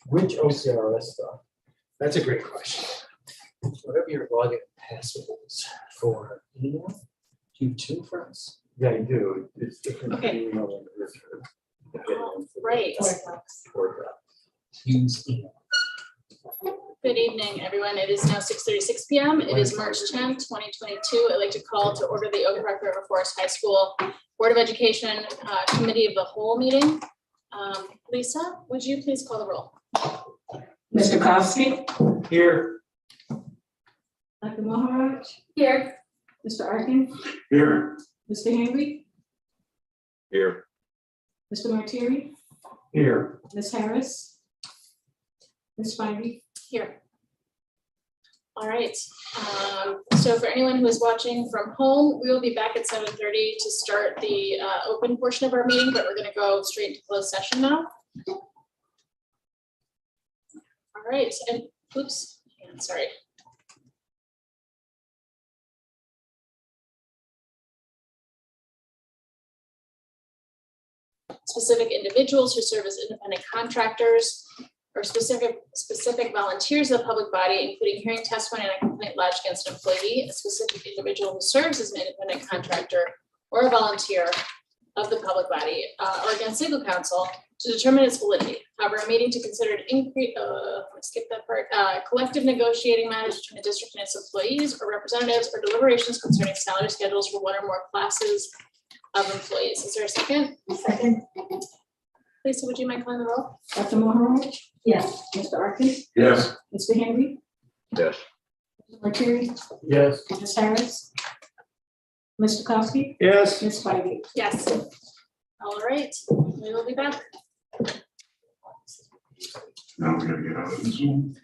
Which OCRS stuff? That's a great question. Whatever your login password is for email, do you have two for us? Yeah, I do. It's different. Okay. Email and Right. Use email. Good evening, everyone. It is now 6:36 p.m. It is March 10th, 2022. I'd like to call to order the Oak Park River Forest High School Board of Education Committee of the Whole meeting. Lisa, would you please call the roll? Mr. Kowski, Here. Dr. Maharaj, Here. Mr. Arkin, Here. Mr. Henry, Here. Mr. Martieri, Here. Ms. Harris, Ms. Spivey. Here. All right. So for anyone who is watching from home, we will be back at 7:30 to start the open portion of our meeting, but we're going to go straight into closed session now. All right. And oops, sorry. Specific individuals who serve as independent contractors or specific volunteers of the public body, including hearing testimony and a complaint lodged against an employee, a specific individual who serves as an independent contractor or a volunteer of the public body or against legal counsel to determine its validity. However, a meeting to consider an increase, skip that part, collective negotiating matters between the district and its employees or representatives or deliberations concerning salary schedules for one or more classes of employees. Is there a second? Second. Lisa, would you mind calling the roll? Dr. Maharaj, Yes. Mr. Arkin, Yes. Mr. Henry, Yes. Mr. Martieri, Yes. Ms. Harris, Mr. Kowski, Yes. Ms. Spivey. Yes. All right, we will be back. Now we're gonna get out of the Zoom.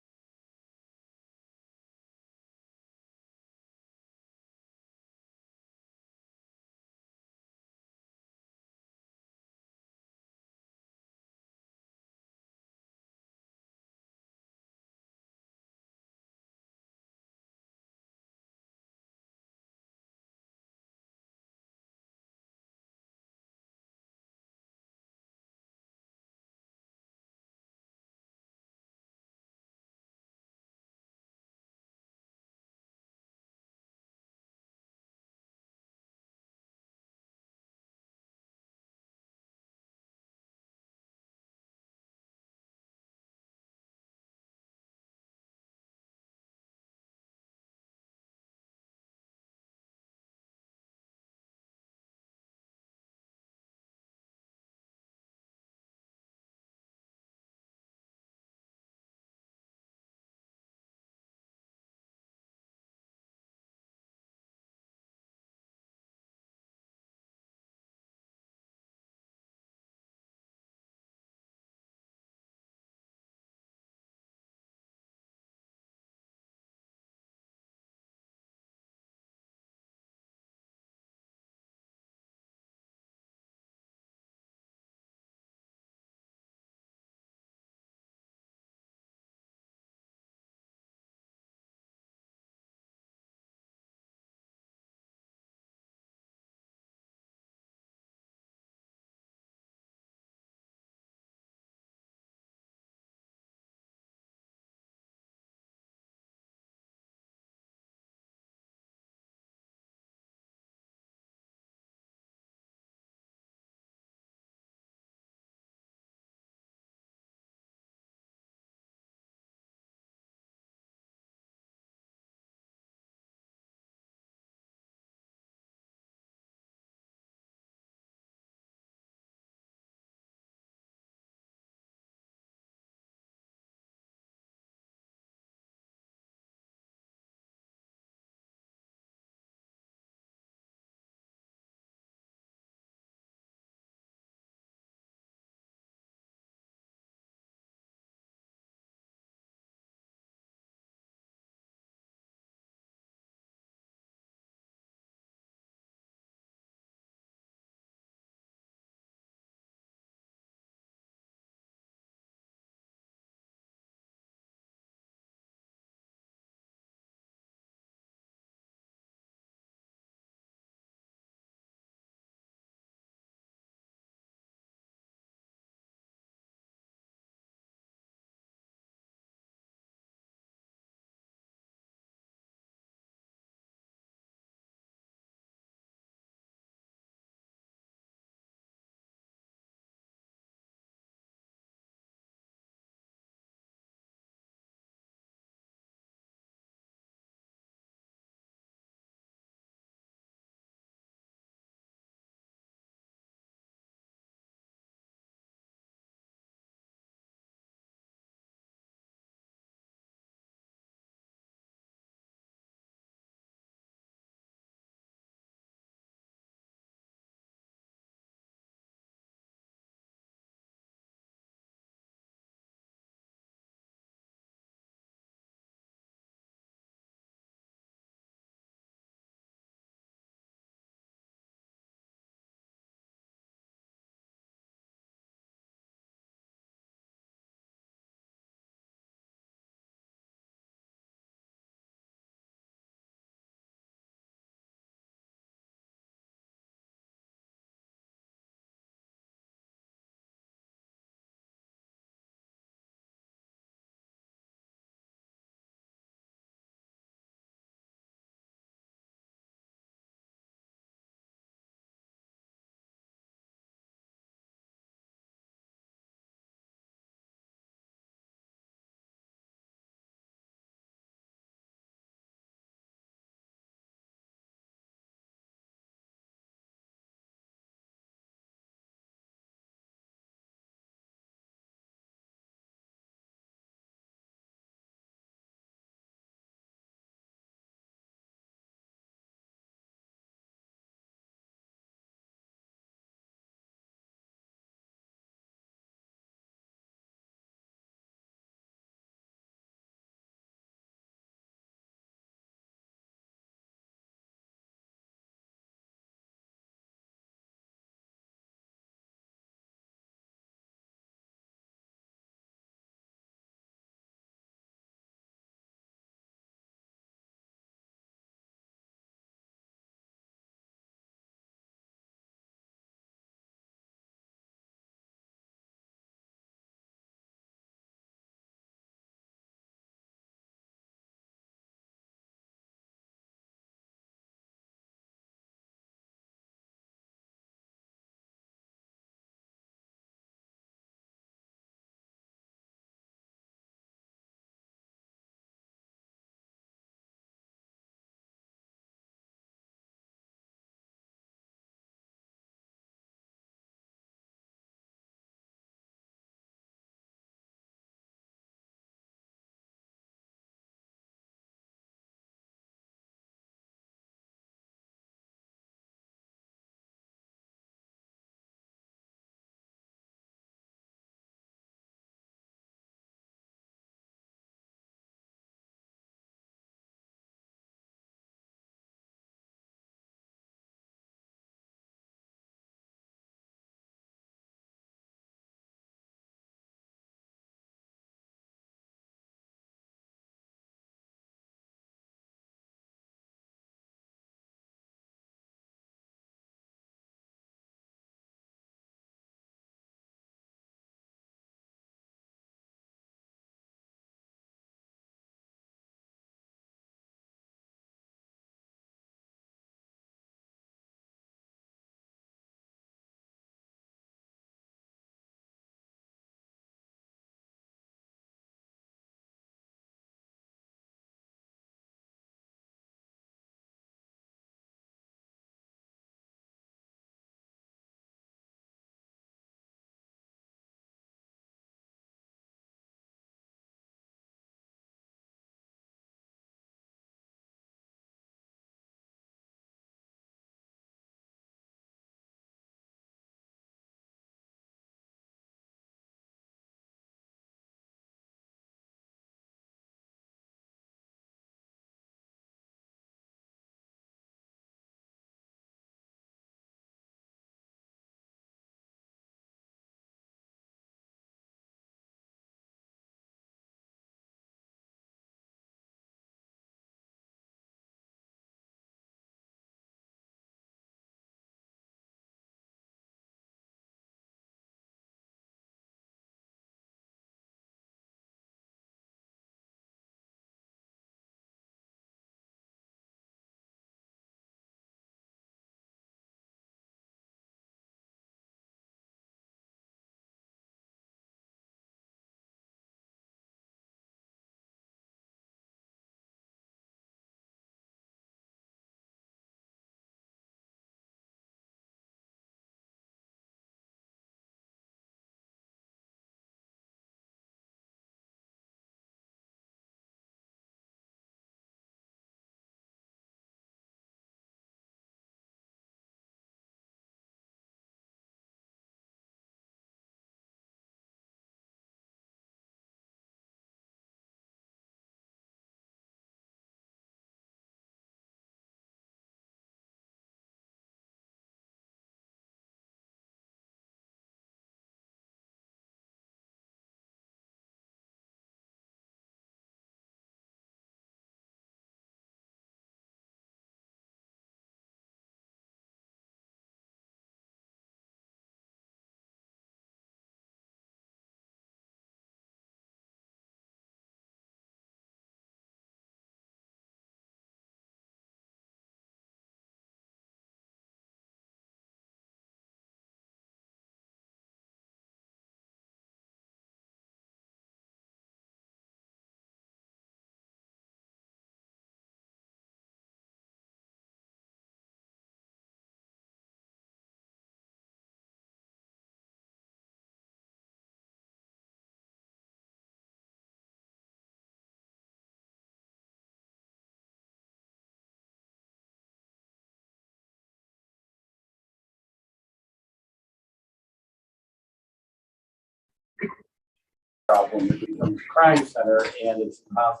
problem, it becomes a crime center and it's impossible.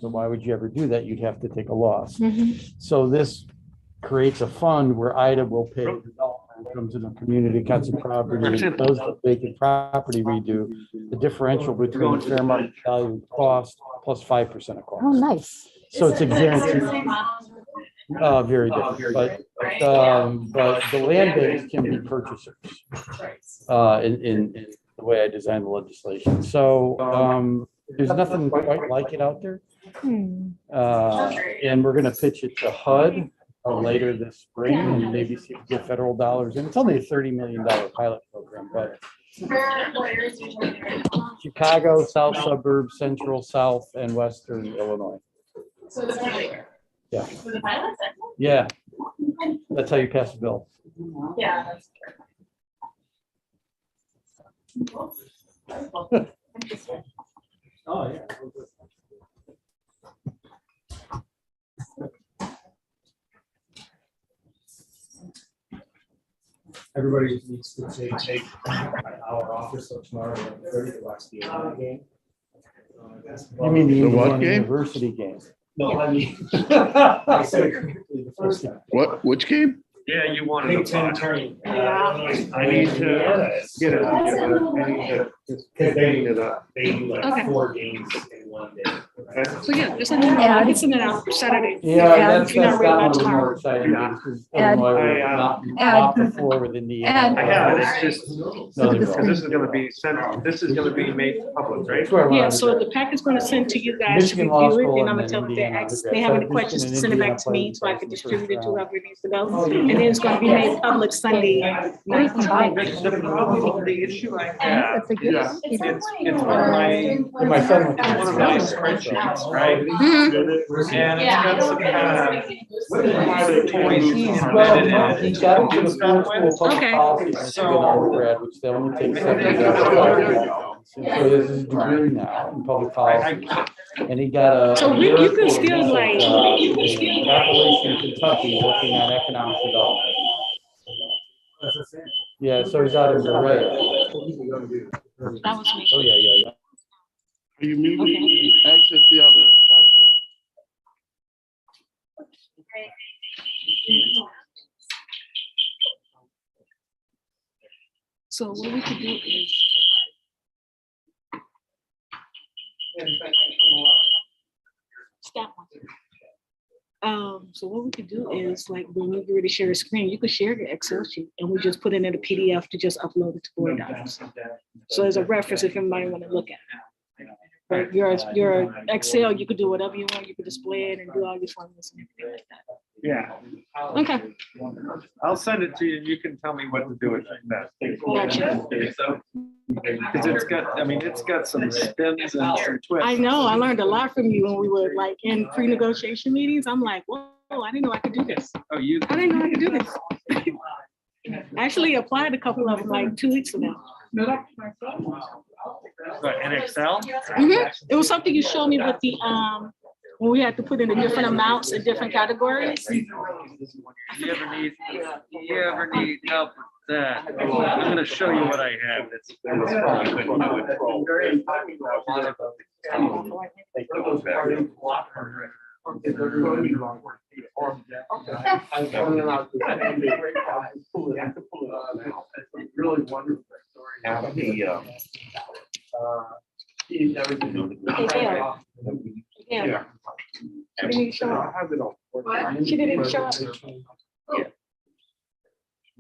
So why would you ever do that? You'd have to take a loss. So this creates a fund where IDA will pay development, comes in a community cuts of property, those are vacant property redo, the differential between fair market value and cost plus 5% of cost. Oh, nice. So it's a guarantee. Very different, but the land banks can be purchasers in the way I designed the legislation. So there's nothing quite like it out there. And we're going to pitch it to HUD later this spring and maybe see if we get federal dollars. And it's only a $30 million pilot program, but Chicago, South Suburbs, Central, South, and Western Illinois. So it's everywhere. Yeah. For the pilots? Yeah. That's how you pass the bill. Yeah, that's true. Oh, yeah. Everybody needs to take our office so tomorrow at 30 to watch the game. You mean the The what Indiana game? University game? No, I mean. I said the first time. What, which game? Yeah, you wanted Big to Ten watch. tournament. I need to get it. They do like Okay. 4 games in one day. So yeah, just send it out Saturday. Yeah, And that's you know, that read one about was tomorrow. more exciting because And- Illinois was not before with Indiana. And- I have it, it's just, No, they because don't. this is gonna be sent, this is gonna be made public, right? That's where I wanted Yeah, to so go. the packet's gonna send to you guys to Michigan Law review it, School then I'm and gonna tell them then if they Indiana they have any undergrad. questions, Michigan send it and back to me Indiana so I can played in the distribute it first to round. whoever it needs to go. And then it's gonna be made public Sunday night. The problem, the issue I have, That's a good. it's one of My son went to one of my spreadsheets, right? And it's got some kind of toys embedded in it. He got into the school public Okay. policy, Michigan undergrad, which they only take 7 years. So he has his degree now in public policy. And he got a. So Rick, you can still like, in Appalachian, Kentucky, working on economic development. Yeah, so he's out in Berea. that was me. Oh, yeah. Are you muted? Okay. Exit the other. So what we could do is. Stop one. So what we could do is like when we get ready to share a screen, you could share your Excel sheet and we just put it in a PDF to just upload it to Word docs. So as a reference, if anybody want to look at it. But your Excel, you could do whatever you want. You could display it and do all your formulas and everything like that. Yeah. Okay. I'll send it to you, you can tell me what to do with that. Gotcha. Because it's got, I mean, it's got some spins and some twists. I know, I learned a lot from you when we were like in pre-negotiation meetings. I'm like, whoa, I didn't know I could do this. Oh, you, I didn't know I could do this. I actually applied a couple of them like 2 weeks ago. in Excel? It was something you showed me with the, when we had to put in the different amounts in different categories. You ever need help with that? I'm gonna show you what I have. Really wonderful story. Yeah. She didn't even show up. She didn't even show up.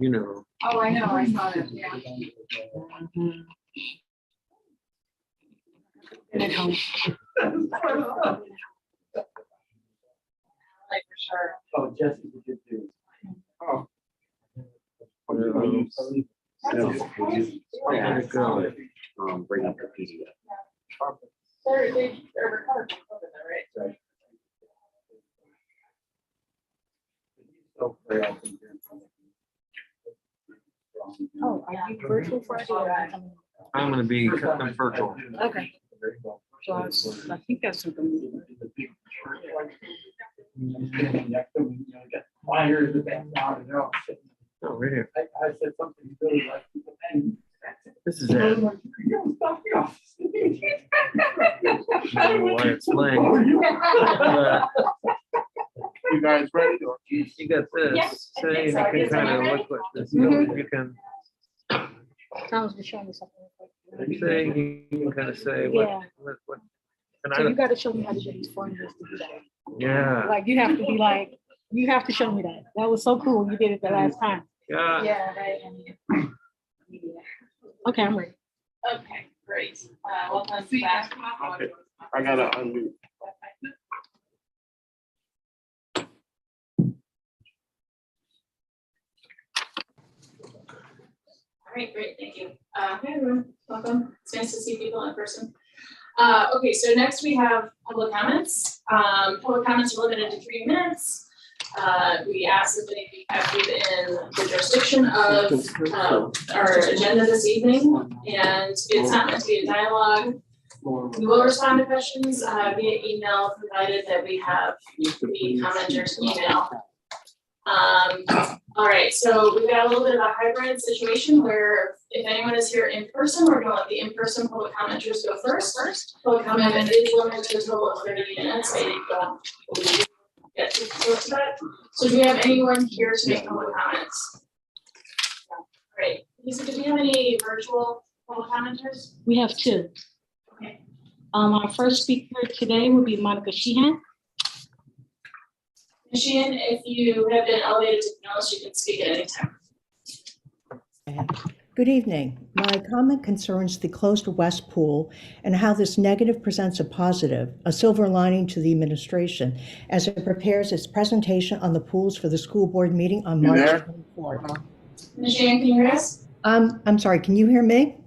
You know. Oh, I know, I saw that, yeah. And at home. Like for sure. Oh, Jesse, you did do. Bring up the PDF. They're recording, right? Oh, are you virtual Friday or are you coming? I'm gonna be virtual. Okay. So I think that's something. Oh, right here. I said something really like. This is it. I don't know why it's playing. You guys ready? Or You got this. Yeah, So I think you so. can Is kind it of right? look like this. Mhm. You can Thomas was showing me something. say, you can kind of say Yeah. what. And So I you don't, got to show me how to do these formulas to do that. yeah, Like you have to be like, you have to show me that. That was so cool. You did it the last time. yeah. Yeah, right. Okay, I'm ready. Okay, great. Welcome See, back. Okay. I gotta unmute. All right, great, thank you. Hi, everyone, welcome. It's nice to see people in person. Okay, so next we have public comments. Public comments are limited to 3 minutes. We ask that they be kept within the jurisdiction of our agenda this evening, and it's not meant to be a dialogue. We will respond to questions via email, provided that we have the commenters' email. All right, so we've got a little bit of a hybrid situation where if anyone is here in person, we're gonna let the in-person public commenters go first. Public comment is limited to a total of 30 minutes. I don't believe get too close to that. So do we have anyone here to make public comments? Great. Lisa, do we have any virtual public commenters? We have 2. Okay. Our first speaker today will be Monica Sheehan. Ms. Sheehan, if you have been elevated to panelist, you can speak at any time. Good evening. My comment concerns the closed West Pool and how this negative presents a positive, a silver lining to the administration as it prepares its presentation on the pools for the school board meeting on You March there? 24th. Ms. Sheehan, can you hear us? I'm sorry, can you hear me?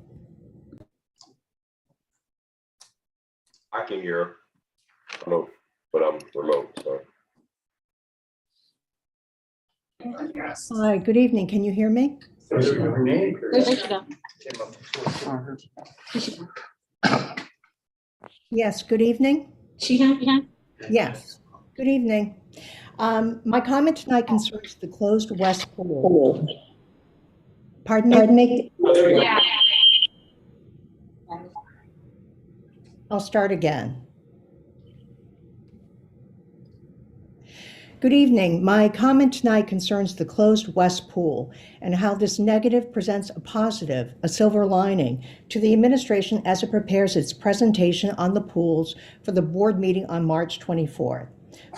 I can hear. Hello, but I'm remote, so. Anyone hear us? Hi, good evening. Can you hear me? There she go. Yes, good evening. Sheehan? Yes, good evening. My comment tonight concerns the closed West Pool. Pardon me? Yeah. I'll start again. Good evening. My comment tonight concerns the closed West Pool and how this negative presents a positive, a silver lining, to the administration as it prepares its presentation on the pools for the board meeting on March 24th.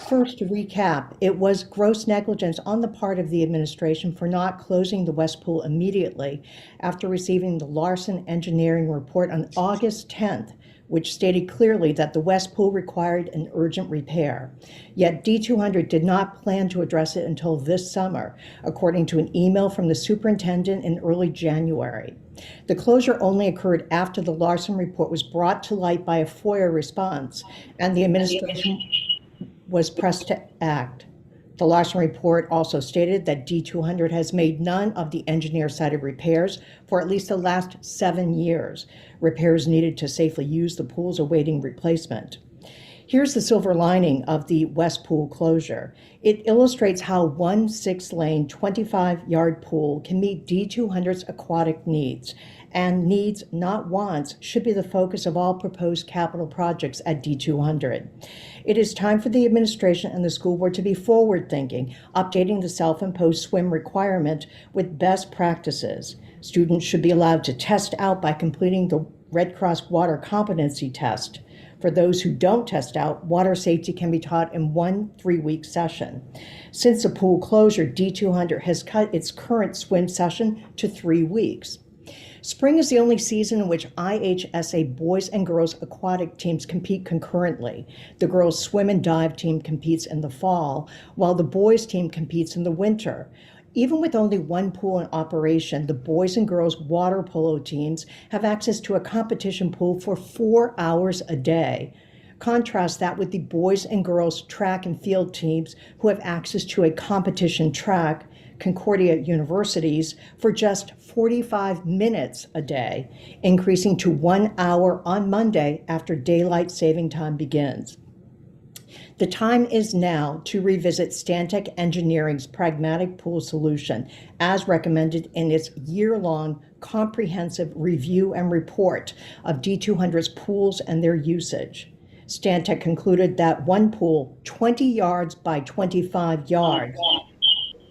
First, to recap, it was gross negligence on the part of the administration for not closing the West Pool immediately after receiving the Larson Engineering report on August 10th, which stated clearly that the West Pool required an urgent repair. Yet D200 did not plan to address it until this summer, according to an email from the superintendent in early January. The closure only occurred after the Larson report was brought to light by a FOIA response, and the administration was pressed to act. The Larson report also stated that D200 has made none of the engineer-cited repairs for at least the last 7 years, repairs needed to safely use the pools awaiting replacement. Here's the silver lining of the West Pool closure. It illustrates how one 6-lane, 25-yard pool can meet D200's aquatic needs, and needs, not wants, should be the focus of all proposed capital projects at D200. It is time for the administration and the school board to be forward-thinking, updating the self-imposed swim requirement with best practices. Students should be allowed to test out by completing the Red Cross water competency test. For those who don't test out, water safety can be taught in one 3-week session. Since the pool closure, D200 has cut its current swim session to 3 weeks. Spring is the only season in which IHSA boys and girls aquatic teams compete concurrently. The girls swim and dive team competes in the fall, while the boys team competes in the winter. Even with only one pool in operation, the boys and girls water polo teams have access to a competition pool for 4 hours a day. Contrast that with the boys and girls track and field teams who have access to a competition track, Concordia Universities, for just 45 minutes a day, increasing to 1 hour on Monday after daylight saving time begins. The time is now to revisit Stantec Engineering's pragmatic pool solution as recommended in its year-long comprehensive review and report of D200's pools and their usage. Stantec concluded that one pool, 20 yards by 25 yards,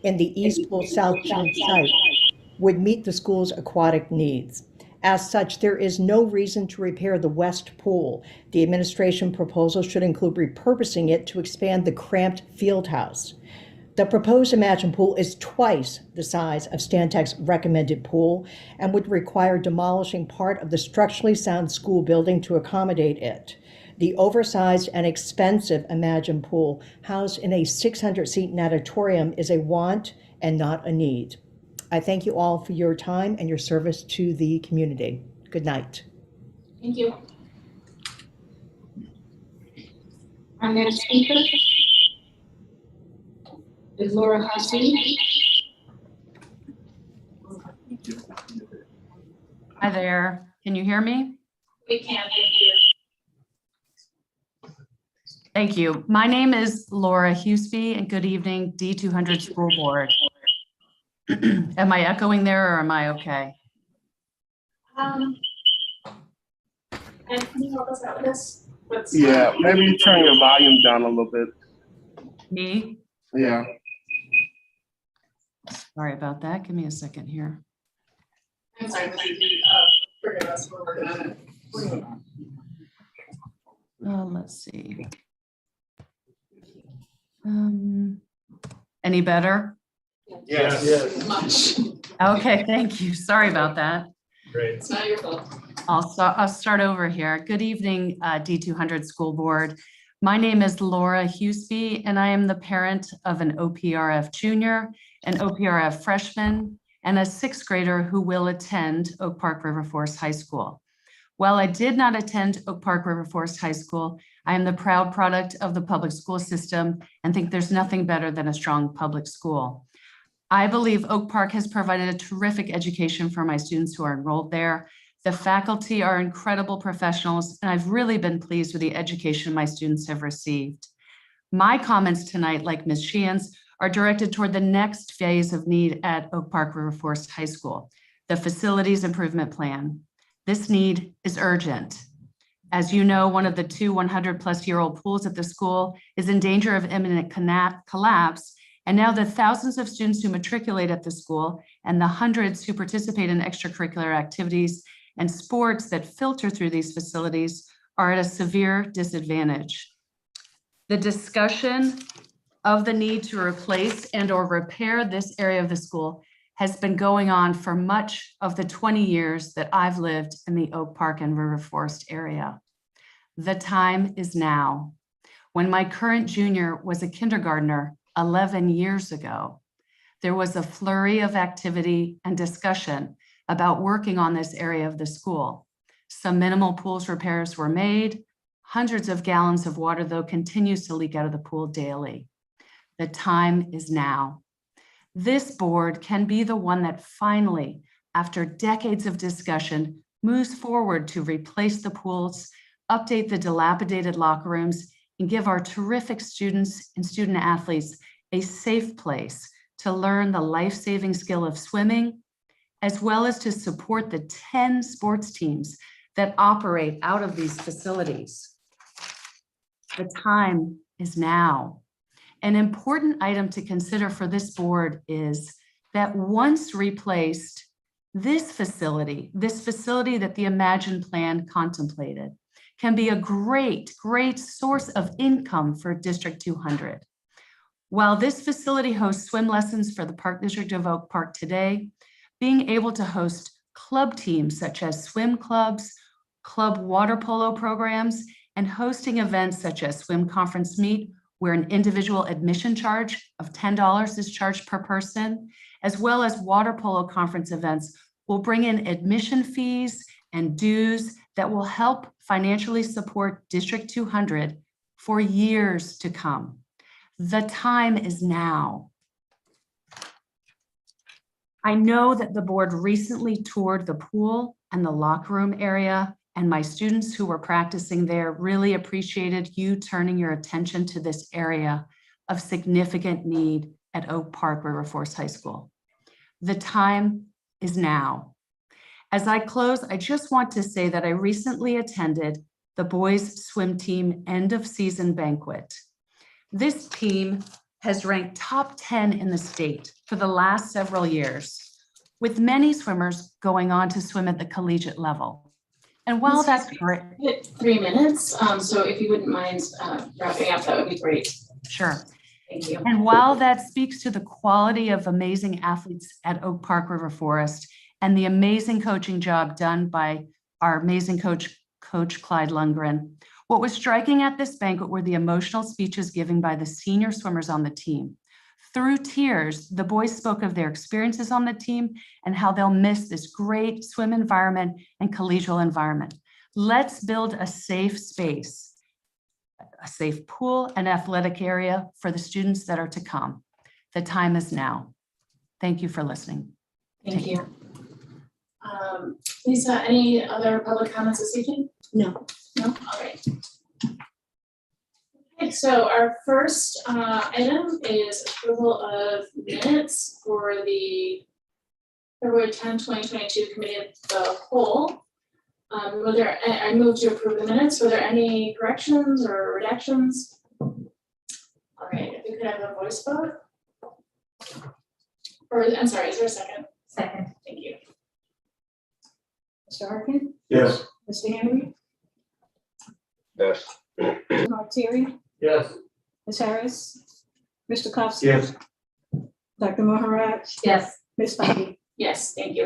in the East Pool South Pool site would meet the school's aquatic needs. As such, there is no reason to repair the West Pool. The administration proposal should include repurposing it to expand the cramped field house. The proposed Imagine Pool is twice the size of Stantec's recommended pool and would require demolishing part of the structurally sound school building to accommodate it. The oversized and expensive Imagine Pool, housed in a 600-seat natatorium, is a want and not a need. I thank you all for your time and your service to the community. Good night. Thank you. Our next speaker is Laura Hussey. Hi there. Can you hear me? We can, thank you. Thank you. My name is Laura Huseby, and good evening, D200 School Board. Am I echoing there or am I okay? And can you help us out with this? Yeah, maybe turn your volume down a little bit. Me? Yeah. Sorry about that. Give me a second here. I'm sorry, forgive us, we're working on it. Let's see. Any better? Yes. Much. Okay, thank you. Sorry about that. Great. It's not your fault. I'll start over here. Good evening, D200 School Board. My name is Laura Huseby, and I am the parent of an OPRF junior, an OPRF freshman, and a sixth grader who will attend Oak Park River Forest High School. While I did not attend Oak Park River Forest High School, I am the proud product of the public school system and think there's nothing better than a strong public school. I believe Oak Park has provided a terrific education for my students who are enrolled there. The faculty are incredible professionals, and I've really been pleased with the education my students have received. My comments tonight, like Ms. Sheehan's, are directed toward the next phase of need at Oak Park River Forest High School, the Facilities Improvement Plan. This need is urgent. As you know, one of the two 100-plus-year-old pools at the school is in danger of imminent collapse, and now the thousands of students who matriculate at the school and the hundreds who participate in extracurricular activities and sports that filter through these facilities are at a severe disadvantage. The discussion of the need to replace and/or repair this area of the school has been going on for much of the 20 years that I've lived in the Oak Park and River Forest area. The time is now. When my current junior was a kindergartner 11 years ago, there was a flurry of activity and discussion about working on this area of the school. Some minimal pools repairs were made. Hundreds of gallons of water, though, continues to leak out of the pool daily. The time is now. This board can be the one that finally, after decades of discussion, moves forward to replace the pools, update the dilapidated locker rooms, and give our terrific students and student athletes a safe place to learn the life-saving skill of swimming, as well as to support the 10 sports teams that operate out of these facilities. The time is now. An important item to consider for this board is that once replaced, this facility that the Imagine Plan contemplated, can be a great source of income for District 200. While this facility hosts swim lessons for the Park District of Oak Park today, being able to host club teams such as swim clubs, club water polo programs, and hosting events such as Swim Conference Meet, where an individual admission charge of $10 is charged per person, as well as water polo conference events, will bring in admission fees and dues that will help financially support District 200 for years to come. The time is now. I know that the board recently toured the pool and the locker room area and my students who were practicing there really appreciated you turning your attention to this area of significant need at Oak Park River Forest High School. The time is now. As I close, I just want to say that I recently attended the boys swim team end of season banquet. This team has ranked top 10 in the state for the last several years, with many swimmers going on to swim at the collegiate level. And while that's great, 3 minutes, so if you wouldn't mind wrapping up, that would be great. sure. Thank you. And while that speaks to the quality of amazing athletes at Oak Park River Forest and the amazing coaching job done by our amazing coach Clyde Lundgren, what was striking at this banquet were the emotional speeches given by the senior swimmers on the team. Through tears, the boys spoke of their experiences on the team and how they'll miss this great swim environment and collegial environment. Let's build a safe space, a safe pool and athletic area for the students that are to come. The time is now. Thank you for listening. Thank you. Lisa, any other public comments this evening? No. No? All right. Okay, so our first item is approval of minutes for the February 10, 2022 Committee of the Whole. I moved to approve the minutes. Were there any corrections or redactions? All right, if we could have a voice vote. Or, I'm sorry, is there a second? Second. Thank you. Mr. Harkin, Yes. Mr. Henry, Yes. Mr. Martieri, Yes. Ms. Harris, Mr. Kowski. Yes. Dr. Maharaj, Yes. Ms. Fahey. Yes, thank you.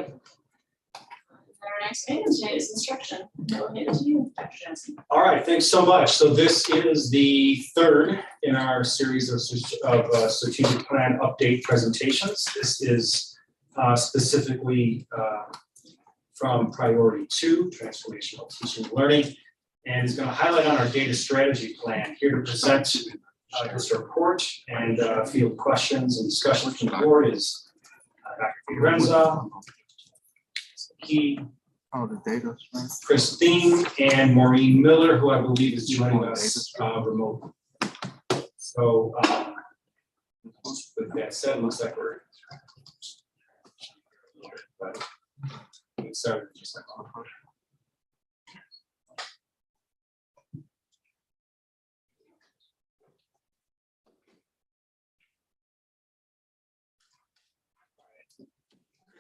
Our next item today is instruction. I will hand it to you, Dr. Johnson. All right, thanks so much. So this is the third in our series of strategic plan update presentations. This is specifically from priority 2, transformational teaching and learning, and is going to highlight on our data strategy plan. Here to present this report and field questions and discussions from the board is Dr. Fiorenza, The data. Christine, and Maureen Miller, who I believe is joining us remotely. So with that said, it looks like we're excited.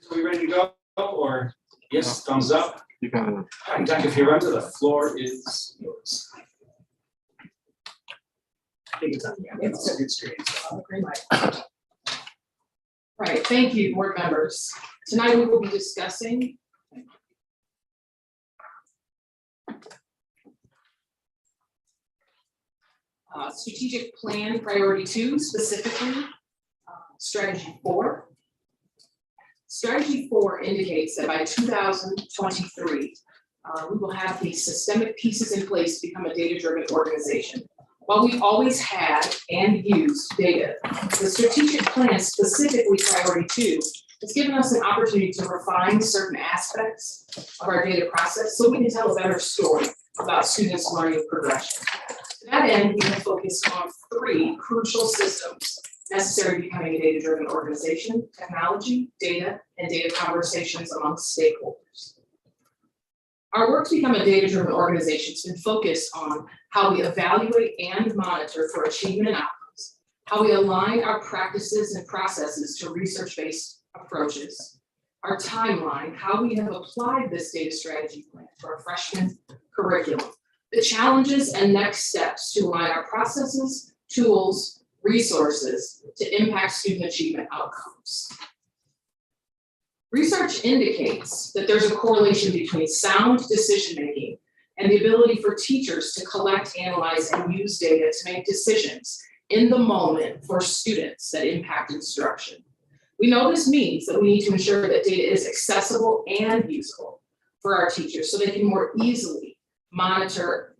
Are we ready to go, or yes, thumbs up? You got it. Hi, Dr. Fiorenza, the floor is yours. I think it's on the screen. Right, thank you, board members. Tonight we will be discussing strategic plan priority 2, specifically strategy 4. Strategy 4 indicates that by 2023, we will have the systemic pieces in place to become a data-driven organization. While we've always had and used data, the strategic plan, specifically priority 2, has given us an opportunity to refine certain aspects of our data process so we can tell a better story about students' learning progression. To that end, we have focused on 3 crucial systems necessary to becoming a data-driven organization: technology, data, and data conversations amongst stakeholders. Our work to become a data-driven organization has been focused on how we evaluate and monitor for achievement and outcomes, how we align our practices and processes to research-based approaches, our timeline, how we have applied this data strategy plan to our freshman curriculum, the challenges and next steps to align our processes, tools, resources to impact student achievement outcomes. Research indicates that there's a correlation between sound decision-making and the ability for teachers to collect, analyze, and use data to make decisions in the moment for students that impact instruction. We know this means that we need to ensure that data is accessible and usable for our teachers so they can more easily monitor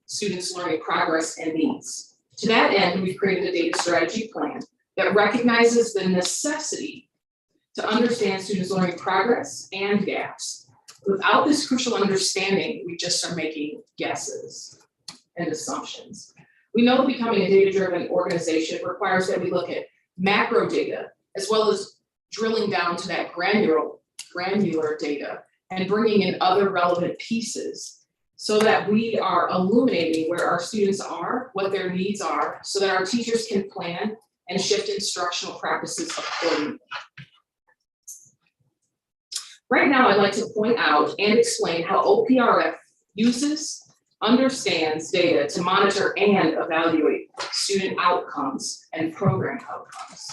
students' learning progress and needs. To that end, we've created a data strategy plan that recognizes the necessity to understand students' learning progress and gaps, Without this crucial understanding, we just are making guesses and assumptions. We know that becoming a data-driven organization requires that we look at macro data as well as drilling down to that granular data and bringing in other relevant pieces so that we are illuminating where our students are, what their needs are, so that our teachers can plan and shift instructional practices accordingly. Right now, I'd like to point out and explain how OPRF understands data to monitor and evaluate student outcomes and program outcomes.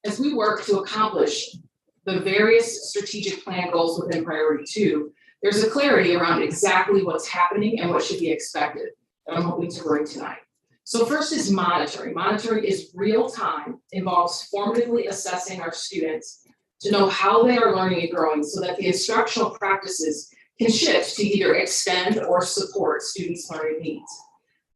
As we work to accomplish the various strategic plan goals within Priority 2, there's a clarity around exactly what's happening and what should be expected that I'm hoping to bring tonight. So first is monitoring. Monitoring is real time, involves formatively assessing our students to know how they are learning and growing so that the instructional practices can shift to either extend or support students' learning needs.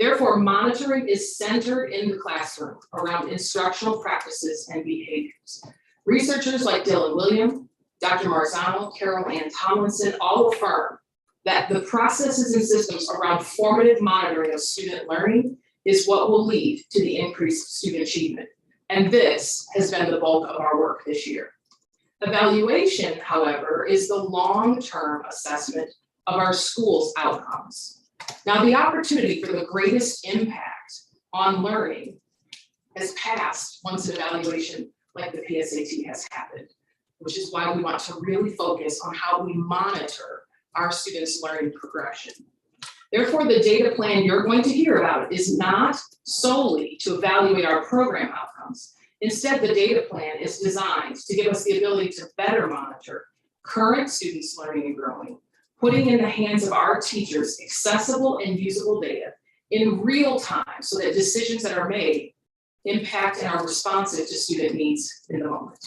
Therefore, monitoring is centered in the classroom around instructional practices and behaviors. Researchers like Dylan William, Dr. Marzano, Carol Ann Tomlinson all affirm that the processes and systems around formative monitoring of student learning is what will lead to the increased student achievement. And this has been the bulk of our work this year. Evaluation, however, is the long-term assessment of our school's outcomes. Now, the opportunity for the greatest impact on learning has passed once an evaluation like the PSAT has happened, which is why we want to really focus on how we monitor our students' learning progression. Therefore, the data plan you're going to hear about is not solely to evaluate our program outcomes. Instead, the data plan is designed to give us the ability to better monitor current students' learning and growing, putting in the hands of our teachers accessible and usable data in real time so that decisions that are made impact and are responsive to student needs in the moment.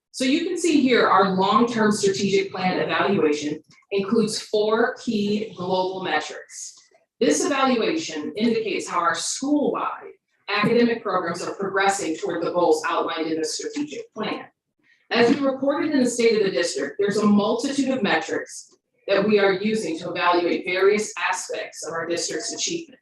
So you can see here our long-term strategic plan evaluation includes 4 key global metrics. This evaluation indicates how our school-wide academic programs are progressing toward the goals outlined in the strategic plan. As we reported in the State of the District, there's a multitude of metrics that we are using to evaluate various aspects of our district's achievement.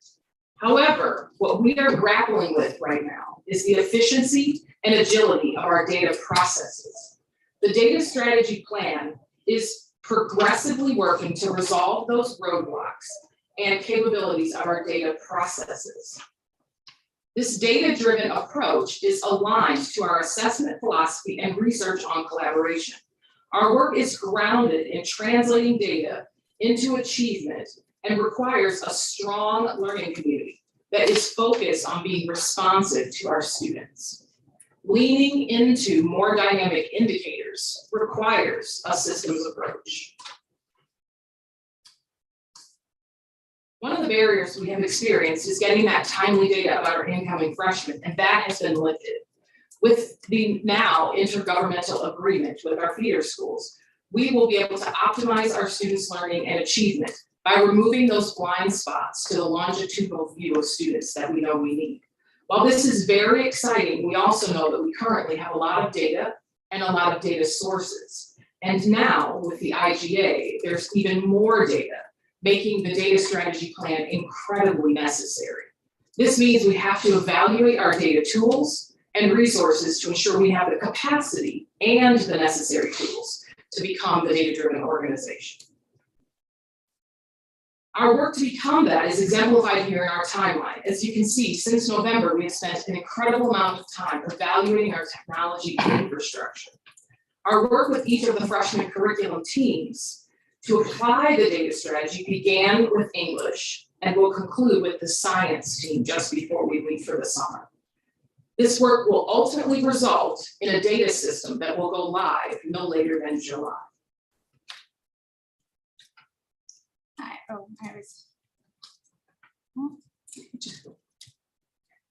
However, what we are grappling with right now is the efficiency and agility of our data processes. The data strategy plan is progressively working to resolve those roadblocks and capabilities of our data processes. This data-driven approach is aligned to our assessment philosophy and research on collaboration. Our work is grounded in translating data into achievement and requires a strong learning community that is focused on being responsive to our students. Leaning into more dynamic indicators requires a systems approach. One of the barriers we have experienced is getting that timely data about our incoming freshmen, and that has been lifted. With the now intergovernmental agreement with our feeder schools, we will be able to optimize our students' learning and achievement by removing those blind spots to the longitudinal view of students that we know we need. While this is very exciting, we also know that we currently have a lot of data and a lot of data sources. And now with the IGA, there's even more data, making the data strategy plan incredibly necessary. This means we have to evaluate our data tools and resources to ensure we have the capacity and the necessary tools to become the data-driven organization. Our work to become that is exemplified here in our timeline. As you can see, since November, we have spent an incredible amount of time evaluating our technology infrastructure. Our work with each of the freshman curriculum teams to apply the data strategy began with English and will conclude with the science team just before we leave for the summer. This work will ultimately result in a data system that will go live no later than July. Hi, oh, I was. There we go.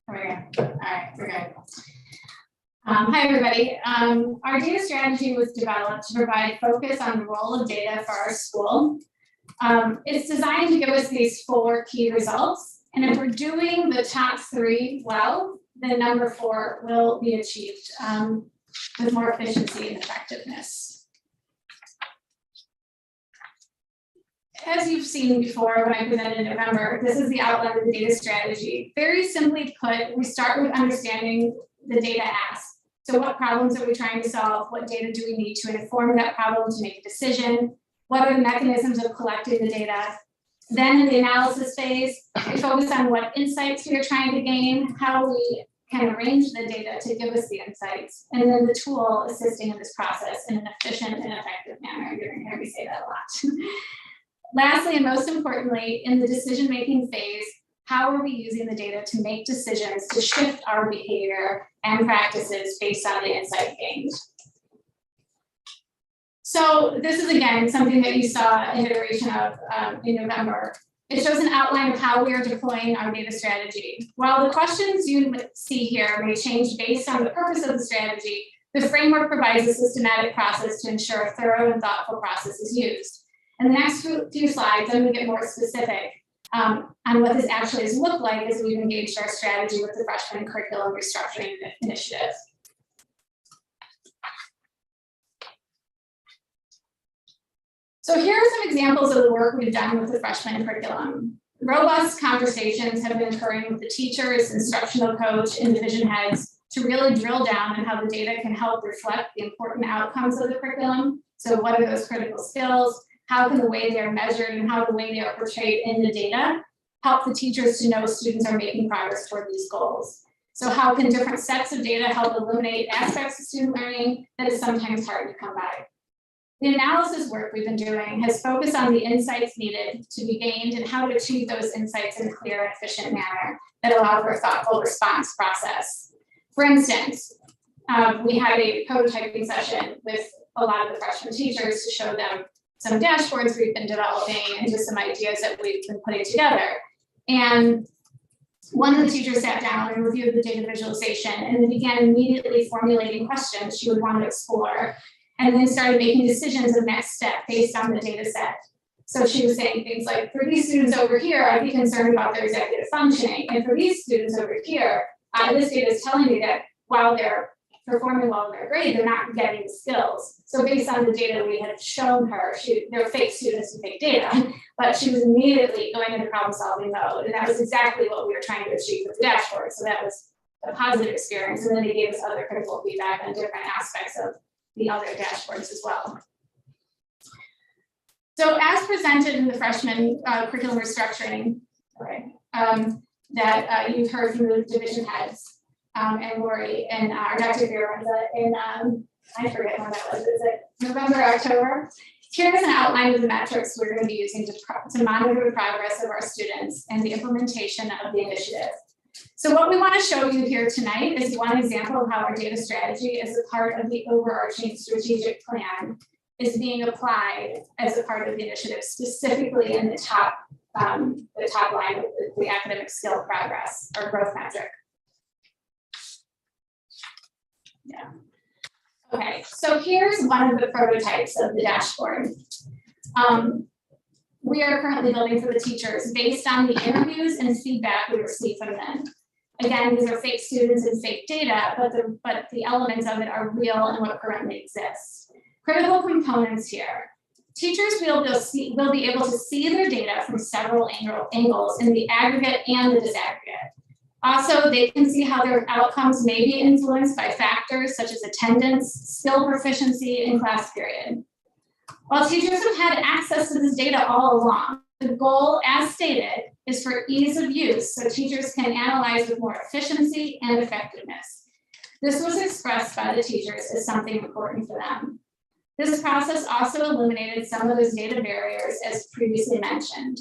All right, we're good. Hi, everybody. Our data strategy was developed to provide focus on the role of data for our school. It's designed to give us these 4 key results. And if we're doing the top 3 well, then number 4 will be achieved. with more efficiency and effectiveness. As you've seen before when I presented in November, this is the outline of the data strategy. Very simply put, we start with understanding the data ask. So what problems are we trying to solve? What data do we need to inform that problem to make a decision? What are the mechanisms of collecting the data? Then in the analysis phase, we focus on what insights we are trying to gain, how we can arrange the data to give us the insights, and then the tool assisting in this process in an efficient and effective manner. You're going to hear me say that a lot. Lastly, and most importantly, in the decision-making phase, how are we using the data to make decisions to shift our behavior and practices based on the insight gained? So this is, again, something that you saw an iteration of in November. It shows an outline of how we are deploying our data strategy. While the questions you see here may change based on the purpose of the strategy, the framework provides a systematic process to ensure a thorough and thoughtful process is used. In the next few slides, I'm going to get more specific on what this actually has looked like as we've engaged our strategy with the freshman curriculum restructuring initiative. So here are some examples of the work we've done with the freshman curriculum. Robust conversations have been occurring with the teachers, instructional coach, and division heads to really drill down on how the data can help reflect the important outcomes of the curriculum. So what are those critical skills? How can the way they're measured and how the way they are portrayed in the data help the teachers to know students are making progress toward these goals? So how can different sets of data help illuminate aspects of student learning that is sometimes hard to come by? The analysis work we've been doing has focused on the insights needed to be gained and how to achieve those insights in a clear and efficient manner that allow for a thoughtful response process. For instance, we had a prototyping session with a lot of the freshman teachers to show them some dashboards we've been developing and just some ideas that we've been putting together. And one of the teachers sat down and reviewed the data visualization and then began immediately formulating questions she would want to explore, and then started making decisions of next step based on the data set. So she was saying things like, for these students over here, I'd be concerned about their executive functioning. And for these students over here, this data is telling me that while they're performing well in their grade, they're not getting the skills. So based on the data we had shown her, they're fake students and fake data, but she was immediately going into problem solving mode. And that was exactly what we were trying to achieve with the dashboard. So that was a positive experience. And then they gave us other critical feedback on different aspects of the other dashboards as well. So as presented in the freshman curriculum restructuring, that you've heard from the division heads, and Lori and our Dr. Vera in, I forget when that was, is it November, October? Here's an outline of the metrics we're going to be using to monitor the progress of our students and the implementation of the initiative. So what we want to show you here tonight is one example of how our data strategy as a part of the overarching strategic plan is being applied as a part of the initiative, specifically in the top line of the academic skill progress or growth metric. Yeah. Okay, so here's one of the prototypes of the dashboard. We are currently building for the teachers based on the interviews and feedback we receive from them. Again, these are fake students and fake data, but the elements of it are real and what currently exists. Critical components here. Teachers will be able to see their data from several angles in the aggregate and the disaggregate. Also, they can see how their outcomes may be influenced by factors such as attendance, skill proficiency, and class period. While teachers have had access to this data all along, the goal, as stated, is for ease of use so teachers can analyze with more efficiency and effectiveness. This was expressed by the teachers as something important for them. This process also eliminated some of those data barriers as previously mentioned.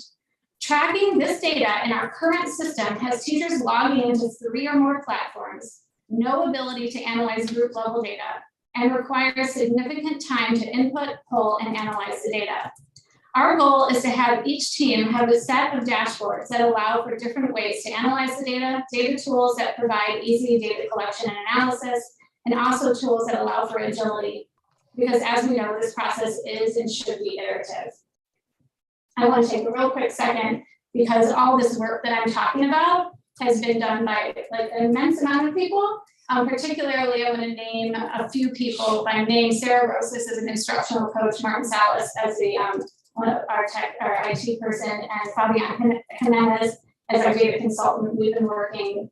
Tracking this data in our current system has teachers logging into 3 or more platforms, no ability to analyze group level data, and requires significant time to input, pull, and analyze the data. Our goal is to have each team have a set of dashboards that allow for different ways to analyze the data, data tools that provide easy data collection and analysis, and also tools that allow for agility, because as we know, this process is and should be iterative. I want to take a real quick second because all this work that I'm talking about has been done by like an immense amount of people. Particularly, I want to name a few people by name. Sarah Rosas is an instructional coach, Martin Salas as the one of our IT person, and Fabian Jimenez as our data consultant. We've been working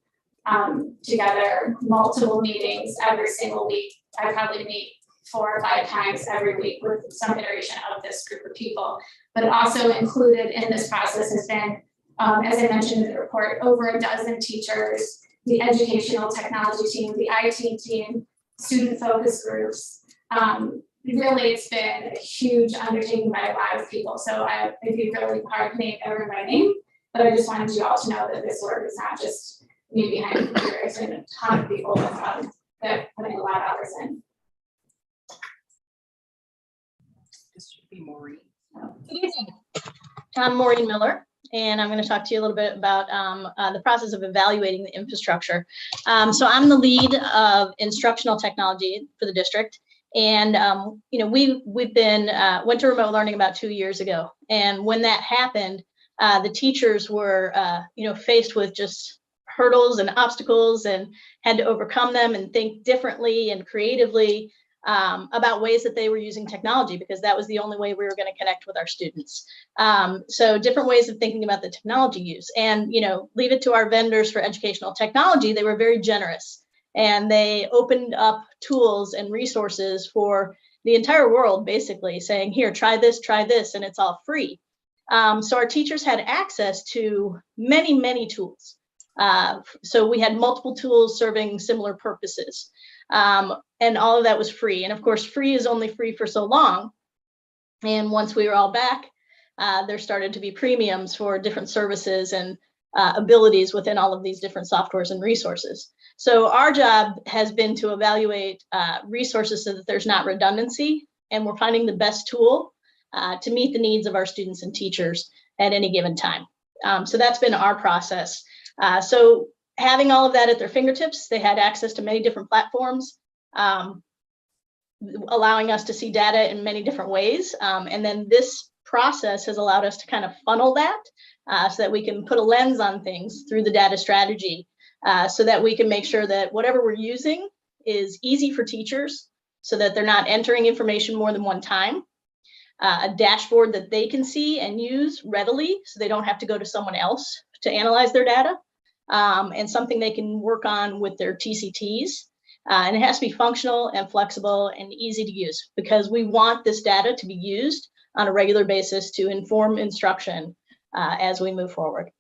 together, multiple meetings every single week. I probably meet 4 or 5 times every week with some iteration of this group of people. But also included in this process has been, as I mentioned in the report, over a dozen teachers, the educational technology team, the IT team, student focus groups. Really, it's been a huge undertaking by a lot of people. So it'd be really hard to name everyone by name, but I just wanted you all to know that this work is not just me behind the computer. It's been a ton of people that putting a lot of hours in. This should be Maureen. Good evening. I'm Maureen Miller, and I'm going to talk to you a little bit about the process of evaluating the infrastructure. So I'm the lead of instructional technology for the district, and we've been went to remote learning about 2 years ago, and when that happened, the teachers were faced with just hurdles and obstacles and had to overcome them and think differently and creatively about ways that they were using technology, because that was the only way we were going to connect with our students. So different ways of thinking about the technology use, and leave it to our vendors for educational technology. They were very generous, and they opened up tools and resources for the entire world, basically saying, here, try this, and it's all free. So our teachers had access to many, many tools. So we had multiple tools serving similar purposes. And all of that was free. And of course, free is only free for so long. And once we were all back, there started to be premiums for different services and abilities within all of these different softwares and resources. So our job has been to evaluate resources so that there's not redundancy, and we're finding the best tool to meet the needs of our students and teachers at any given time. So that's been our process. So having all of that at their fingertips, they had access to many different platforms, allowing us to see data in many different ways. And then this process has allowed us to kind of funnel that so that we can put a lens on things through the data strategy, so that we can make sure that whatever we're using is easy for teachers so that they're not entering information more than one time, a dashboard that they can see and use readily so they don't have to go to someone else to analyze their data, and something they can work on with their TCTs. And it has to be functional and flexible and easy to use, because we want this data to be used on a regular basis to inform instruction as we move forward.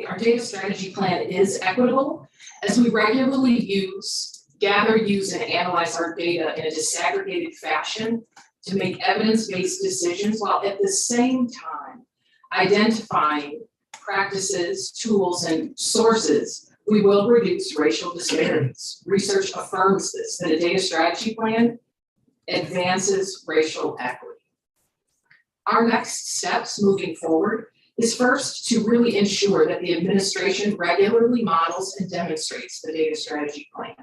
Our data strategy plan is equitable, as we regularly gather, use, and analyze our data in a disaggregated fashion to make evidence-based decisions, while at the same time identifying practices, tools, and sources. We will reduce racial disparities. Research affirms this, that a data strategy plan advances racial equity. Our next steps moving forward is first to really ensure that the administration regularly models and demonstrates the data strategy plan,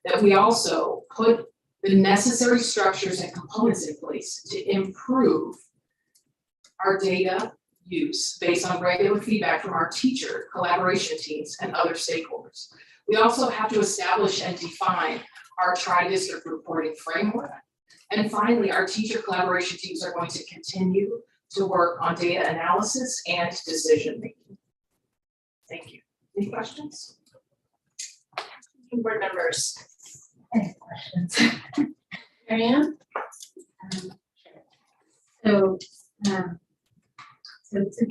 that we also put the necessary structures and components in place to improve our data use based on regular feedback from our teacher, collaboration teams, and other stakeholders. We also have to establish and define our tri-district reporting framework. And finally, our teacher collaboration teams are going to continue to work on data analysis and decision making. Thank you. Any questions? Board members. Any questions? Marianne? So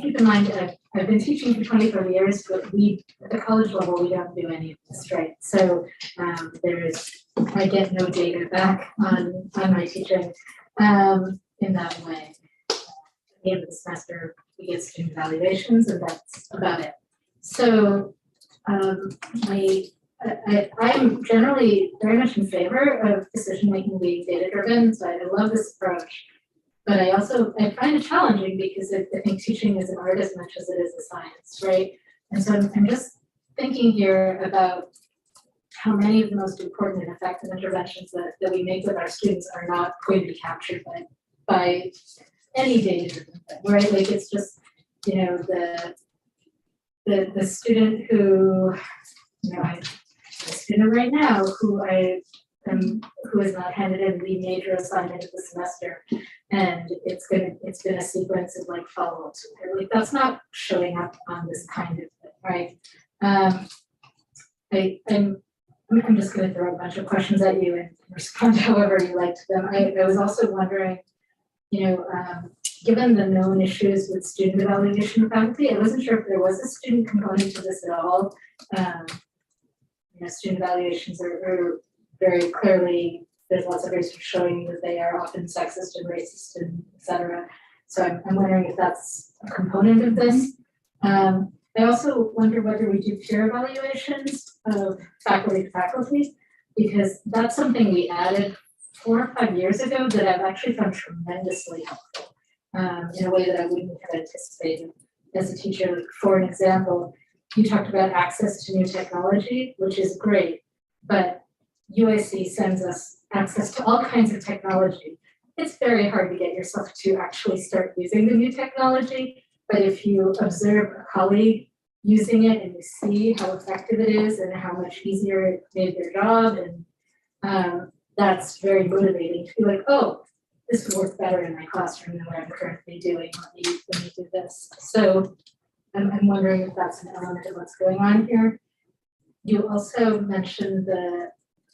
keep in mind, I've been teaching for 24 years, but at the college level, we don't do any of this, right? So I get no data back on my teaching in that way. At the end of the semester, we get student evaluations, and that's about it. So I am generally very much in favor of decision-making being data-driven, so I love this approach. But I find it challenging because I think teaching is an art as much as it is a science, right? And so I'm just thinking here about how many of the most important and effective interventions that we make with our students are not going to be captured by any data-driven thing, right? Like it's just you know, the student who, you know, a student right now who has not handed in the major assignment of the semester, and it's been a sequence of like follow-ups with her. Like that's not showing up on this kind of thing, right? I'm just going to throw a bunch of questions at you and respond however you like to them. I was also wondering, you know, given the known issues with student evaluation faculty, I wasn't sure if there was a student component to this at all. You know, student evaluations are very clearly, there's lots of research showing that they are often sexist and racist and et cetera. So I'm wondering if that's a component of this. I also wonder whether we do peer evaluations of faculty to faculty, because that's something we added 4 or 5 years ago that I've actually found tremendously helpful in a way that I wouldn't have anticipated as a teacher. Like, for an example, you talked about access to new technology, which is great, but UIC sends us access to all kinds of technology. It's very hard to get yourself to actually start using the new technology, but if you observe a colleague using it and you see how effective it is and how much easier it made their job, and that's very motivating to be like, oh, this would work better in my classroom than what I'm currently doing. Let me do this. So I'm wondering if that's an element of what's going on here. You also mentioned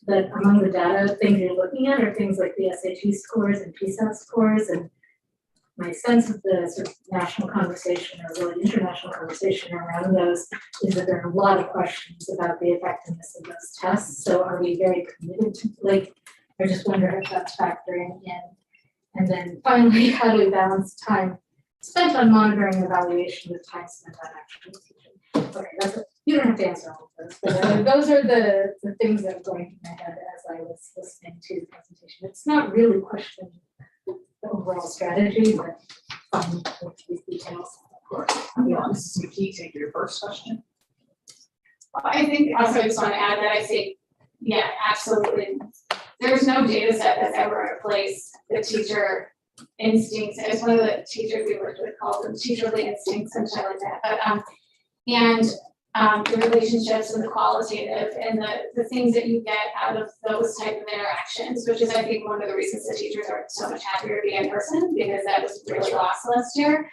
that among the data things you're looking at are things like the SAT scores and PSAT scores, and my sense of the sort of national conversation or really international conversation around those is that there are a lot of questions about the effectiveness of those tests. So are we very committed to, like, I just wonder if that's factoring in. And then finally, how do we balance time spent on monitoring and evaluation with time spent on actually teaching? Okay, that's it. You don't have to answer all of those, but those are the things that are going through my head as I was listening to the presentation. It's not really questioning the overall strategy, but with these details. Of course. Mrs. McKee, take your first question. I think also I just want to add that I think, yeah, absolutely. There's no data set that's ever replaced the teacher instincts. As one of the teachers we worked with called them teacherly instincts, something like that. But the relationships and the qualitative and the things that you get out of those type of interactions, which is I think one of the reasons the teachers are so much happier to be in person, because that was really lost last year.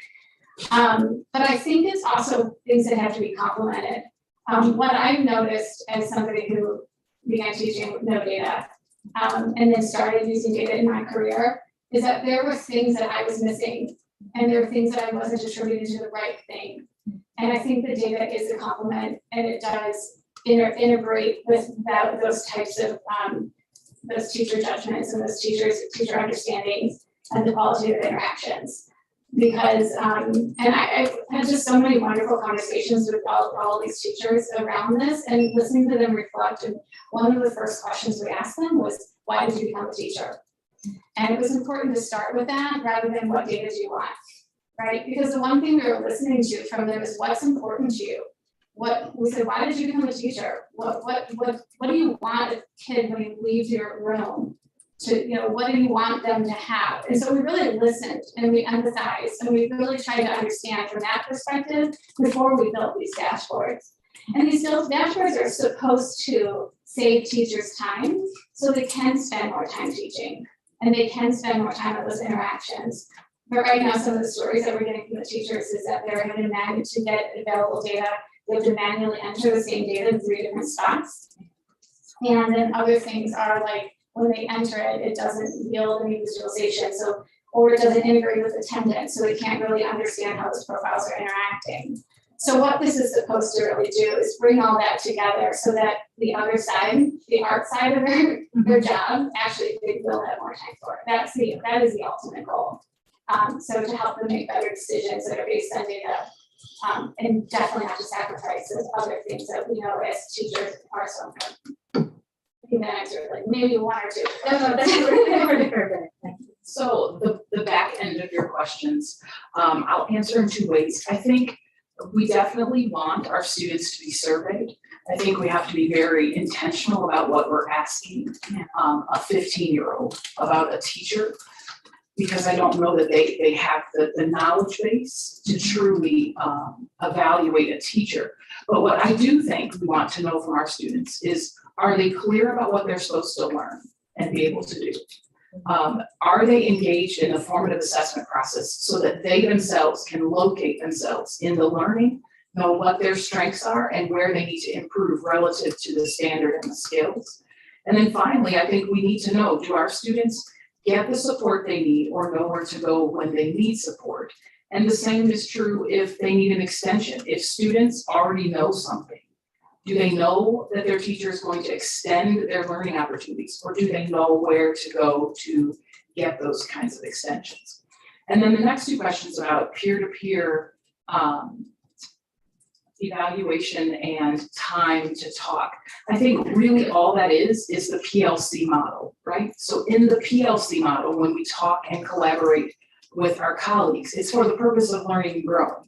But I think it's also things that have to be complemented. What I've noticed as somebody who began teaching with no data and then started using data in my career is that there were things that I was missing, and there were things that I wasn't attributing to the right thing. And I think the data is a complement, and it does integrate with those types of those teacher judgments and those teacher understandings and the qualitative interactions. Because and I've had just so many wonderful conversations with all these teachers around this, and listening to them reflect. And one of the first questions we asked them was, why did you become a teacher? And it was important to start with that rather than what data do you want, right? Because the one thing we were listening to from them is what's important to you. What we said, why did you become a teacher? What do you want a kid when you leave your room? To, you know, what do you want them to have? And so we really listened and we empathized and we really tried to understand from that perspective before we built these dashboards. And these dashboards are supposed to save teachers time so they can spend more time teaching and they can spend more time on those interactions. But right now, some of the stories that we're getting from the teachers is that they're having to manage to get available data. They have to manually enter the same data in 3 different spots. And then other things are like, when they enter it, it doesn't yield any visualization. So, or it doesn't integrate with attendance. So they can't really understand how those profiles are interacting. So what this is supposed to really do is bring all that together so that the other side, the art side of their job, actually they will have more time for it. That is the ultimate goal. So to help them make better decisions that are based on data, and definitely not to sacrifice those other things that we know as teachers are so important. I think that answered like maybe 1 or 2. No, that's really perfect. So the back end of your questions, I'll answer in 2 ways. I think we definitely want our students to be surveyed. I think we have to be very intentional about what we're asking a 15-year-old about a teacher. because I don't know that they have the knowledge base to truly evaluate a teacher. But what I do think we want to know from our students is, are they clear about what they're supposed to learn and be able to do? Are they engaged in the formative assessment process so that they themselves can locate themselves in the learning, know what their strengths are and where they need to improve relative to the standard and the skills? And then finally, I think we need to know, do our students get the support they need or know where to go when they need support? And the same is true if they need an extension. If students already know something, do they know that their teacher is going to extend their learning opportunities, or do they know where to go to get those kinds of extensions? And then the next two questions about peer-to-peer evaluation and time to talk. I think really all that is the PLC model, right? So in the PLC model, when we talk and collaborate with our colleagues, it's for the purpose of learning and growing.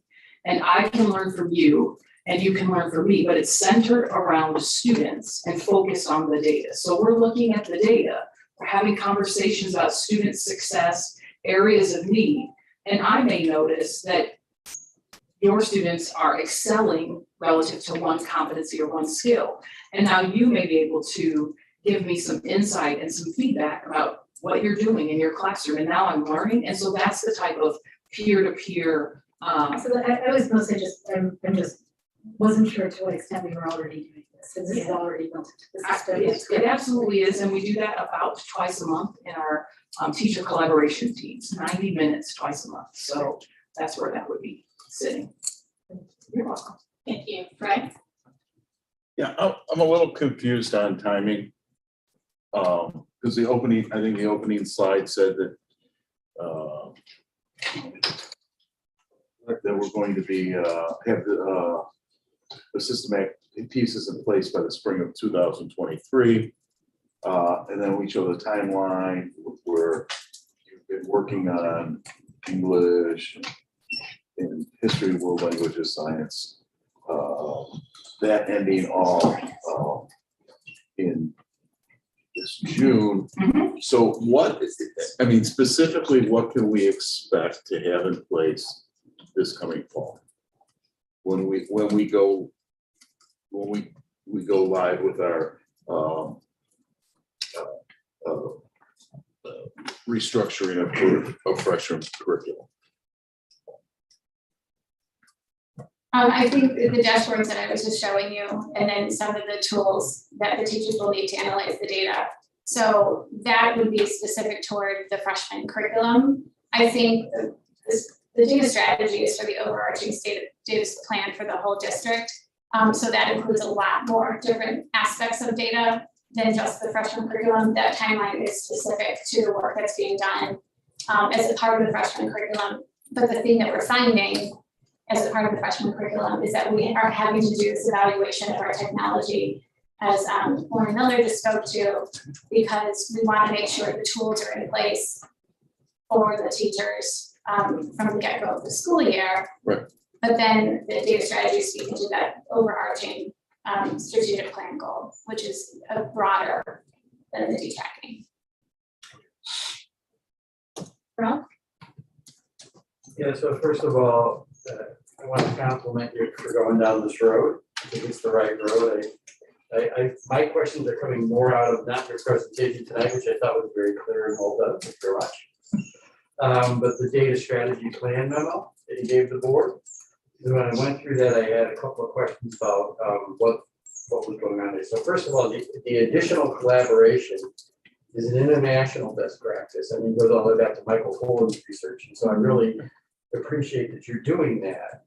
And I can learn from you and you can learn from me, but it's centered around the students and focused on the data. So we're looking at the data, we're having conversations about student success, areas of need. And I may notice that your students are excelling relative to one competency or one skill. And now you may be able to give me some insight and some feedback about what you're doing in your classroom. And now I'm learning. And so that's the type of peer-to-peer. So I was mostly just, I'm just wasn't sure to what extent we were already doing this, because this is already built into the system. It absolutely is. And we do that about twice a month in our teacher collaboration teams, 90 minutes twice a month. So that's where that would be sitting. You're welcome. Thank you. Fred? Yeah, I'm a little confused on timing. Because the opening, I think the opening slide said that that we're going to be have the systematic pieces in place by the spring of 2023. And then we show the timeline where you've been working on English and history, world languages, science, that ending all in this June. So what, I mean, specifically, what can we expect to have in place this coming fall? When we go live with our restructuring of freshman curriculum. I think the dashboards that I was just showing you, and then some of the tools that the teachers will need to analyze the data. So that would be specific toward the freshman curriculum. I think the data strategy is for the overarching data plan for the whole district. So that includes a lot more different aspects of data than just the freshman curriculum. That timeline is specific to the work that's being done as a part of the freshman curriculum. But the thing that we're finding as a part of the freshman curriculum is that we are having to do this evaluation of our technology, as Lauren Miller just spoke to, because we want to make sure the tools are in place for the teachers from the get-go of the school year. Right. But then the data strategy is speaking to that overarching strategic plan goal, which is broader than the detracking. Rob? Yeah, so first of all, I want to compliment you for going down this road. I think it's the right road. My questions are coming more out of not your presentation tonight, which I thought was very clear and well done. Thank you very much. But the data strategy plan memo that you gave the board. When I went through that, I had a couple of questions about what was going on there. So first of all, the additional collaboration is an international best practice. I mean, it goes all the way back to Michael Cohen's research. And so I really appreciate that you're doing that.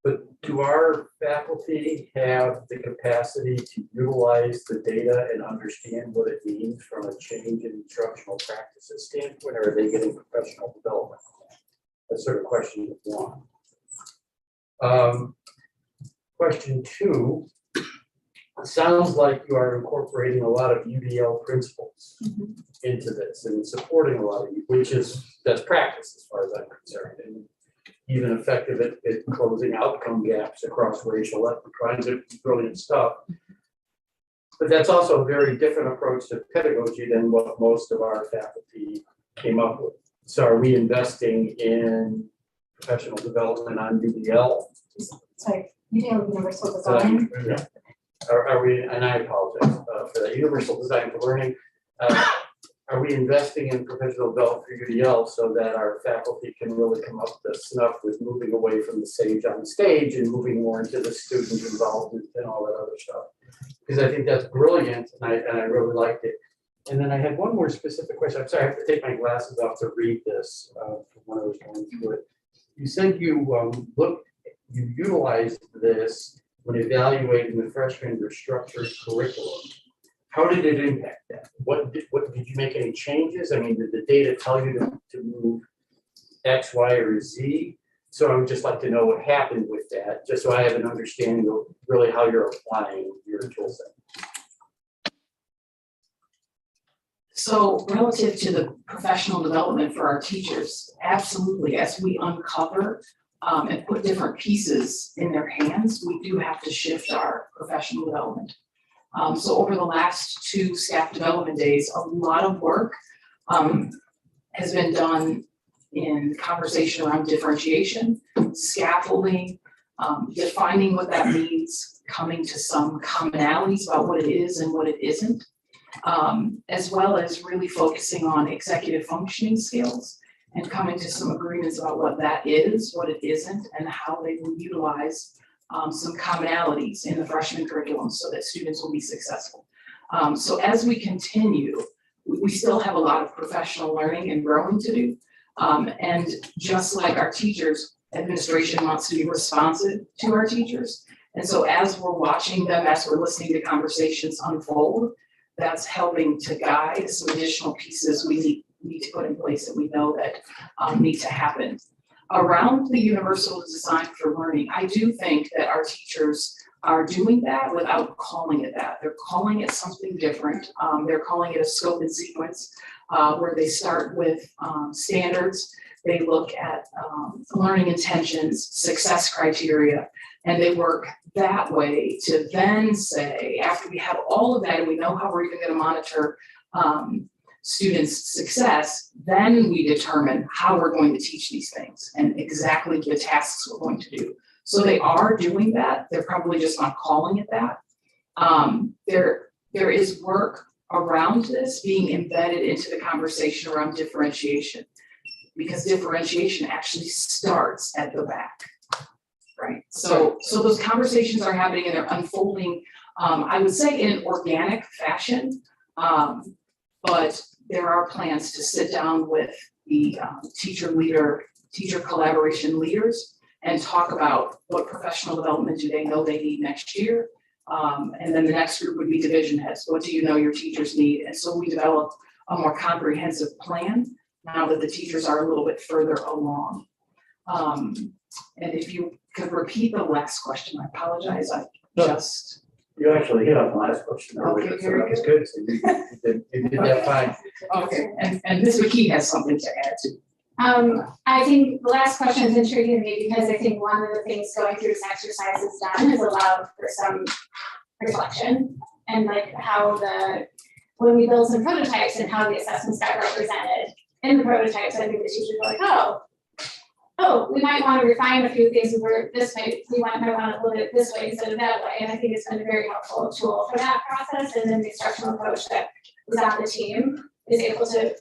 But do our faculty have the capacity to utilize the data and understand what it means from a change in instructional practices standpoint, or are they getting professional development? That's sort of question one. Question two, it sounds like you are incorporating a lot of UDL principles into this and supporting a lot of, which is best practice as far as I'm concerned, and even effective at closing outcome gaps across racial ethnic lines. It's brilliant stuff. But that's also a very different approach to pedagogy than what most of our faculty came up with. So are we investing in professional development on UDL? Sorry, UDL universal design. Are we, and I apologize for that, universal design for learning. Are we investing in professional development for UDL so that our faculty can really come up to snuff with moving away from the sage on stage and moving more into the student involvement and all that other stuff? Because I think that's brilliant, and I really liked it. And then I had one more specific question. I'm sorry, I have to take my glasses off to read this from when I was going through it. You said you you utilized this when evaluating the freshman restructured curriculum. How did it impact that? What did you make any changes? I mean, did the data tell you to move X, Y, or Z? So I would just like to know what happened with that, just so I have an understanding of really how you're applying your tool set. So relative to the professional development for our teachers, absolutely, as we uncover and put different pieces in their hands, we do have to shift our professional development. So over the last 2 staff development days, a lot of work has been done in conversation around differentiation, scaffolding, defining what that means, coming to some commonalities about what it is and what it isn't, as well as really focusing on executive functioning skills and coming to some agreements about what that is, what it isn't, and how they will utilize some commonalities in the freshman curriculum so that students will be successful. So as we continue, we still have a lot of professional learning and growing to do. And just like our teachers, administration wants to be responsive to our teachers. And so as we're watching them, as we're listening to conversations unfold, that's helping to guide some additional pieces we need to put in place that we know that need to happen. Around the universal design for learning, I do think that our teachers are doing that without calling it that. They're calling it something different. They're calling it a scope and sequence where they start with standards. They look at learning intentions, success criteria, and they work that way to then say, after we have all of that and we know how we're even going to monitor students' success, then we determine how we're going to teach these things and exactly the tasks we're going to do. So they are doing that. They're probably just not calling it that. There is work around this being embedded into the conversation around differentiation, because differentiation actually starts at the back, right? So those conversations are happening and they're unfolding, I would say in an organic fashion, but there are plans to sit down with the teacher collaboration leaders and talk about what professional development do they know they need next year. And then the next group would be division heads. What do you know your teachers need? And so we developed a more comprehensive plan now that the teachers are a little bit further along. And if you could repeat the last question, I apologize. You actually hit on the last question. Okay, So very that was good. So you did that fine. Okay, and Ms. McKee has something to add to. I think the last question is intriguing to me because I think one of the things going through this exercise is done is allowed for some reflection and like how when we build some prototypes and how the assessments got represented in the prototypes, I think the teachers were like, oh, we might want to refine a few things where this way, might want to look at it this way instead of that way. And I think it's been a very helpful tool for that process. And then the instructional coach that was on the team is able to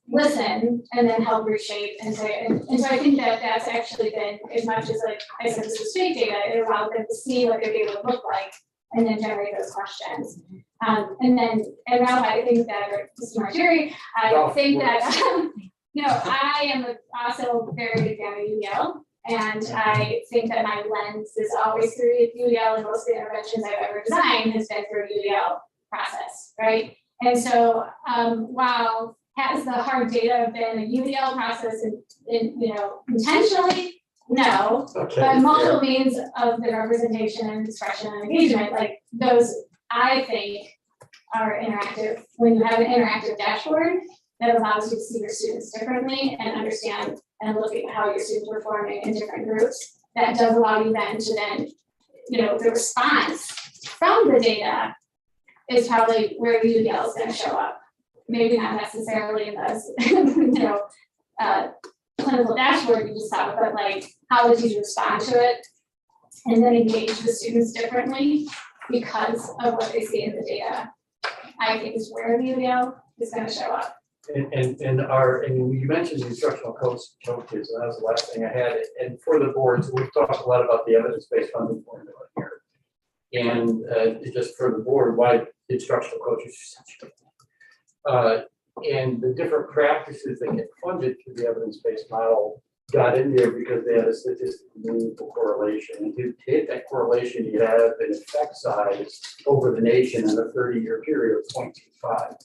listen and then help reshape and say, and so I think that that's actually been, as much as like I said, this was fake data, it allowed them to see what their data would look like and then generate those questions. And Ralph, I think that, or Mr. Martiri, I think that, I am also very big fan of UDL, and I think that my lens is always through UDL, and most of the interventions I've ever designed has been through a UDL process, right? And so while has the hard data been a UDL process intentionally? No, Okay. but multiple means of the representation and expression and engagement, like those I think are interactive. When you have an interactive dashboard that allows you to see your students differently and understand and look at how your students are performing in different groups, that does allow you then to the response from the data is probably where the UDL is going to show up. maybe not necessarily in the, clinical dashboard you just saw, but like how the teachers respond to it and then engage the students differently because of what they see in the data, I think is where the UDL is going to show up. And you mentioned the instructional coaches, and that was the last thing I had. And for the boards, we've talked a lot about the evidence-based funding formula here. And just for the board, why instructional coaches are such and the different practices that get funded through the evidence-based model got in there because they had a statistically meaningful correlation. And to hit that correlation, you have an effect size over the nation in a 30-year period of 0.25.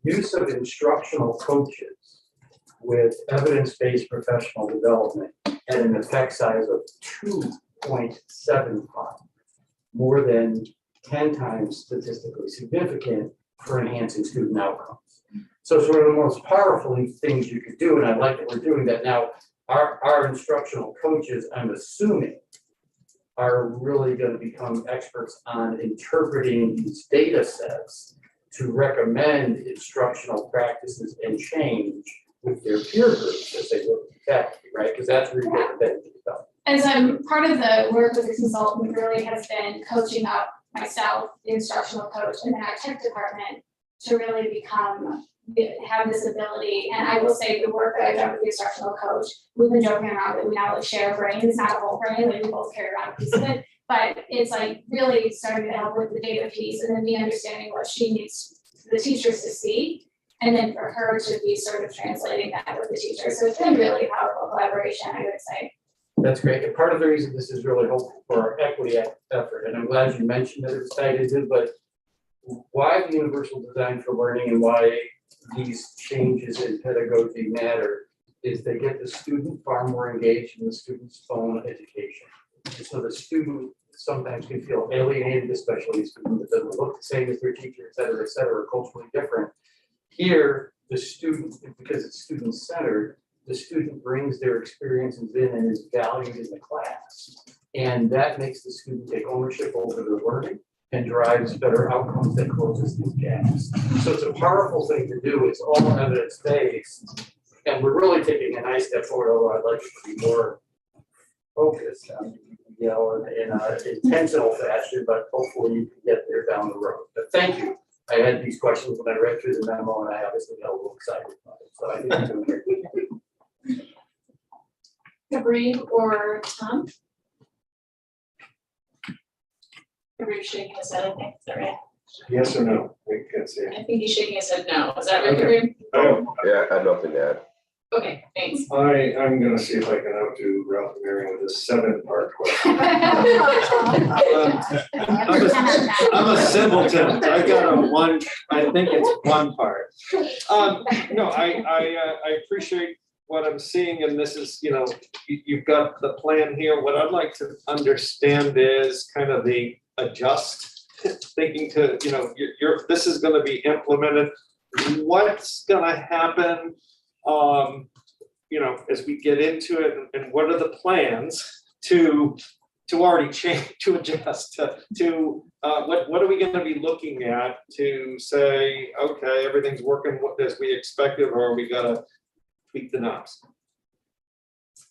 Use of instructional coaches with evidence-based professional development had an effect size of 2.75, more than 10 times statistically significant for enhancing student outcomes. So it's one of the most powerful things you could do, and I like that we're doing that now. Our instructional coaches, I'm assuming, are really going to become experts on interpreting these data sets to recommend instructional practices and change with their peer groups as they look at faculty, right? Because that's where you get the benefit of. As part of the work with the consultant really has been coaching up myself, the instructional coach, and then our tech department to really have this ability. And I will say the work that I've done with the instructional coach, we've been joking around that we now like share a brain. It's not a whole brain, like we both carry around a piece of it, but it's like really starting to help with the data piece and then me understanding what she needs the teachers to see. And then for her to be sort of translating that with the teacher. So it's been really powerful collaboration, I would say. That's great. And part of the reason this is really helpful for our equity effort, and I'm glad you mentioned that it's tied into, but why the universal design for learning and why these changes in pedagogy matter is they get the student far more engaged in the student's own education. And so the student sometimes can feel alienated, especially a student that doesn't look the same as their teacher, et cetera, culturally different. Here, the student, because it's student-centered, the student brings their experiences in and is valued in the class. And that makes the student take ownership over their learning and drives better outcomes that closes these gaps. So it's a powerful thing to do. It's all evidence-based. And we're really taking a nice step forward, although I'd like to be more focused on, in an intentional fashion, but hopefully you can get there down the road. But thank you. I had these questions when I read through the memo and I obviously got a little excited about it. So I think I'm doing great. Sabrina or Tom? You're shaking his head, I think, is that right? Yes or no? We can't see it. I think he's shaking his head no. Is that right, Kareem? Oh, Yeah, I have nothing to add. Okay, thanks. I'm gonna see if I can outdo Ralph and Marion with a 7-part question. I'm a simpleton. I got I think it's 1 part. No, I appreciate what I'm seeing, and this is, you've got the plan here. What I'd like to understand is kind of the adjust thinking to, this is gonna be implemented. What's gonna happen, as we get into it, and what are the plans to already change, to adjust, to what are we going to be looking at to say, okay, everything's working as we expected, or are we got to tweak the knobs?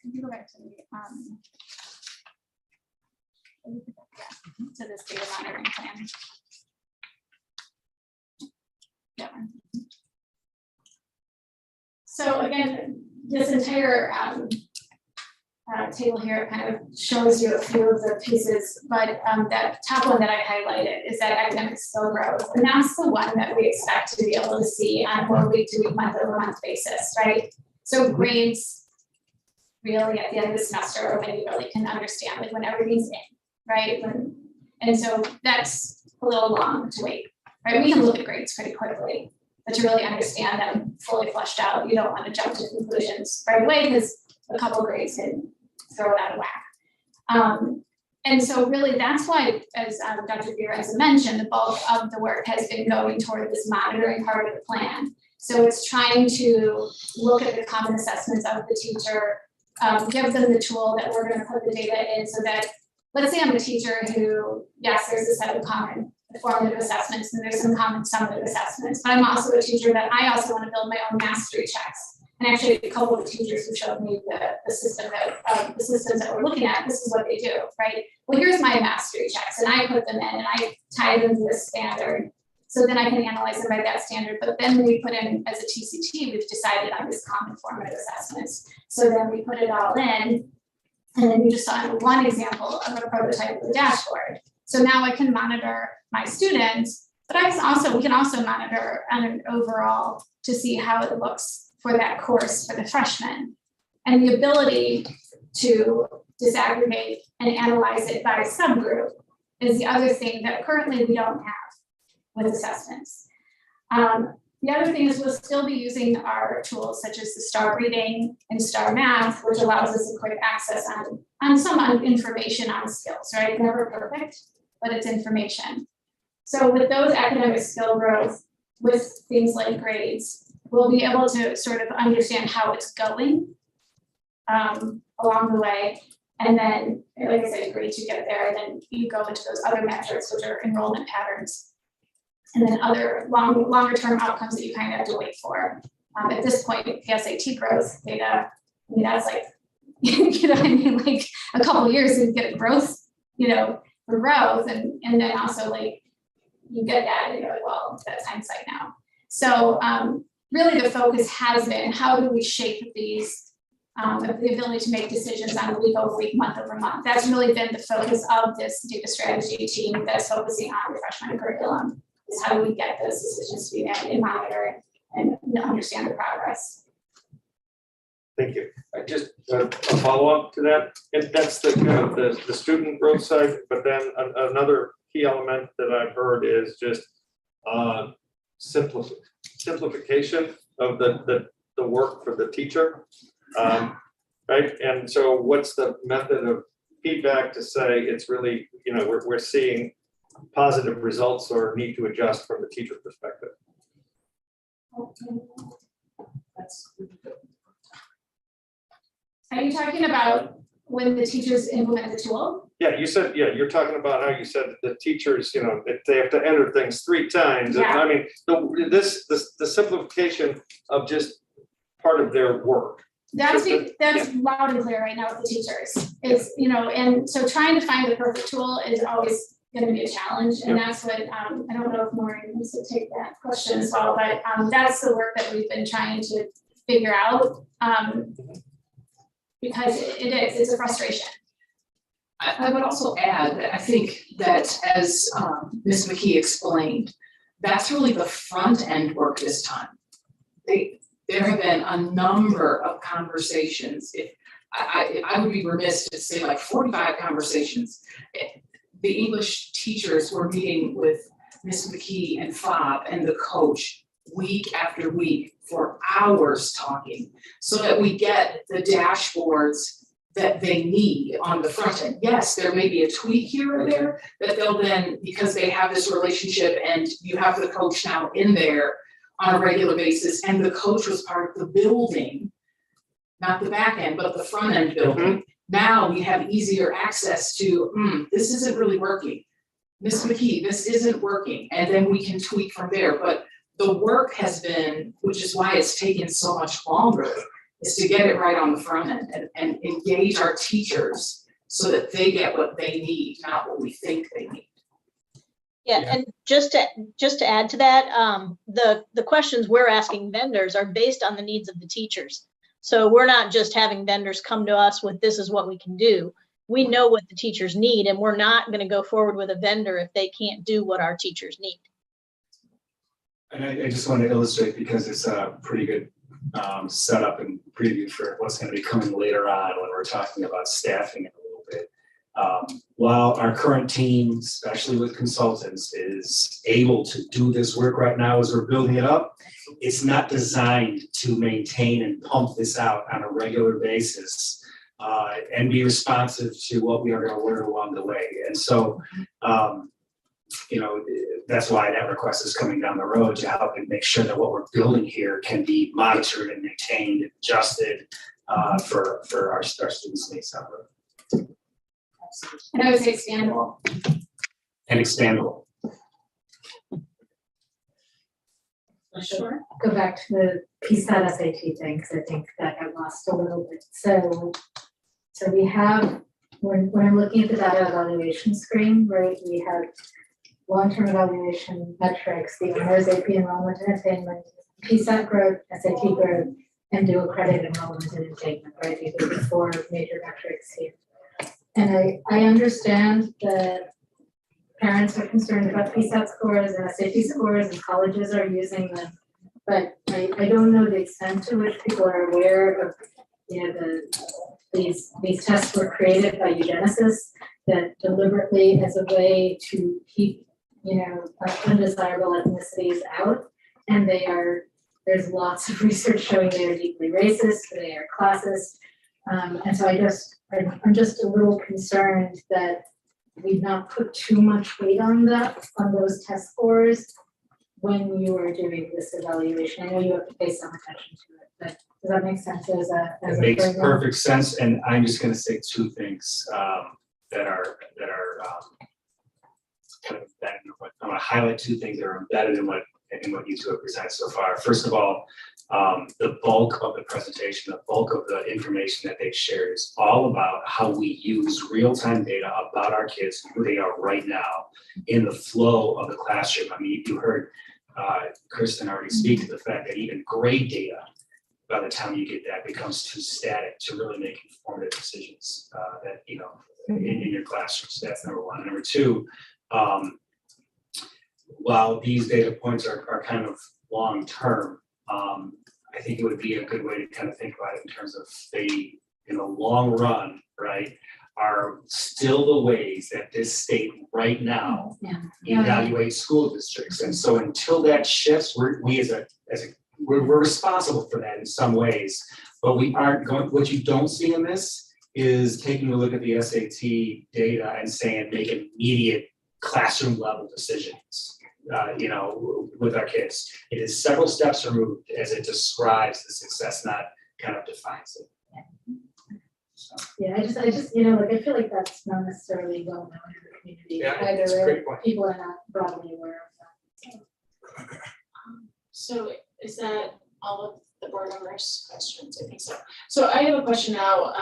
Can you go back to to this data monitoring plan? Yeah. So again, this entire table here kind of shows you a few of the pieces, but that top one that I highlighted is that academic skill growth, and that's the one that we expect to be able to see on a week to week, month over month basis, right? So grades really at the end of the semester are when you really can understand, like when everything's in, right? And so that's a little long to wait, right? We can look at grades pretty quickly, but to really understand them fully fleshed out, you don't want to jump to conclusions right away because a couple of grades can throw it out of whack. And so really that's why, as Dr. Fiorenza mentioned, the bulk of the work has been going toward this monitoring part of the plan. So it's trying to look at the common assessments of the teacher, give them the tool that we're going to put the data in so that, let's say I'm a teacher who, yes, there's a set of common formative assessments, and there's some common summative assessments, but I'm also a teacher that I also want to build my own mastery checks. And actually, a couple of teachers who showed me the system that the systems that we're looking at, this is what they do, right? Well, here's my mastery checks, and I put them in, and I tie them to this standard. So then I can analyze them by that standard. But then we put in, as a TCT, we've decided on this common formative assessments. So then we put it all in, and then you just saw one example of a prototype of the dashboard. So now I can monitor my students, but we can also monitor on an overall to see how it looks for that course for the freshmen. And the ability to disaggregate and analyze it by subgroup is the other thing that currently we don't have with assessments. The other thing is we'll still be using our tools such as the STAR reading and STAR math, which allows us a quick access on some information on skills, right? Never perfect, but it's information. So with those academic skill growth, with things like grades, we'll be able to sort of understand how it's going along the way. And then, like I said, grades you get there, and then you go into those other metrics, which are enrollment patterns. And then other longer term outcomes that you kind of have to wait for. At this point, PSAT growth data, I mean, that's like, you know what I mean, like a couple of years to get a growth, you know, for growth. And then also like, you get that and you're like, well, that's hindsight now. So really the focus has been, how do we shape these, the ability to make decisions on a week over week, month over month. That's really been the focus of this data strategy team that's focusing on refreshment curriculum. Is how do we get those decisions to be made and monitor and understand the progress. Thank you. I just a follow-up to that. And that's the kind of the student growth side, but then another key element that I've heard is just simplification of the work for the teacher. Right. And so what's the method of feedback to say it's really, you know, we're seeing positive results or need to adjust from the teacher perspective? Are you talking about when the teachers implement the tool? Yeah, you said, yeah, you're talking about how you said the teachers, you know, if they have to enter things 3 times. Yeah. I mean, the simplification of just part of their work. That's loud and clear right now with the teachers. It's, you know, and so trying to find the perfect tool is always going to be a challenge, and that's what I don't know if Maureen wants to take that question as well, but that's the work that we've been trying to figure out, because it's a frustration. I would also add that I think that as Ms. McKee explained, that's really the front end work this time. There have been a number of conversations. If I would be remiss to say like 45 conversations. The English teachers were meeting with Ms. McKee and Fob and the coach week after week for hours talking, so that we get the dashboards that they need on the front end. Yes, there may be a tweak here or there that they'll then, because they have this relationship and you have the coach now in there on a regular basis, and the coach was part of the building, not the back end, but the front end building. Now we have easier access to, this isn't really working. Ms. McKee, this isn't working. And then we can tweak from there. But the work has been, which is why it's taken so much longer, is to get it right on the front end and engage our teachers so that they get what they need, not what we think they need. Yeah, and just to add to that, the questions we're asking vendors are based on the needs of the teachers. So we're not just having vendors come to us with this is what we can do. We know what the teachers need, and we're not going to go forward with a vendor if they can't do what our teachers need. And I just want to illustrate, because it's a pretty good setup and preview for what's going to be coming later on when we're talking about staffing in a little bit. While our current team, especially with consultants, is able to do this work right now as we're building it up, it's not designed to maintain and pump this out on a regular basis and be responsive to what we are going to learn along the way. And so, you know, that's why that request is coming down the road, to help and make sure that what we're building here can be monitored and maintained and adjusted for our students' needs down the road. And I would say expandable. And expandable. Sure. Go back to the PSAT SAT thing, because I think that got lost a little bit. So we have, when I'm looking at the data evaluation screen, right, we have long-term evaluation metrics, the honors, AP enrollment and attainment, PSAT growth, SAT growth, and dual credit enrollment and attainment, right? These are the four major metrics here. And I understand that parents are concerned about PSAT scores and SAT scores, and colleges are using them. But I don't know the extent to which people are aware of, you know, these tests were created by eugenicists that deliberately as a way to keep, you know, undesirable ethnicities out. And there's lots of research showing they are deeply racist, they are classist. And so I'm just a little concerned that we've not put too much weight on those test scores when you are doing this evaluation. I know you have to pay some attention to it, but does that make sense as a It makes perfect sense, and I'm just gonna say two things that are kind of embedded in what, I'm gonna highlight two things that are embedded in what you two have presented so far. First of all, the bulk of the presentation, the bulk of the information that they've shared is all about how we use real-time data about our kids and who they are right now in the flow of the classroom. I mean, you heard Kristen already speak to the fact that even grade data, by the time you get that, becomes too static to really make informative decisions that, you know, in your classroom. So that's number one. Number two, while these data points are kind of long-term, I think it would be a good way to kind of think about it in terms of they, in the long run, right, are still the ways that this state right now evaluates school districts. And so until that shifts, we're responsible for that in some ways, but we aren't going, what you don't see in this is taking a look at the SAT data and saying make immediate classroom level decisions, you know, with our kids. It is several steps removed as it describes the success, not kind of defines it. So. Yeah, I just, you know, like I feel like that's not necessarily well known in the community. Yeah, Either it's a way, great point. people are not broadly aware of that. So is that all of the board members' questions? I think so. So I have a question now.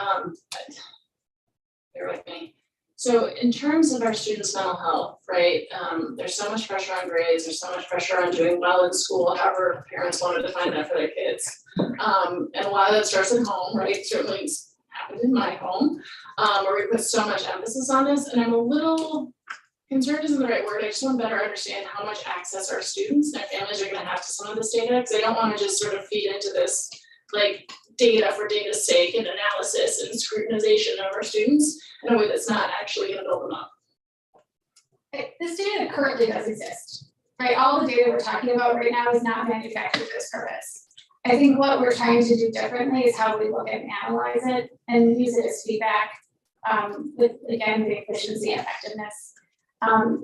Bear with me. So in terms of our students' mental health, right, there's so much pressure on grades, there's so much pressure on doing well in school, however parents want to define that for their kids. And a lot of that starts at home, right? Certainly it's happened in my home, where we put so much emphasis on this, and I'm a little concerned isn't the right word. I just want to better understand how much access our students and their families are going to have to some of this data, because I don't want to just sort of feed into this like data for data's sake and analysis and scrutinization of our students in a way that's not actually going to build them up. This data currently does exist, right? All the data we're talking about right now is not manufactured for this purpose. I think what we're trying to do differently is how we look at and analyze it and use it as feedback with, again, the efficiency and effectiveness.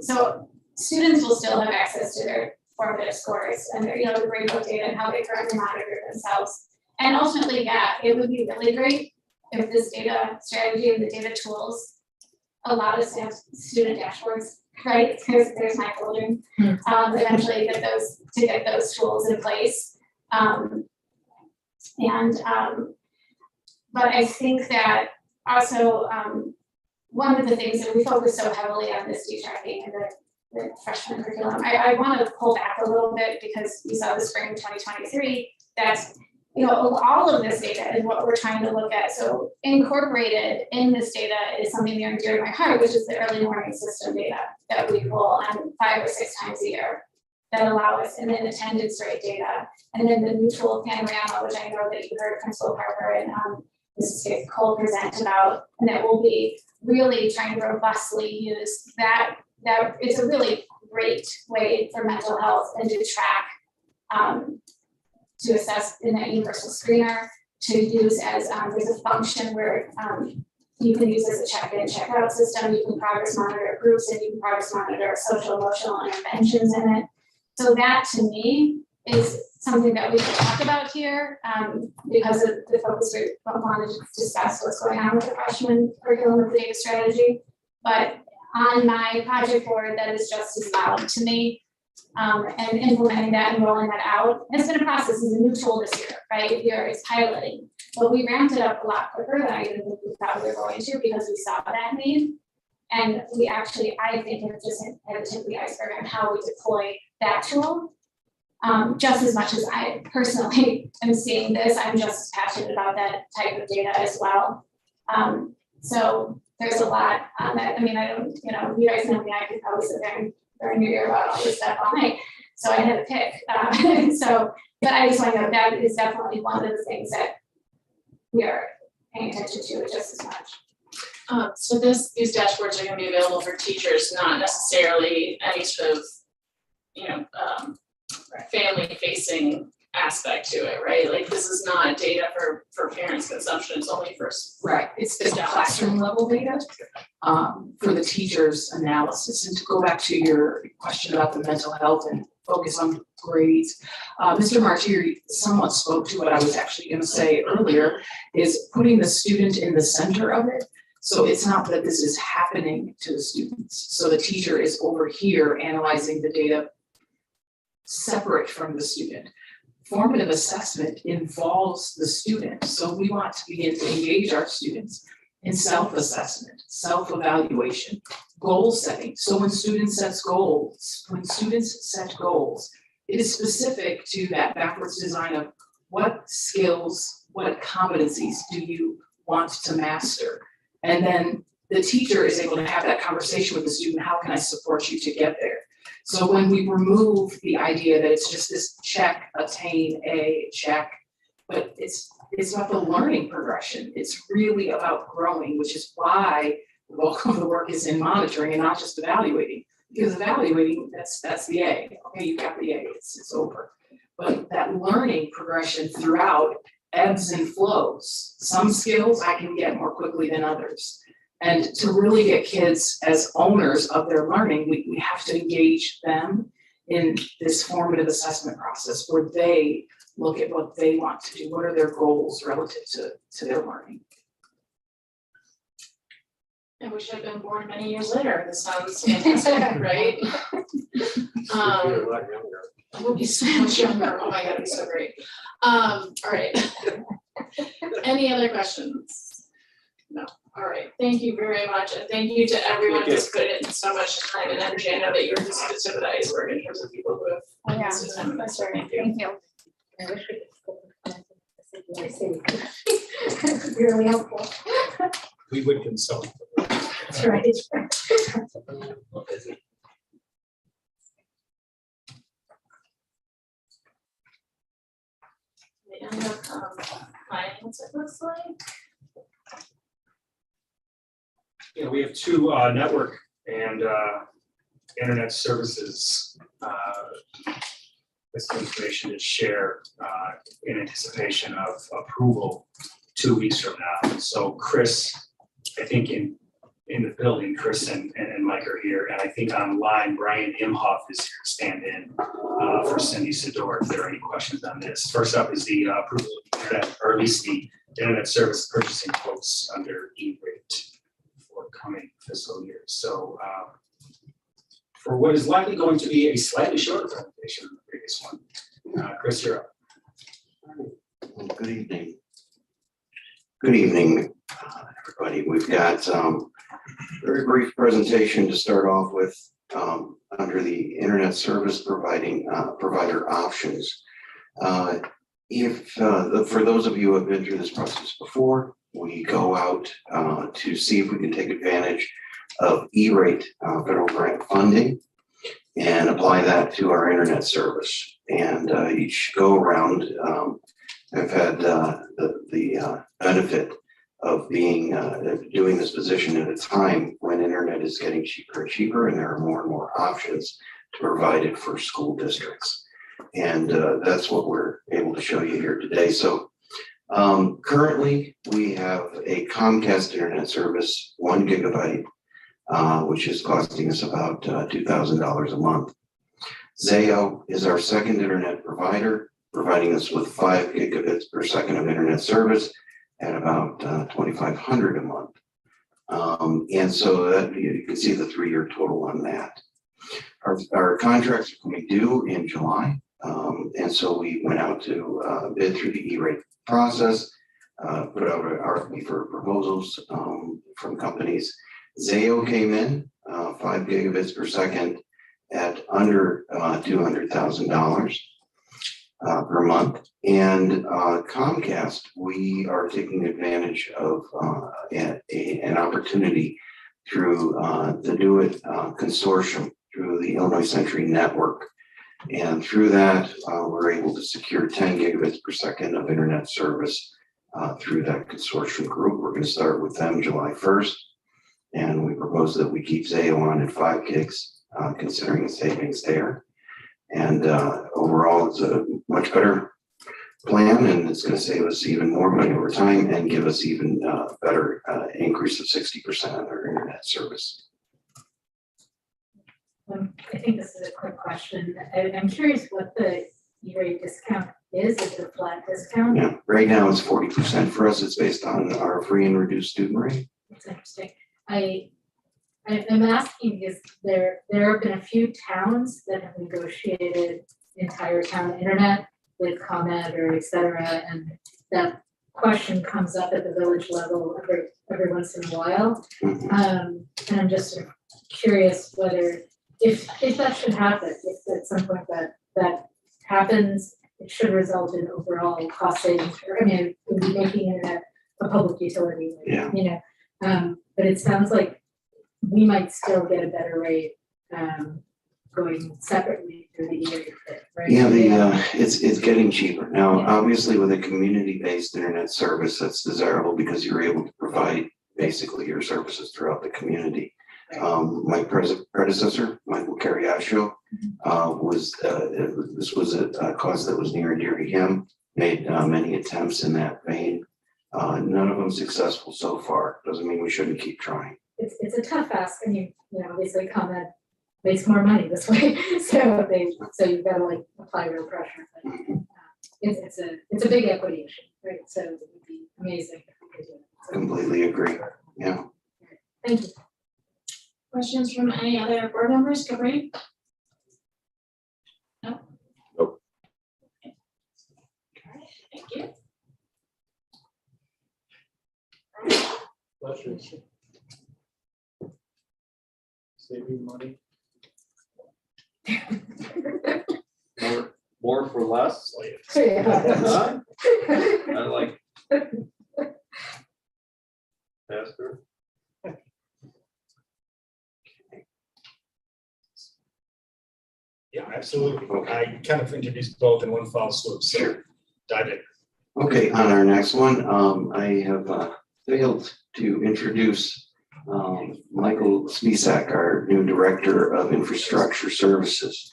So students will still have access to their formative scores and their, you know, the grade data and how they currently monitor themselves. And ultimately, yeah, it would be really great if this data strategy and the data tools allowed us to have student dashboards, right? There's my folder. Eventually get those tools in place. But I think that also one of the things that we focus so heavily on this detracting and the freshman curriculum, I want to pull back a little bit because we saw the spring of 2023, that's, you know, all of this data is what we're trying to look at. So incorporated in this data is something near and dear to my heart, which is the early warning system data that we pull on 5 or 6 times a year that allow us, and then attendance rate data, and then the mutual panorama, which I know that you heard Principal Harper and Mrs. Cole present about, and that will be really trying to robustly use that it's a really great way for mental health and to track, to assess in that universal screener, to use as, there's a function where you can use as a check-in, check-out system, you can progress monitor groups, and you can progress monitor social emotional interventions in it. So that to me is something that we can talk about here because of the focus we wanted to discuss what's going on with the freshman curriculum of the data strategy. But on my project board, that is just as loud to me and implementing that and rolling that out. It's been a process. It's a new tool this year, right? It's piloting, but we ramped it up a lot quicker than I even think we thought we were going to because we saw that need. And we actually, I think, have just hit the tip of the iceberg on how we deploy that tool. Just as much as I personally am seeing this, I'm just as passionate about that type of data as well. So there's a lot that, I mean, I don't, you guys know me, I could probably sit there and learn your ear about all this stuff all night. So I had to pick. But I just want to know that is definitely one of the things that we are paying attention to just as much. So these dashboards are going to be available for teachers, not necessarily any sort of, family-facing aspect to it, right? Like this is not data for parents' consumption. It's only for right. It's the classroom level data for the teachers' analysis. And to go back to your question about the mental health and focus on grades, Mr. Martieri somewhat spoke to what I was actually going to say earlier, is putting the student in the center of it. So it's not that this is happening to the students. So the teacher is over here analyzing the data separate from the student. Formative assessment involves the student. So we want to begin to engage our students in self-assessment, self-evaluation, goal setting. So when students set goals, it is specific to that backwards design of what skills, what competencies do you want to master? And then the teacher is able to have that conversation with the student. How can I support you to get there? So when we remove the idea that it's just this check, attain, check, but it's about the learning progression. It's really about growing, which is why the bulk of the work is in monitoring and not just evaluating. Because evaluating, that's the A. Okay, you got the A, it's over. But that learning progression throughout ebbs and flows. Some skills I can get more quickly than others. And to really get kids as owners of their learning, we have to engage them in this formative assessment process where they look at what they want to do. What are their goals relative to their learning? And we should have been born many years later. This sounds fantastic, right? We'll be so much younger. Oh my God, it'd be so great. All right. Any other questions? No. All right. Thank you very much. And thank you to everyone who's put in so much time and energy. I know that you were just the tip of the iceberg in terms of people who have invested time in this. Thank you. Thank you. Really helpful. We would consult. That's right. The end of finance, it looks like. We have two network and internet services. This information to share in anticipation of approval 2 weeks from now. So Chris, I think in the building, Chris and Mike are here, and I think online, Brian Imhoff is here to stand in for Cindy Sidor if there are any questions on this. First up is the approval of the internet, or at least the internet service purchasing quotes under E-rate for coming fiscal year. So for what is likely going to be a slightly shorter presentation than the previous one, Chris, you're up. Well, good evening. Good evening, everybody. We've got a very brief presentation to start off with under the internet service provider options. For those of you who have been through this process before, we go out to see if we can take advantage of E-rate federal grant funding and apply that to our internet service. And each go around, I've had the benefit of doing this position at a time when internet is getting cheaper and cheaper, and there are more and more options to provide it for school districts. And that's what we're able to show you here today. So currently we have a Comcast internet service, 1 gigabyte, which is costing us about $2,000 a month. Zayo is our second internet provider, providing us with 5 gigabits per second of internet service at about $2,500 a month. And so that you can see the 3-year total on that. our contracts are coming due in July. And so we went out to bid through the E-rate process, put out an RFP for proposals from companies. Zayo came in 5 gigabits per second at under $200,000 per month. And Comcast, we are taking advantage of an opportunity through the Do It consortium through the Illinois Century Network. And through that, we're able to secure 10 gigabits per second of internet service through that consortium group. We're going to start with them July 1st. And we propose that we keep Zayo on at 5 gigs, considering the savings there. And overall, it's a much better plan, and it's going to save us even more money over time and give us even better increase of 60% on our internet service. I think this is a quick question. I'm curious what the E-rate discount is. Is it a flat discount? Yeah, right now it's 40% for us. It's based on our free and reduced student rate. That's interesting. I'm asking because there have been a few towns that have negotiated entire town internet with ComEd or et cetera, and that question comes up at the village level every once in a while. And I'm just sort of curious whether if that should happen, if at some point that happens, it should result in overall cost savings. I mean, it would be making internet a public utility, Yeah. you know. But it sounds like we might still get a better rate going separately through the E-rate, right? Yeah, it's getting cheaper. Now, obviously with a community-based internet service, that's desirable because you're able to provide basically your services throughout the community. My predecessor, Michael Cariascio, this was a cause that was near and dear to him, made many attempts in that vein. None of them successful so far. Doesn't mean we shouldn't keep trying. It's a tough ask. I mean, you know, obviously ComEd makes more money this way, so you've got to like apply real pressure. But it's a big equity issue, right? So it would be amazing if we could do it. So, Completely agree. Yeah. thank you. Questions from any other board members? Cabrini? No? Nope. Okay. All right, thank you. Pleasure. Saving money. More for less. Yeah. I like. Faster. Yeah, absolutely. I kind of introduced both in one fell swoop, so dive in. Okay, on our next one, I have failed to introduce Michael Spisak, our new Director of Infrastructure Services.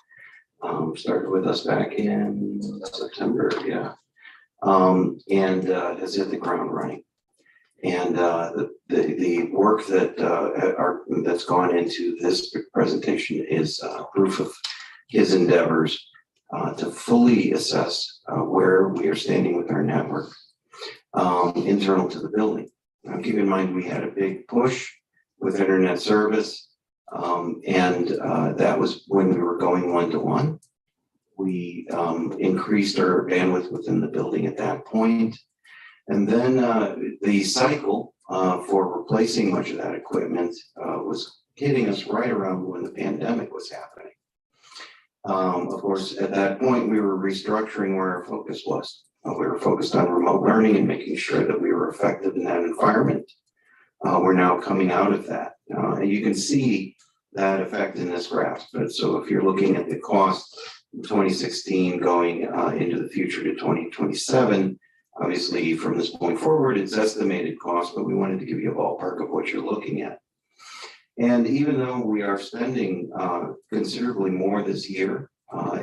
Started with us back in September, yeah. And has hit the ground running. And the work that's gone into this presentation is proof of his endeavors to fully assess where we are standing with our network internal to the building. Now, keep in mind, we had a big push with internet service, and that was when we were going 1-to-1. We increased our bandwidth within the building at that point. And then the cycle for replacing much of that equipment was hitting us right around when the pandemic was happening. Of course, at that point, we were restructuring where our focus was. We were focused on remote learning and making sure that we were effective in that environment. We're now coming out of that. And you can see that effect in this graph. But so if you're looking at the cost in 2016 going into the future to 2027, obviously from this point forward, it's estimated cost, but we wanted to give you a ballpark of what you're looking at. And even though we are spending considerably more this year,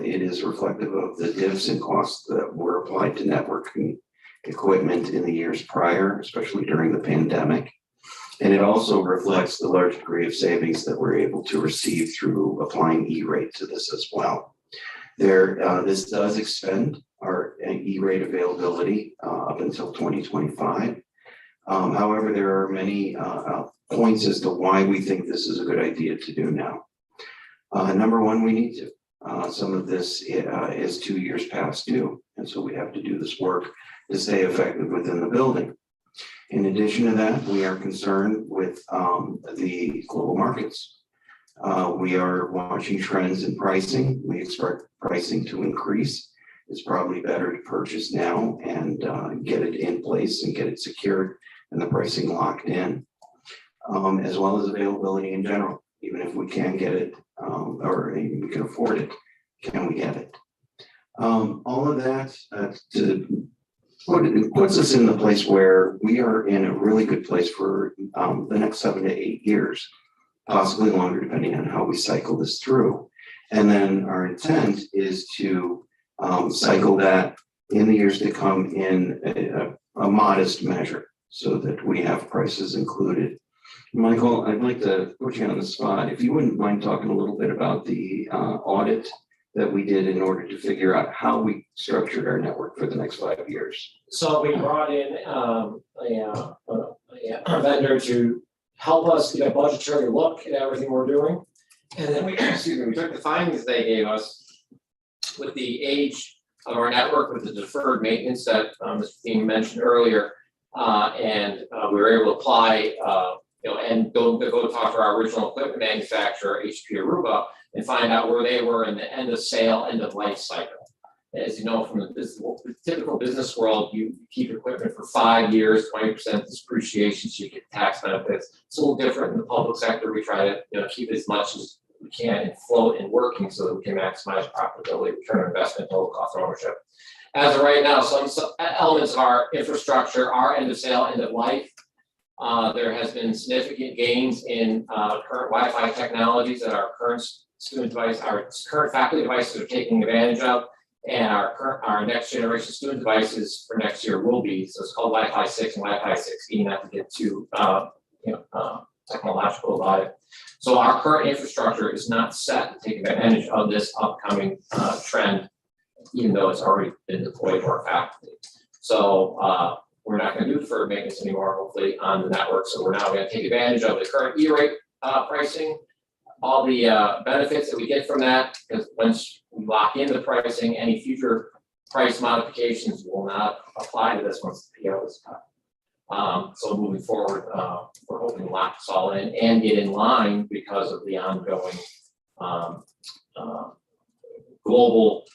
it is reflective of the diffs in costs that were applied to networking equipment in the years prior, especially during the pandemic. And it also reflects the large degree of savings that we're able to receive through applying E-rate to this as well. This does extend our E-rate availability up until 2025. However, there are many points as to why we think this is a good idea to do now. Number one, we need to. Some of this is 2 years past due, and so we have to do this work to stay effective within the building. In addition to that, we are concerned with the global markets. We are watching trends in pricing. We expect pricing to increase. It's probably better to purchase now and get it in place and get it secured and the pricing locked in, as well as availability in general. Even if we can get it, or even we can afford it, can we get it? All of that puts us in the place where we are in a really good place for the next 7 to 8 years, possibly longer, depending on how we cycle this through. And then our intent is to cycle that in the years to come in a modest measure so that we have prices included. Michael, I'd like to put you on the spot. If you wouldn't mind talking a little bit about the audit that we did in order to figure out how we structured our network for the next 5 years. So we brought in a vendor to help us get a budgetary look at everything we're doing. And then we, we took the findings they gave us with the age of our network, with the deferred maintenance that Mr. Thiem mentioned earlier. And we were able to apply, and go talk to our original equipment manufacturer, HP Aruba, and find out where they were in the end of sale, end of life cycle. As you know, from the typical business world, you keep equipment for 5 years, 20% depreciation, so you get tax benefits. It's a little different in the public sector. We try to keep as much as we can in float and working so that we can maximize profitability, return on investment, total cost of ownership. As of right now, some elements of our infrastructure are end of sale, end of life. There has been significant gains in current Wi-Fi technologies that our current student device, our current faculty devices are taking advantage of, and our next generation student devices for next year will be. So it's called Wi-Fi 6 and Wi-Fi 6E, not to get too technological about it. So our current infrastructure is not set to take advantage of this upcoming trend, even though it's already been deployed to our faculty. So we're not going to do deferred maintenance anymore, hopefully, on the network. So we're now going to take advantage of the current E-rate pricing, all the benefits that we get from that, because once we lock in the pricing, any future price modifications will not apply to this once the PO is cut. So moving forward, we're hoping to lock this all in and get in line because of the ongoing global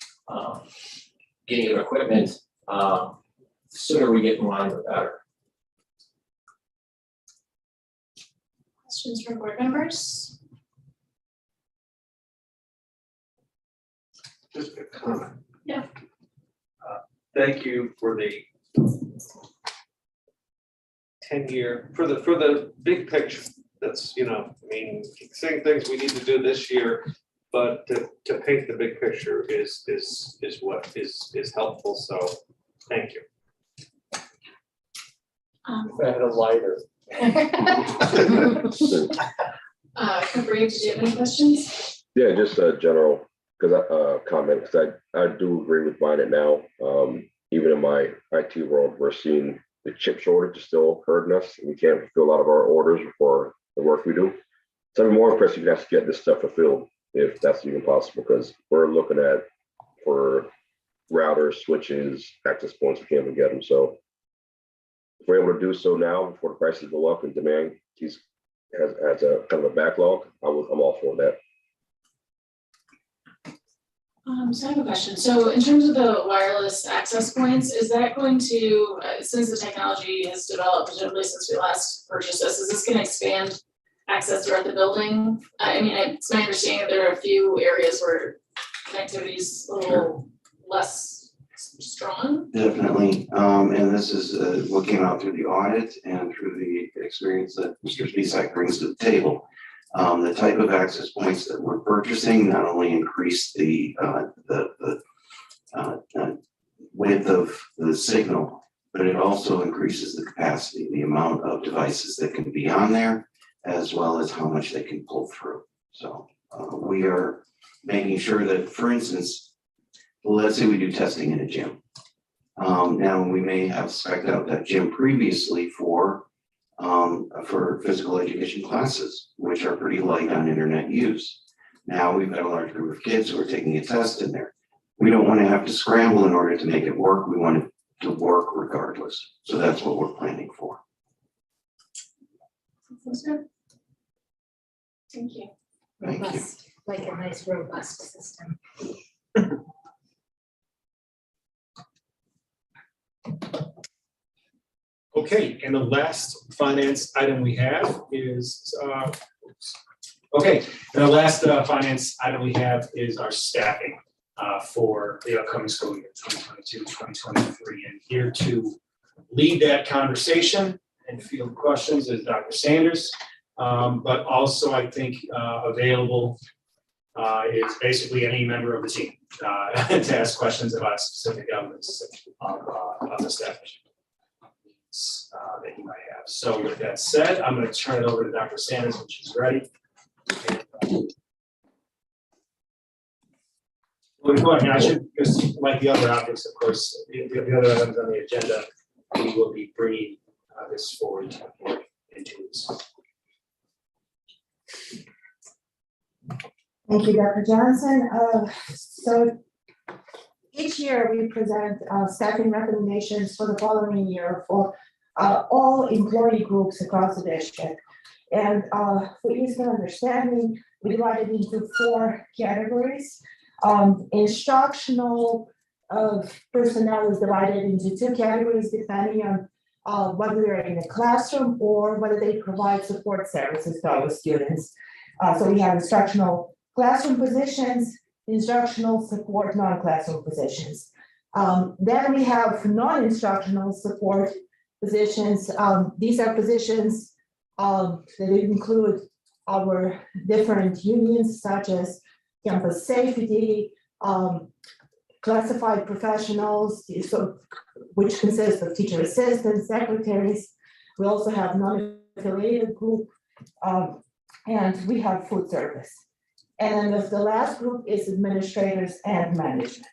getting of equipment. Sooner we get in line, the better. Questions from board members? Just a comment. Yeah. Thank you for the 10-year, for the big picture. That's, saying things we need to do this year, but to paint the big picture is what is helpful. So thank you. If I had a lighter. Capri, did you have any questions? Yeah, just a general comment, because I do agree with buying it now. Even in my IT world, we're seeing the chip shortage is still hurting us. We can't fulfill a lot of our orders for the work we do. So I'm more impressed you can actually get this stuff fulfilled, if that's even possible, because we're looking at for routers, switches, access points, we can't even get them. So if we're able to do so now before the prices go up and demand has a kind of a backlog, I'm all for that. So I have a question. So in terms of the wireless access points, is that going to, since the technology has developed, presumably since we last purchased this, is this going to expand access throughout the building? I mean, it's my understanding that there are a few areas where connectivity is a little less strong. Definitely, and this is what came out through the audit and through the experience that Mr. Spisak brings to the table. The type of access points that we're purchasing not only increase the width of the signal, but it also increases the capacity, the amount of devices that can be on there, as well as how much they can pull through. So we are making sure that, for instance, let's say we do testing in a gym. Now we may have spec'd out that gym previously for physical education classes, which are pretty light on internet use. Now we've got a large group of kids who are taking a test in there. We don't want to have to scramble in order to make it work. We want it to work regardless. So that's what we're planning for. Thank you. Thank you. Robust, like a nice robust system. Okay, and the last finance item we have is, finance item we have is our staffing for the upcoming school year, 2022, 2023. And here to lead that conversation and field questions is Dr. Sanders. But also I think available is basically any member of the team to ask questions about specific elements of the staff that you might have. So with that said, I'm going to turn it over to Dr. Sanders when she's ready. I should, just like the other topics, of course, the other items on the agenda, we will be bringing this forward into this. Thank you, Dr. Johnson. So each year we present staffing recommendations for the following year for all employee groups across the district. And for ease of understanding, we divide it into 4 categories. Instructional personnel is divided into 2 categories depending on whether they're in a classroom or whether they provide support services to our students. So we have instructional classroom positions, instructional support non-classroom positions. Then we have non-instructional support positions. These are positions that include our different unions such as campus safety, classified professionals, which consist of teacher assistants, secretaries. We also have non-affiliated group, and we have food service. And then the last group is administrators and management.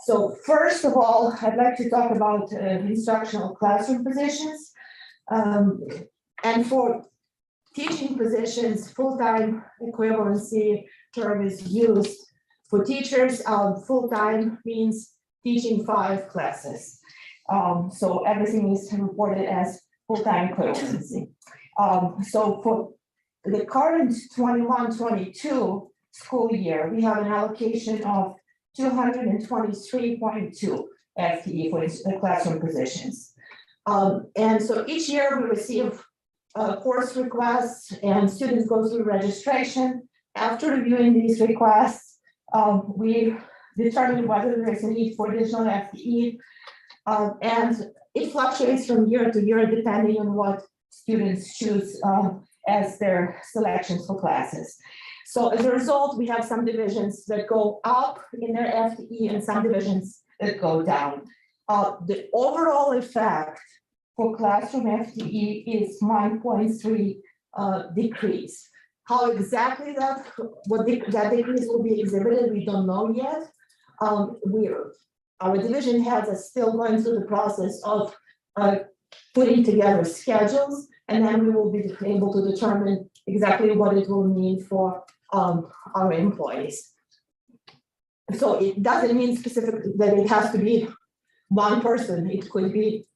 So first of all, I'd like to talk about instructional classroom positions. And for teaching positions, full-time equivalency term is used. For teachers, full-time means teaching 5 classes. So everything is reported as full-time equivalency. So for the current 21-22 school year, we have an allocation of 223.2 FTE for classroom positions. And so each year we receive course requests and students go through registration. After reviewing these requests, we determine whether there is a need for additional FTE. And it fluctuates from year to year depending on what students choose as their selections for classes. So as a result, we have some divisions that go up in their FTE and some divisions that go down. The overall effect for classroom FTE is 1.3 decrease. How exactly that decrease will be exhibited, we don't know yet. Our division heads are still going through the process of putting together schedules, and then we will be able to determine exactly what it will mean for our employees. So it doesn't mean specifically that it has to be one person. It could be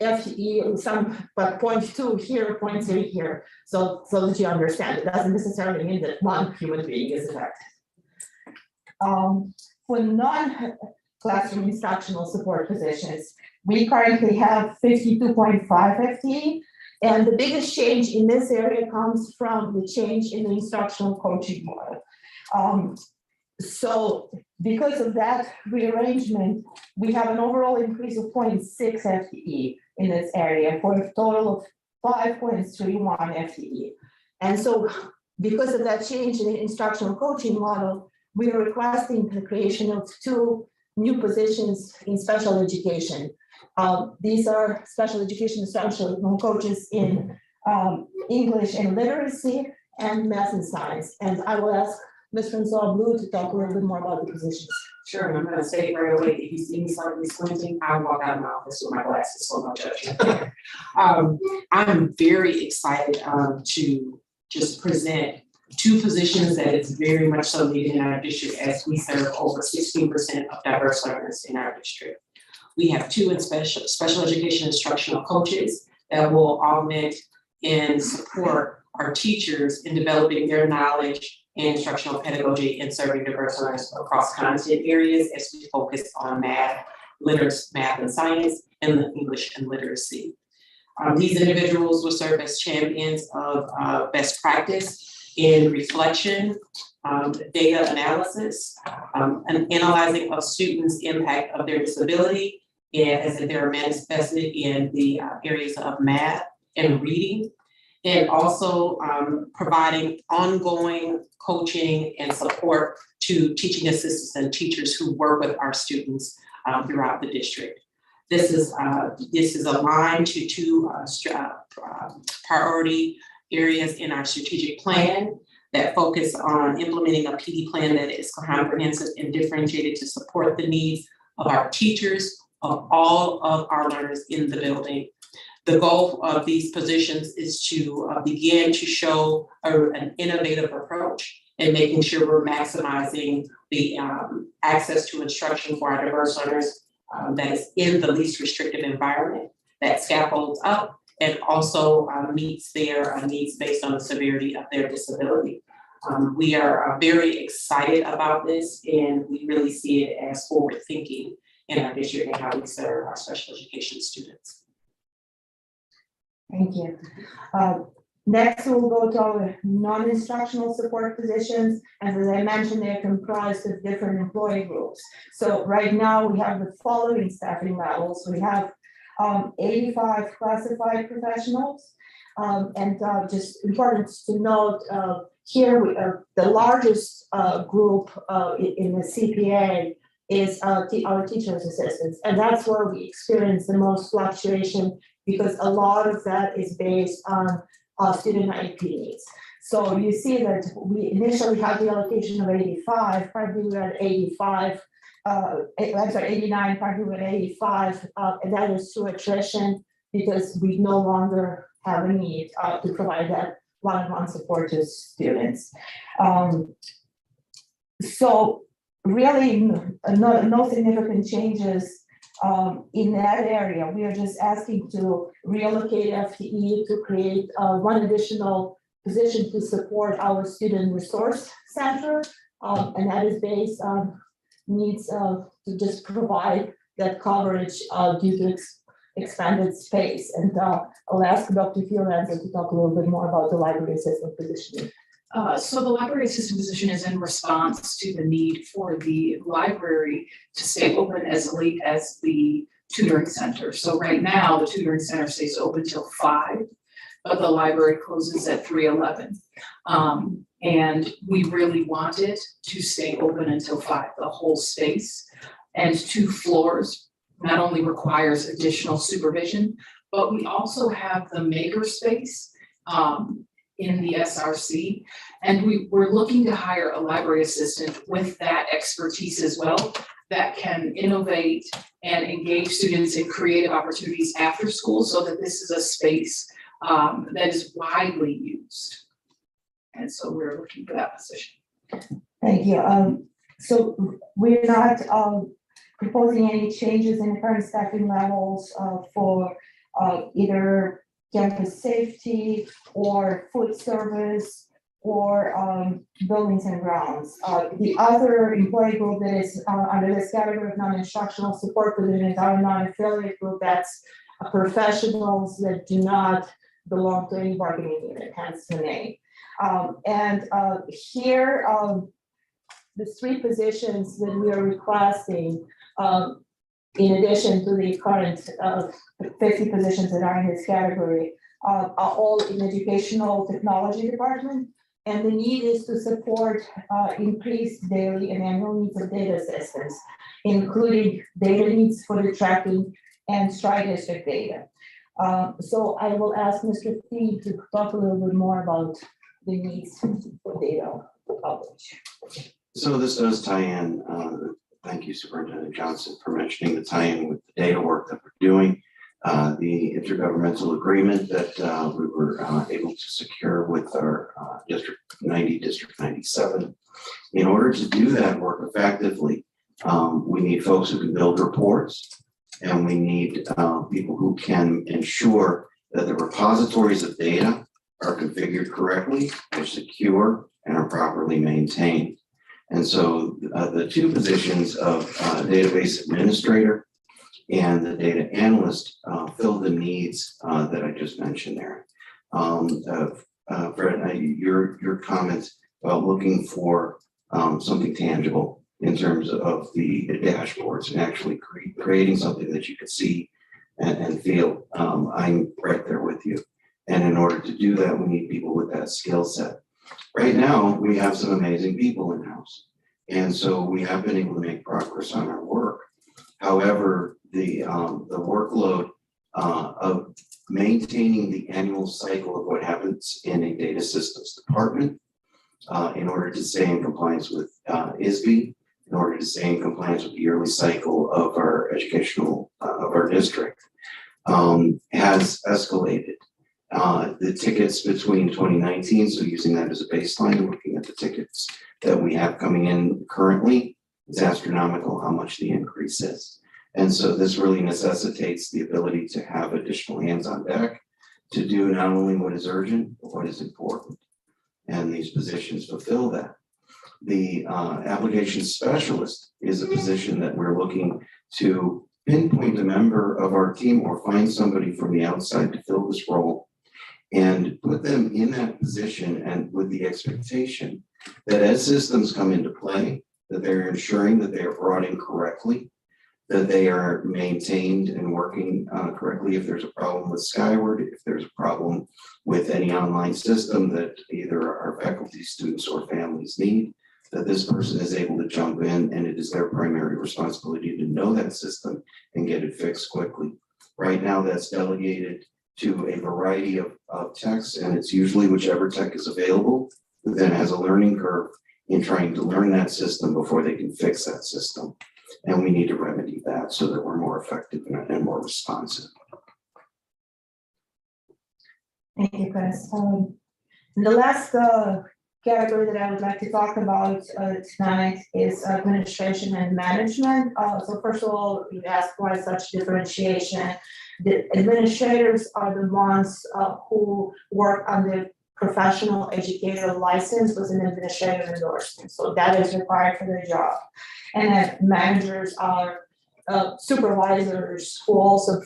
FTE some, but 0.2 here, 0.3 here. So that you understand, it doesn't necessarily mean that one human being is affected. For non-classroom instructional support positions, we currently have 52.5 FTE. And the biggest change in this area comes from the change in the instructional coaching model. So because of that rearrangement, we have an overall increase of 0.6 FTE in this area for a total of 5.31 FTE. And so because of that change in the instructional coaching model, we are requesting the creation of 2 new positions in special education. These are special education instructional coaches in English and literacy and math and science. And I will ask Ms. Francois Blue to talk a little bit more about the positions. Sure, and I'm gonna say it right away, if you see me slightly squinting, I walk out of my office with my glasses, so don't judge me. I'm very excited to just present two positions that is very much so needed in our district as we serve over 16% of diverse learners in our district. We have two in special education instructional coaches that will augment and support our teachers in developing their knowledge and instructional pedagogy in serving diverse learners across content areas as we focus on math and science, and English and literacy. These individuals will serve as champions of best practice in reflection, data analysis, and analyzing of students' impact of their disability as they're manifested in the areas of math and reading, and also providing ongoing coaching and support to teaching assistants and teachers who work with our students throughout the district. This is aligned to two priority areas in our strategic plan that focus on implementing a PD plan that is comprehensive and differentiated to support the needs of our teachers, of all of our learners in the building. The goal of these positions is to begin to show an innovative approach and making sure we're maximizing the access to instruction for our diverse learners that is in the least restrictive environment, that scaffolds up and also meets their needs based on the severity of their disability. We are very excited about this, and we really see it as forward thinking in our district and how we serve our special education students. Thank you. Next, we'll go to our non-instructional support positions. And as I mentioned, they're comprised of different employee groups. So right now we have the following staffing levels. We have 85 classified professionals. And just important to note, here we are, the largest group in the CPA is our teachers' assistants. And that's where we experience the most fluctuation, because a lot of that is based on student IEP needs. So you see that we initially had the allocation of 85, probably we had 85, I'm sorry, 89, probably we had 85, and that is through attrition because we no longer have a need to provide that one-on-one support to students. So really no significant changes in that area. We are just asking to reallocate FTE to create one additional position to support our student resource center, and that is based on needs to just provide that coverage due to expanded space. And I'll ask Dr. Fiorenza to talk a little bit more about the library assistant position. So the library assistant position is in response to the need for the library to stay open as late as the tutoring center. So right now, the tutoring center stays open till 5, but the library closes at 3:11. And we really want it to stay open until 5, the whole space. And 2 floors not only requires additional supervision, but we also have the maker space in the SRC, and we're looking to hire a library assistant with that expertise as well, that can innovate and engage students in creative opportunities after school, so that this is a space that is widely used. And so we're looking for that position. Thank you. So we're not proposing any changes in the current staffing levels for either campus safety or food service or buildings and grounds. The other employee group that is under this category of non-instructional support position is our non-affiliate group. That's professionals that do not belong to any bargaining unit, hence the name. And here, the 3 positions that we are requesting, in addition to the current 50 positions that are in this category, are all in educational technology department. And the need is to support increased daily and annual needs of data assistance, including data needs for the tracking and strike district data. So I will ask Mr. Fee to talk a little bit more about the needs for data coverage. So this does tie in, thank you Superintendent Johnson for mentioning the tie-in with the data work that we're doing. the intergovernmental agreement that we were able to secure with our District 90, District 97. In order to do that work effectively, we need folks who can build reports, and we need people who can ensure that the repositories of data are configured correctly, are secure, and are properly maintained. And so the two positions of database administrator and the data analyst fill the needs that I just mentioned there. Fred, your comment about looking for something tangible in terms of the dashboards and actually creating something that you could see and feel, I'm right there with you. And in order to do that, we need people with that skill set. Right now, we have some amazing people in-house. And so we have been able to make progress on our work. However, the workload of maintaining the annual cycle of what happens in a data systems department in order to stay in compliance with ISB, in order to stay in compliance with the yearly cycle of our educational, of our district, has escalated. The tickets between 2019, so using that as a baseline and looking at the tickets that we have coming in currently, is astronomical how much the increase is. And so this really necessitates the ability to have additional hands on deck to do not only what is urgent, but what is important. And these positions fulfill that. The application specialist is a position that we're looking to pinpoint a member of our team or find somebody from the outside to fill this role and put them in that position, and with the expectation that as systems come into play, that they're ensuring that they are brought in correctly, that they are maintained and working correctly. If there's a problem with Skyward, if there's a problem with any online system that either our faculty, students, or families need, that this person is able to jump in, and it is their primary responsibility to know that system and get it fixed quickly. Right now, that's delegated to a variety of techs, and it's usually whichever tech is available who then has a learning curve in trying to learn that system before they can fix that system. And we need to remedy that so that we're more effective and more responsive. Thank you, Chris. The last category that I would like to talk about tonight is administration and management. So first of all, you asked why such differentiation. The administrators are the ones who work on the professional educator license with an administrative endorsement. So that is required for their job. And then managers are supervisors who also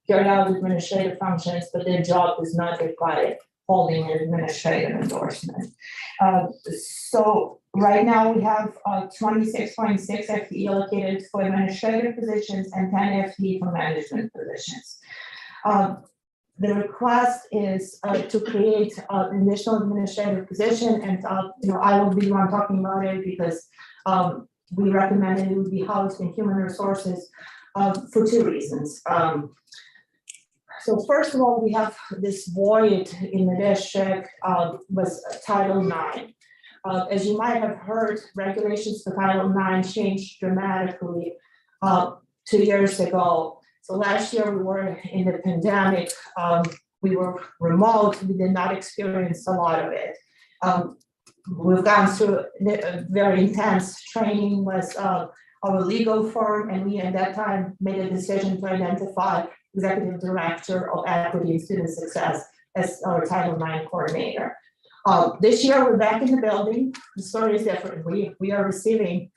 carry out administrative functions, but their job does not require holding an administrative endorsement. So right now we have 26.6 FTE allocated for administrative positions and 10 FTE for management positions. The request is to create an additional administrative position, and I will be the one talking about it because we recommended it would be housed in human resources for two reasons. So first of all, we have this void in the district with Title IX. As you might have heard, regulations for Title IX changed dramatically 2 years ago. So last year we were in the pandemic, we were remote, we did not experience a lot of it. We've gone through a very intense training with our legal firm, and we at that time made a decision to identify Executive Director of Equity and Student Success as our Title IX coordinator. This year we're back in the building. The story is different. We are receiving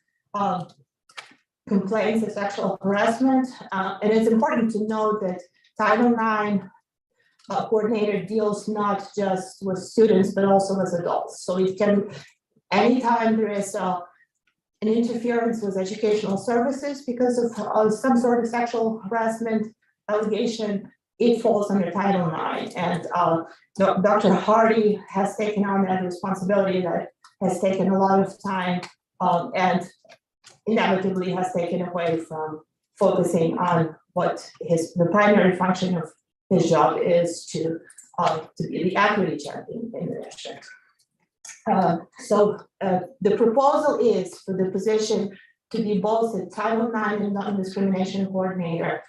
complaints of sexual harassment, and it's important to note that Title IX coordinator deals not just with students, but also with adults. So it can, anytime there is an interference with educational services because of some sort of sexual harassment allegation, it falls under Title IX. And Dr. Hardy has taken on that responsibility that has taken a lot of time and inevitably has taken away from focusing on what the primary function of his job is to be the equity champion in the district. So the proposal is for the position to be both a Title IX and non-discrimination coordinator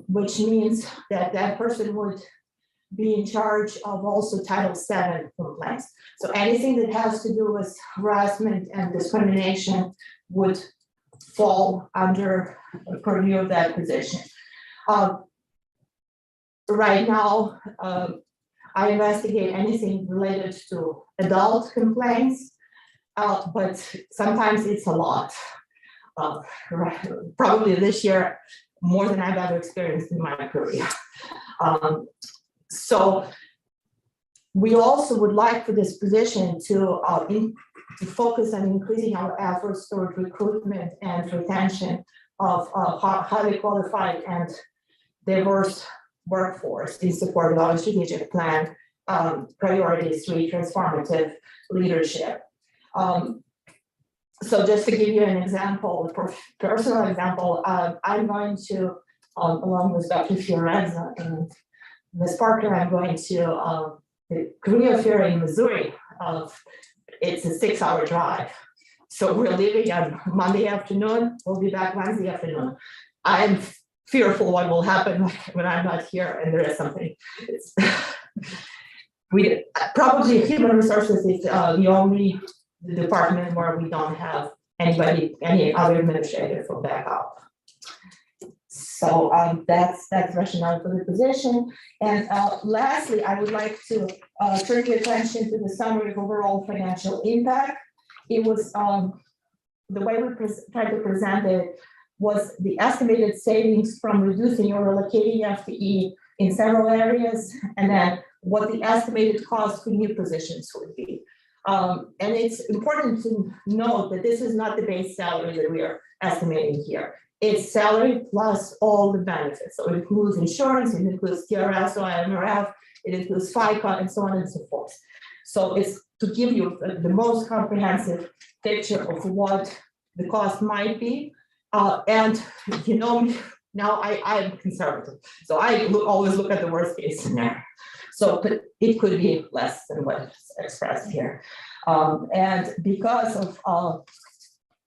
which means that that person would be in charge of also Title VII complaints. So anything that has to do with harassment and discrimination would fall under the purview of that position. Right now, I investigate anything related to adult complaints, but sometimes it's a lot. Probably this year, more than I've ever experienced in my career. So we also would like for this position to focus on increasing our efforts toward recruitment and retention of highly qualified and diverse workforce in support of our strategic plan, priorities 3, transformative leadership. So just to give you an example, a personal example, I'm going to, along with Dr. Fiorenza and Ms. Parker, I'm going to the career fair in Missouri. It's a 6-hour drive. So we're leaving on Monday afternoon, we'll be back Wednesday afternoon. I'm fearful what will happen when I'm not here and there is something. We probably human resources is the only department where we don't have anybody, any other administrator for backup. So that's rationale for the position. And lastly, I would like to turn your attention to the summary of overall financial impact. It was the way we tried to present it was the estimated savings from reducing or relocating FTE in several areas, and then what the estimated cost for new positions would be. And it's important to note that this is not the base salary that we are estimating here. It's salary plus all the benefits. So it includes insurance, it includes TRS, IMRF, it includes FICA, and so on and so forth. So it's to give you the most comprehensive picture of what the cost might be. And you know, now I'm conservative, so I always look at the worst case scenario. So but it could be less than what's expressed here. And because of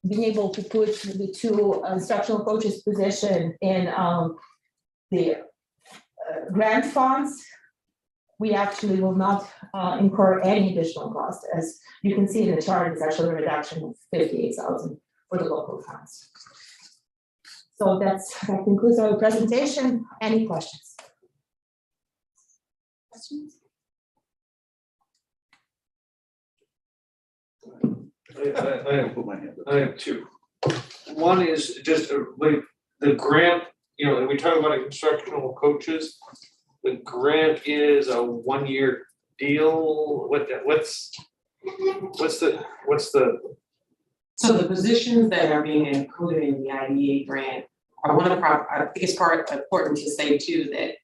being able to put the 2 instructional coaches position in the grant funds, we actually will not incur any additional cost. As you can see in the chart, it's actually a reduction of $58,000 for the local funds. So that concludes our presentation. Any questions? I have 2. One is just like the grant, you know, we talk about instructional coaches. The grant is a 1-year deal. What's the So the positions that are being included in the IDEA grant are one of the, I think it's important to say too, that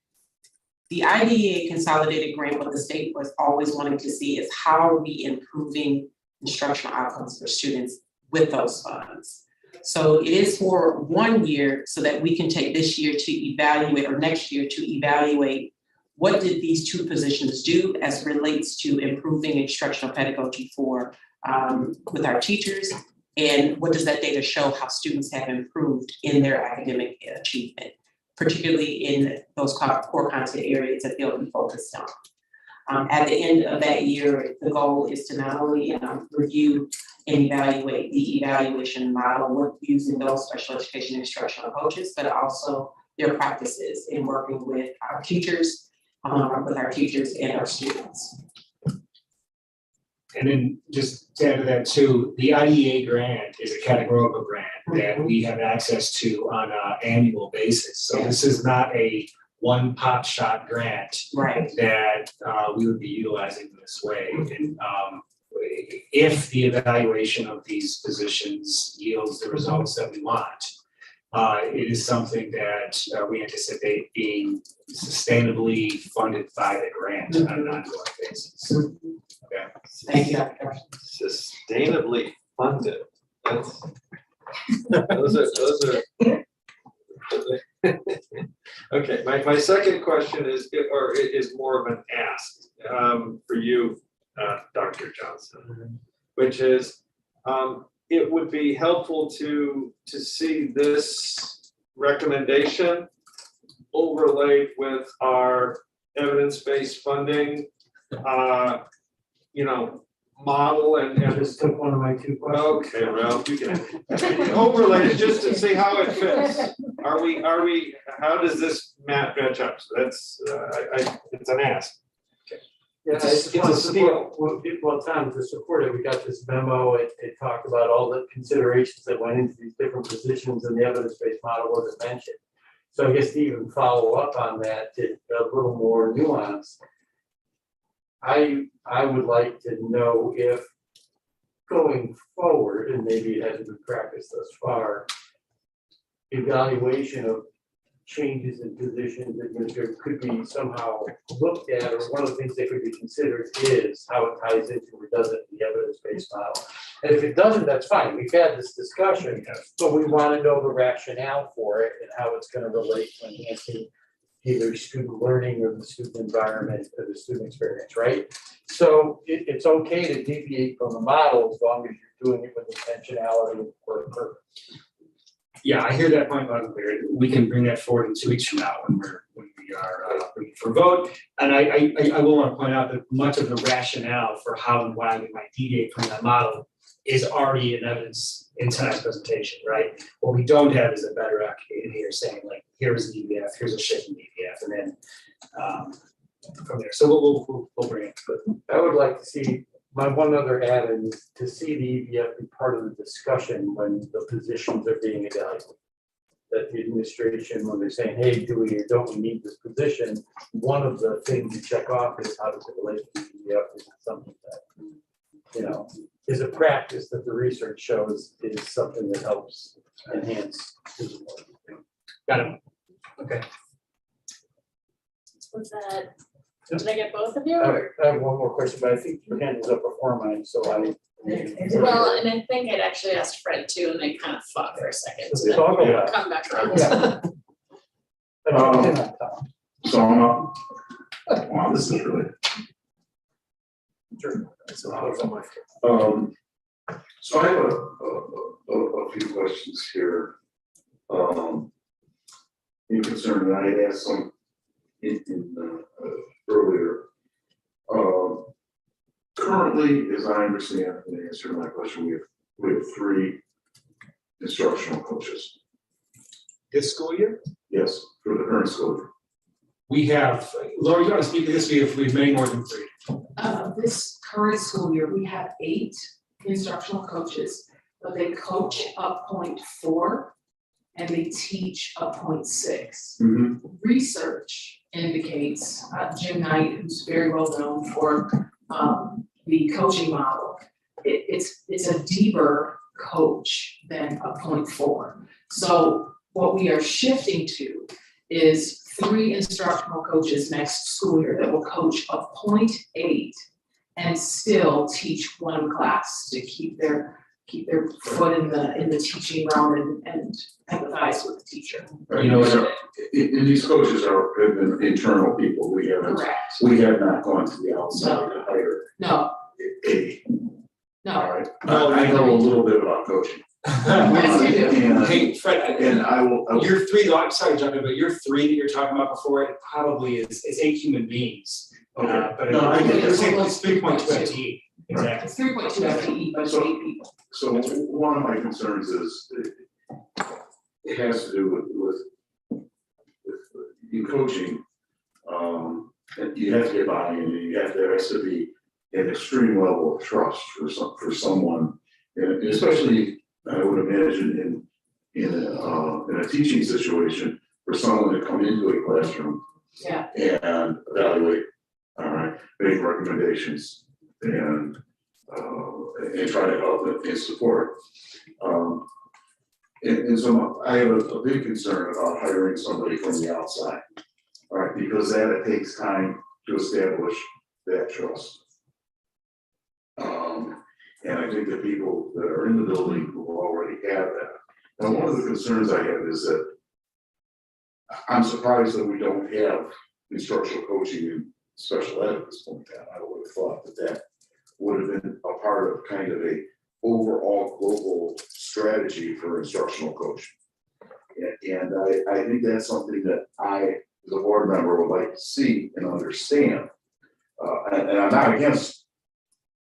the IDEA consolidated grant, what the state was always wanting to see is how are we improving instructional outcomes for students with those funds. So it is for 1 year so that we can take this year to evaluate or next year to evaluate what did these 2 positions do as relates to improving instructional pedagogy for with our teachers, and what does that data show how students have improved in their academic achievement, particularly in those core content areas that they'll be focused on. At the end of that year, the goal is to not only review and evaluate the evaluation model using those special education instructional coaches, but also their practices in working with our teachers and our students. And then just to add to that too, the IDEA grant is a categorical grant that we have access to on an annual basis. So this is not a one pot shot grant that we would be utilizing in this way. And if the evaluation of these positions yields the results that we want, it is something that we anticipate being sustainably funded by the grant on an ongoing basis. Okay. Thank you. Sustainably funded. That's those are okay. My second question is more of an ask for you, Dr. Johnson, which is it would be helpful to see this recommendation overlaid with our evidence-based funding, model and. Just took one of my 2 questions. Okay, Ralph, you can overlay it just to see how it fits. Are we, how does this match up? So that's, it's an ask. Yeah, It's a steal. Well, Tom, to support it, we got this memo, it talked about all the considerations that went into these different positions, and the evidence-based model wasn't mentioned. So I guess to even follow up on that, to a little more nuance, I would like to know if going forward, and maybe it hasn't been practiced thus far, evaluation of changes in positions administrative could be somehow looked at, or one of the things that could be considered is how it ties into or doesn't the evidence-based model. And if it doesn't, that's fine. We've had this discussion, but we want to know the rationale for it and how it's going to relate to enhancing either student learning or the student environment or the student experience, right? So it's okay to deviate from the model as long as you're doing it with intentionality or purpose. Yeah, I hear that point loud and clear. We can bring that forward in 2 weeks from now when we are ready for vote. And I will want to point out that much of the rationale for how and why we might deviate from that model is already in evidence in tonight's presentation, right? What we don't have is a better in here saying like, here's the EVF, here's a shift in EVF, and then from there. So we'll bring it. But I would like to see, my one other add-in is to see the EVF be part of the discussion when the positions are being evaluated. That the administration, when they're saying, hey, do we or don't we need this position, one of the things you check off is how does it relate to EVF? Is it something that, is a practice that the research shows is something that helps enhance. got it. Okay. Was that, did I get both of you? I have one more question, but I think your hand is up before mine, so I. Well, and I think I'd actually asked Fred too, and they kind of fought for a second. Let's So talk then about it. come back around. Yeah. So I'm up. Wow, this is really. So I have a few questions here. In concern, and I had asked some earlier. Currently, as I understand the answer to my question, we have 3 instructional coaches. This school year? Yes, for the current school year. We have, Laura, you want to speak to this? We've many more than 3. This current school year, we have 8 instructional coaches, but they coach up 0.4 and they teach up 0.6. Research indicates, Jim Knight, who's very well known for the coaching model, it's a deeper coach than a 0.4. So what we are shifting to is 3 instructional coaches next school year that will coach a 0.8 and still teach one class to keep their foot in the teaching realm and empathize with the teacher. And these coaches have been internal people. We haven't. Correct. We have not gone to the outside to hire. No. No. All right. I know a little bit about coaching. Hey, Fred, and I will. Your 3, though, I'm sorry to jump in, but your 3 that you're talking about before, it probably is 8 human beings. Okay. But No, I get it. it's 3.2 FTE. Exactly. It's 3.2 FTE, but it's 8 people. So one of my concerns is it has to do with in coaching. And you have to get buy-in, and there has to be an extreme level of trust for someone, and especially I would imagine in a teaching situation for someone to come into a classroom and evaluate, all right, make recommendations and try to help and support. And so I have a big concern about hiring somebody from the outside, all right, because it takes time to establish that trust. And I think the people that are in the building will already have that. Now, one of the concerns I have is that I'm surprised that we don't have instructional coaching in special ed at this point in time. I would have thought that would have been a part of kind of a overall global strategy for instructional coaching. And I think that's something that I, as a board member, would like to see and understand. And I'm not against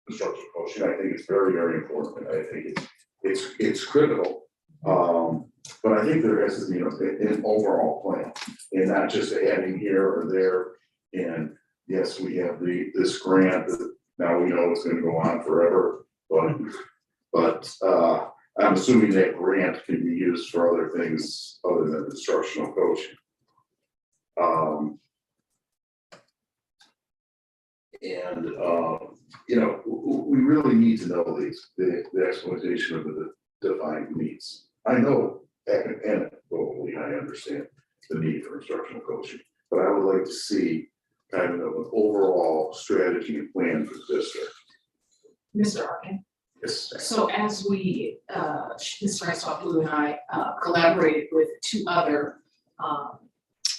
instructional coaching. I think it's very, very important. I think it's critical. But I think there has to be an overall plan, and not just adding here or there. And yes, we have this grant that now we know it's going to go on forever. But I'm assuming that grant can be used for other things other than instructional coaching. We really need to know the exploitation of the defined needs. I know anecdotally I understand the need for instructional coaching, but I would like to see kind of an overall strategy and plan for the district. Mr. Arkin. Yes. So as we, Ms. Francois Blue and I collaborated with two other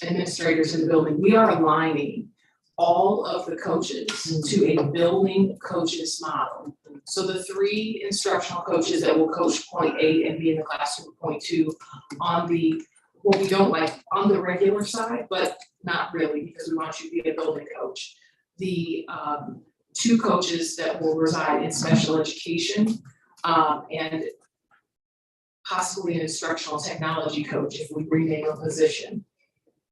administrators in the building, we are aligning all of the coaches to a building coaches model. So the 3 instructional coaches that will coach point 8 and be in the classroom point 2 on the, what we don't like on the regular side, but not really, because we want you to be a building coach. The 2 coaches that will reside in special education and possibly an instructional technology coach if we rename a position.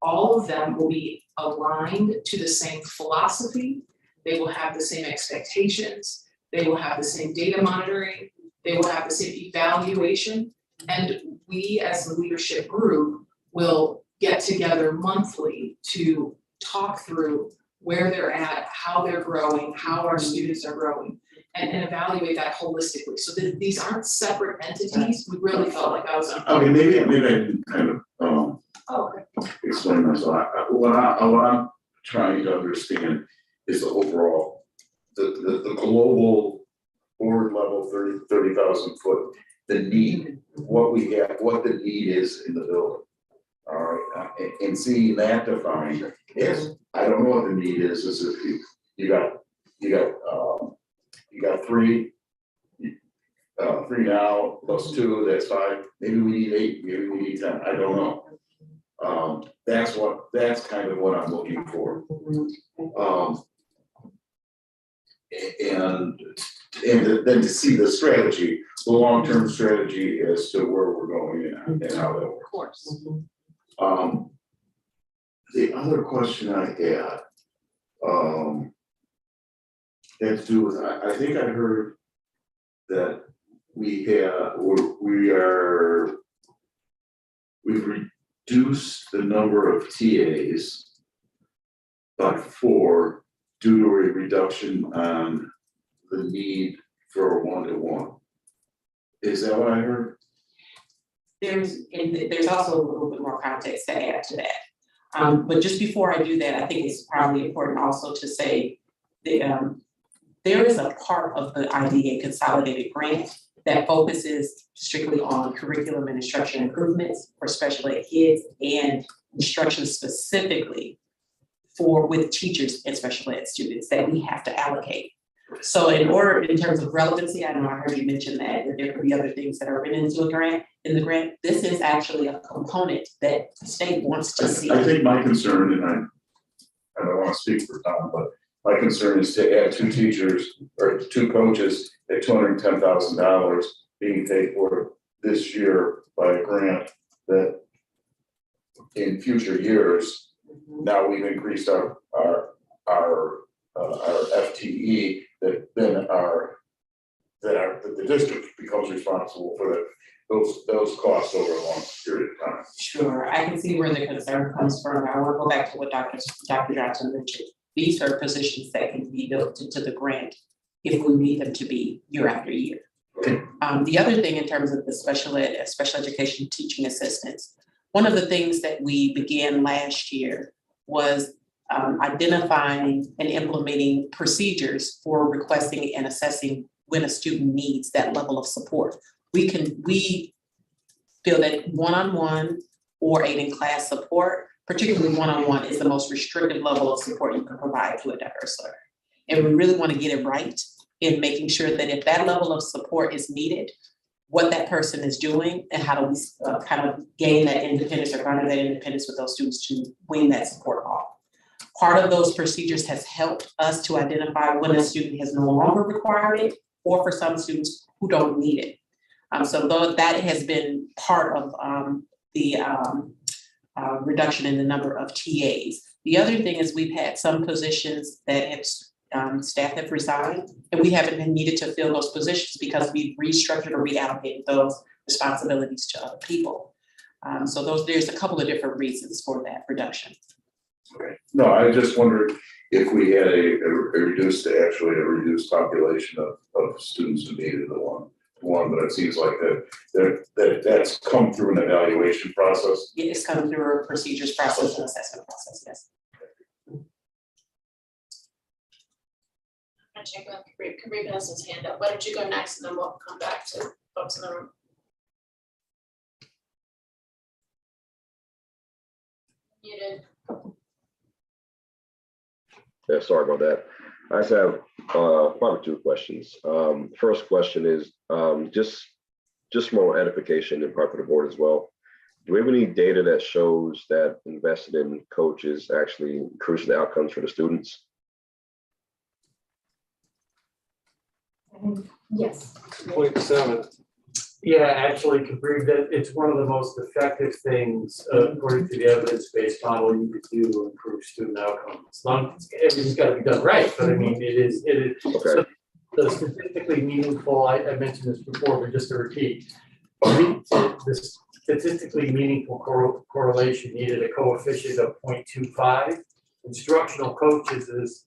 All of them will be aligned to the same philosophy. They will have the same expectations. They will have the same data monitoring. They will have the same evaluation. And we as the leadership group will get together monthly to talk through where they're at, how they're growing, how our students are growing, and evaluate that holistically. So that these aren't separate entities. We really felt like I was. Okay, maybe I didn't kind of explain myself. What I'm trying to understand is the overall, the global board level 30,000 foot, the need, what we have, what the need is in the building. All right, and seeing that defined, yes, I don't know what the need is if you got 3 now plus 2, that's 5. Maybe we need 8, maybe we need 10. I don't know. That's kind of what I'm looking for. And then to see the strategy, the long-term strategy as to where we're going and how that works. Of course. The other question I had had to do with, I think I heard that we've reduced the number of TAs by 4 due to a reduction on the need for a 1-to-1. Is that what I heard? There's also a little bit more context to add to that. But just before I do that, I think it's probably important also to say that there is a part of the IDA consolidated grant that focuses strictly on curriculum and instruction improvements for special ed kids and instruction specifically with teachers and special ed students that we have to allocate. So in terms of relevancy, I know I heard you mention that there could be other things that are written into in the grant. This is actually a component that the state wants to see. I think my concern, and I don't want to speak for Tom, but my concern is to add 2 teachers or 2 coaches at $210,000 being paid for this year by a grant that in future years, now we've increased our FTE that the district becomes responsible for those costs over a long period of time. Sure, I can see where the concern comes from. I want to go back to what Dr. Johnson mentioned. These are positions that can be built into the grant if we need them to be year after year. The other thing in terms of the special education teaching assistants, one of the things that we began last year was identifying and implementing procedures for requesting and assessing when a student needs that level of support. We feel that one-on-one or aid-in-class support, particularly one-on-one, is the most restrictive level of support you can provide to a diverse learner. And we really want to get it right in making sure that if that level of support is needed, what that person is doing and how do we kind of gain that independence or garner that independence with those students to win that support call. Part of those procedures has helped us to identify when a student has no longer required it, or for some students who don't need it. So though that has been part of the reduction in the number of TAs. The other thing is we've had some positions that have staff have resigned, and we haven't been needed to fill those positions because we've restructured or reallocated those responsibilities to other people. So there's a couple of different reasons for that reduction. Okay. No, I just wondered if we had a reduced population of students who needed the one, but it seems like that's come through an evaluation process. It's come through a procedures process and assessment process, yes. I'm checking on Kareem has his hand up. Why don't you go next and then we'll come back to folks in the room. Muted. Yeah, sorry about that. I just have probably two questions. First question is just more edification and part of the board as well. Do we have any data that shows that invested in coaches actually increases the outcomes for the students? Yes. 2.7. Yeah, actually, Kareem, that it's one of the most effective things, according to the evidence-based model, you could do to improve student outcomes. Everything's got to be done right, but I mean, it is. Okay. So the statistically meaningful, I mentioned this before, but just to repeat, the statistically meaningful correlation needed a coefficient of 0.25. Instructional coaches is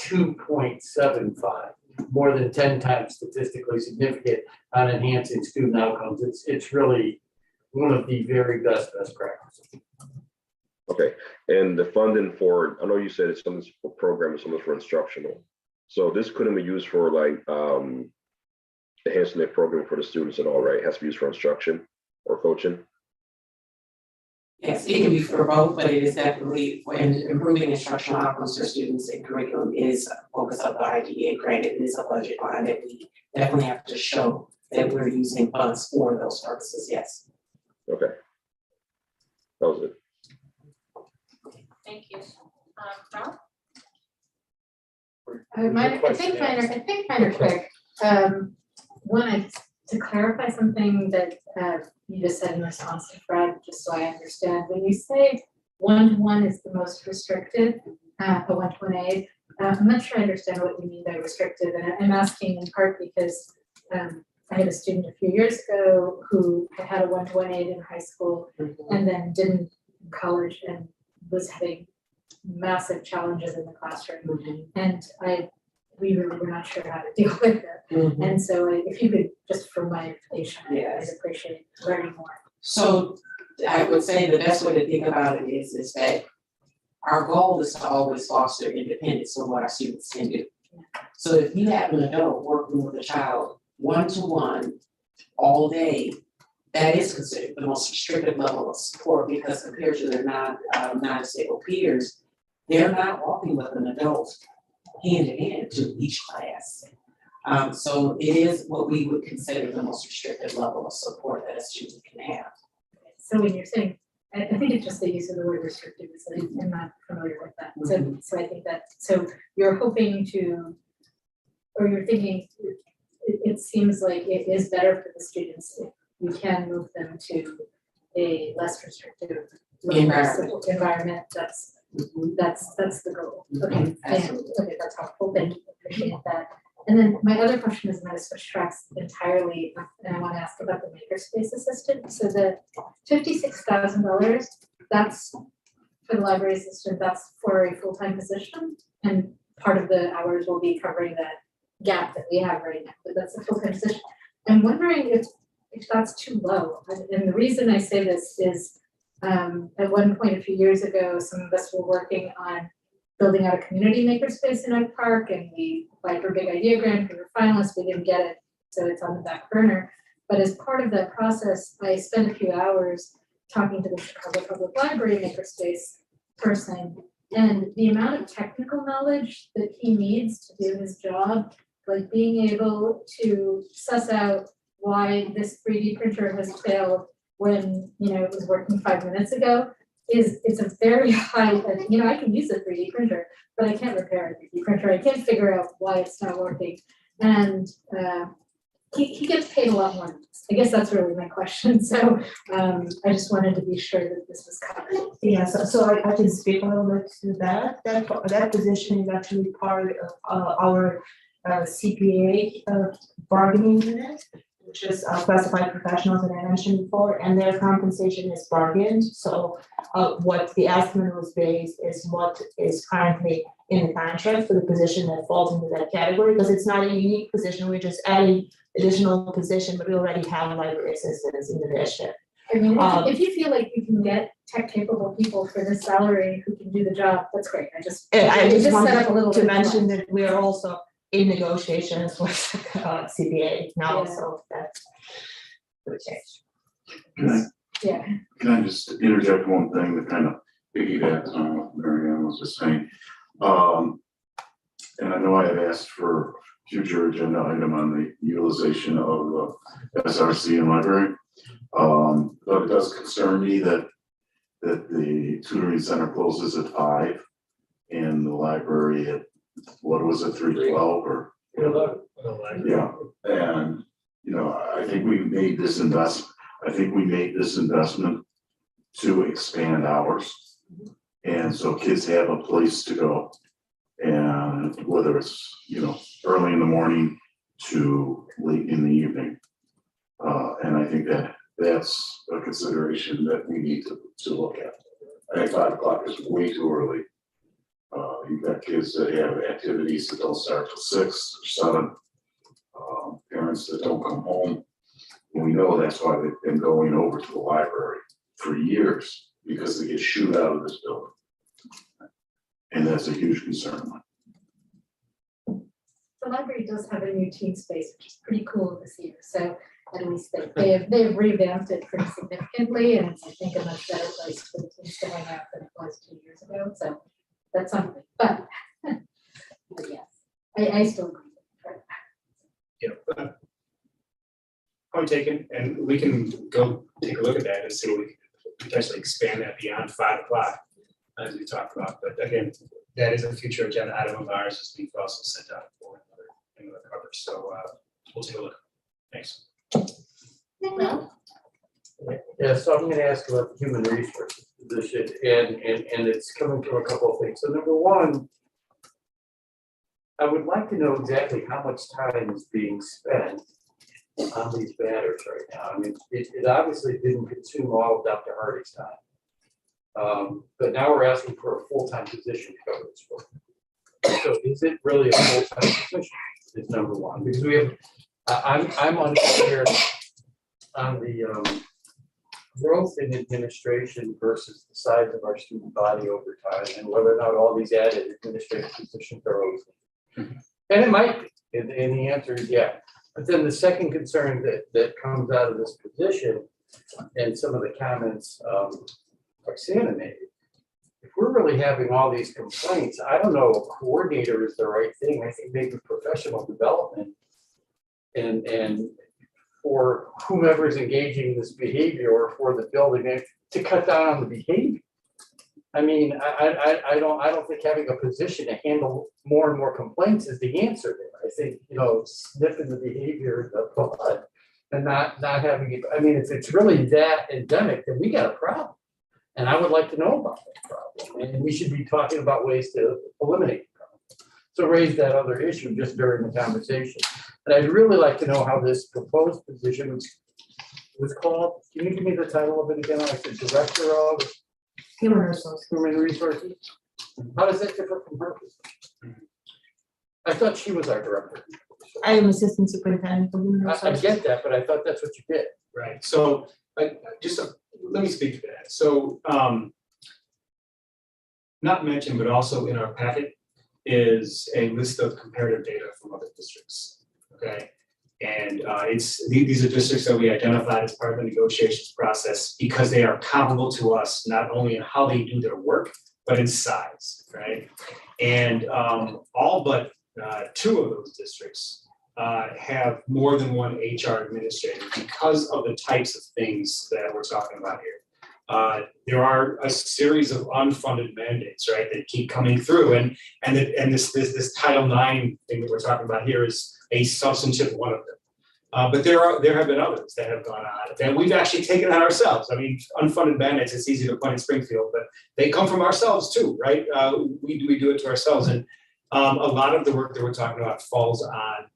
2.75. More than 10 times statistically significant on enhancing student outcomes. It's really one of the very best practices. Okay, and the funding for, I know you said it's some for program and some for instructional. So this couldn't be used for like enhancing their program for the students at all, right? It has to be used for instruction or coaching. Yes, it can be for both, but it is definitely for improving instructional outcomes for students and curriculum is a focus of the IDEA grant. It is a budget line that we definitely have to show that we're using funds for those purposes, yes. Okay. That was it. Thank you. Rob? I think mine are quick. One, to clarify something that you just said in response to Fred, just so I understand, when you say one-to-one is the most restricted, a one-to-one aid, I'm not sure I understand what you mean by restrictive, and I'm asking in part because I had a student a few years ago who had a one-to-one aid in high school and then didn't in college and was having massive challenges in the classroom, and we really were not sure how to deal with it. And so if you could, just for my information, I'd appreciate learning more. So I would say the best way to think about it is that our goal is to always foster independence of what our students can do. So if you have an adult working with a child one-to-one all day, that is considered the most restrictive level of support because compared to their non-disabled peers, they're not walking with an adult hand in hand to each class. So it is what we would consider the most restrictive level of support that a student can have. So when you're saying, I think it's just the use of the word restrictive, so I'm not familiar with that. So I think that, so you're hoping to, or you're thinking, it seems like it is better for the students if we can move them to a less restrictive environment. That's the goal. Okay, okay, that's helpful. Thank you. Appreciate that. And then my other question is, I'm going to switch tracks entirely, and I want to ask about the makerspace assistant. So the $56,000, that's for the library assistant. That's for a full-time position, and part of the hours will be covering that gap that we have right now. But that's a full-time position. I'm wondering if that's too low. And the reason I say this is, at one point a few years ago, some of us were working on building out a community makerspace in Oak Park, and we applied for a big idea grant. We were finalists, we didn't get it, so it's on the back burner. But as part of that process, I spent a few hours talking to the Chicago Public Library makerspace person, and the amount of technical knowledge that he needs to do his job, like being able to suss out why this 3D printer has failed when, it was working 5 minutes ago, it's a very high, I can use a 3D printer, but I can't repair a 3D printer. I can't figure out why it's not working. And he gets paid a lot more than this. I guess that's really my question. So I just wanted to be sure that this was covered. Yeah, so I can speak a little bit to that. That position is actually part of our CPA bargaining unit, which is classified professionals that I mentioned before, and their compensation is bargained. So what the estimate was based is what is currently in the contract for the position that falls into that category, because it's not a unique position. We're just adding additional position, but we already have library assistants in the district. I mean, if you feel like you can get tech capable people for this salary who can do the job, that's great. I just set up a wanted little to to mention that we are also in negotiations with CPA now, so that's would change. Can I just interject one thing that kind of piggybacks on what Mary Ann was just saying? And I know I have asked for future agenda item on the utilization of SRC and library. But it does concern me that the tutoring center closes at 5 and the library at, what was it, 3:12 or? Yeah, and I think we made this investment. I think we made this investment to expand hours, and so kids have a place to go, and whether it's early in the morning to late in the evening, and I think that's a consideration that we need to look at. I think 5 o'clock is way too early. You've got kids that have activities that don't start till 6 or 7. Parents that don't come home. And we know that's why they've been going over to the library for years, because they get shooed out of this building. And that's a huge concern. The library does have a new teen space, which is pretty cool this year. So at least they've revamped it pretty significantly, and it's, I think, a much better place for the teens to hang out than it was 2 years ago. So that's something. But yes, I still agree. Point taken, and we can go take a look at that and see what we can potentially expand that beyond 5 o'clock, as we talked about. But again, that is a future agenda item of ours, as we've also sent out for another coverage. So we'll take a look. Thanks. Yeah, so I'm gonna ask about the human resources position, and it's coming from a couple of things. So number one, I would like to know exactly how much time is being spent on these matters right now. I mean, it obviously didn't consume all of Dr. Hardy's time. But now we're asking for a full-time position to cover this work. So is it really a full-time position is number one, because we have, I'm unclear on the growth in administration versus the size of our student body over time, and whether or not all these added administrative positions are open. And it might be, and the answer is yeah. But then the second concern that comes out of this position, and some of the comments Roxana made, if we're really having all these complaints, I don't know if coordinator is the right thing. I think maybe professional development and for whomever is engaging this behavior or for the building to cut down on the behavior. I mean, I don't think having a position to handle more and more complaints is the answer there. I think, sniffing the behavior, the blood, and not having it. I mean, if it's really that endemic, then we got a problem. And I would like to know about that problem. And we should be talking about ways to eliminate the problem. So raise that other issue just during the conversation. And I'd really like to know how this proposed position was called. Can you give me the title of it again? I said Director of Human Resources. Human Resources. How does that differ from her position? I thought she was our director. I am Assistant Superintendent for Human Resources. I get that, but I thought that's what you did. Right. So let me speak to that. So not mentioned, but also in our packet is a list of comparative data from other districts. Okay. And these are districts that we identified as part of the negotiations process because they are comparable to us, not only in how they do their work, but in size, right? And all but 2 of those districts have more than one HR administrator because of the types of things that we're talking about here. There are a series of unfunded mandates, right, that keep coming through, and this Title IX thing that we're talking about here is a substantive one of them. But there have been others that have gone on that we've actually taken on ourselves. I mean, unfunded mandates, it's easy to point in Springfield, but they come from ourselves too, right? We do it to ourselves, and a lot of the work that we're talking about falls on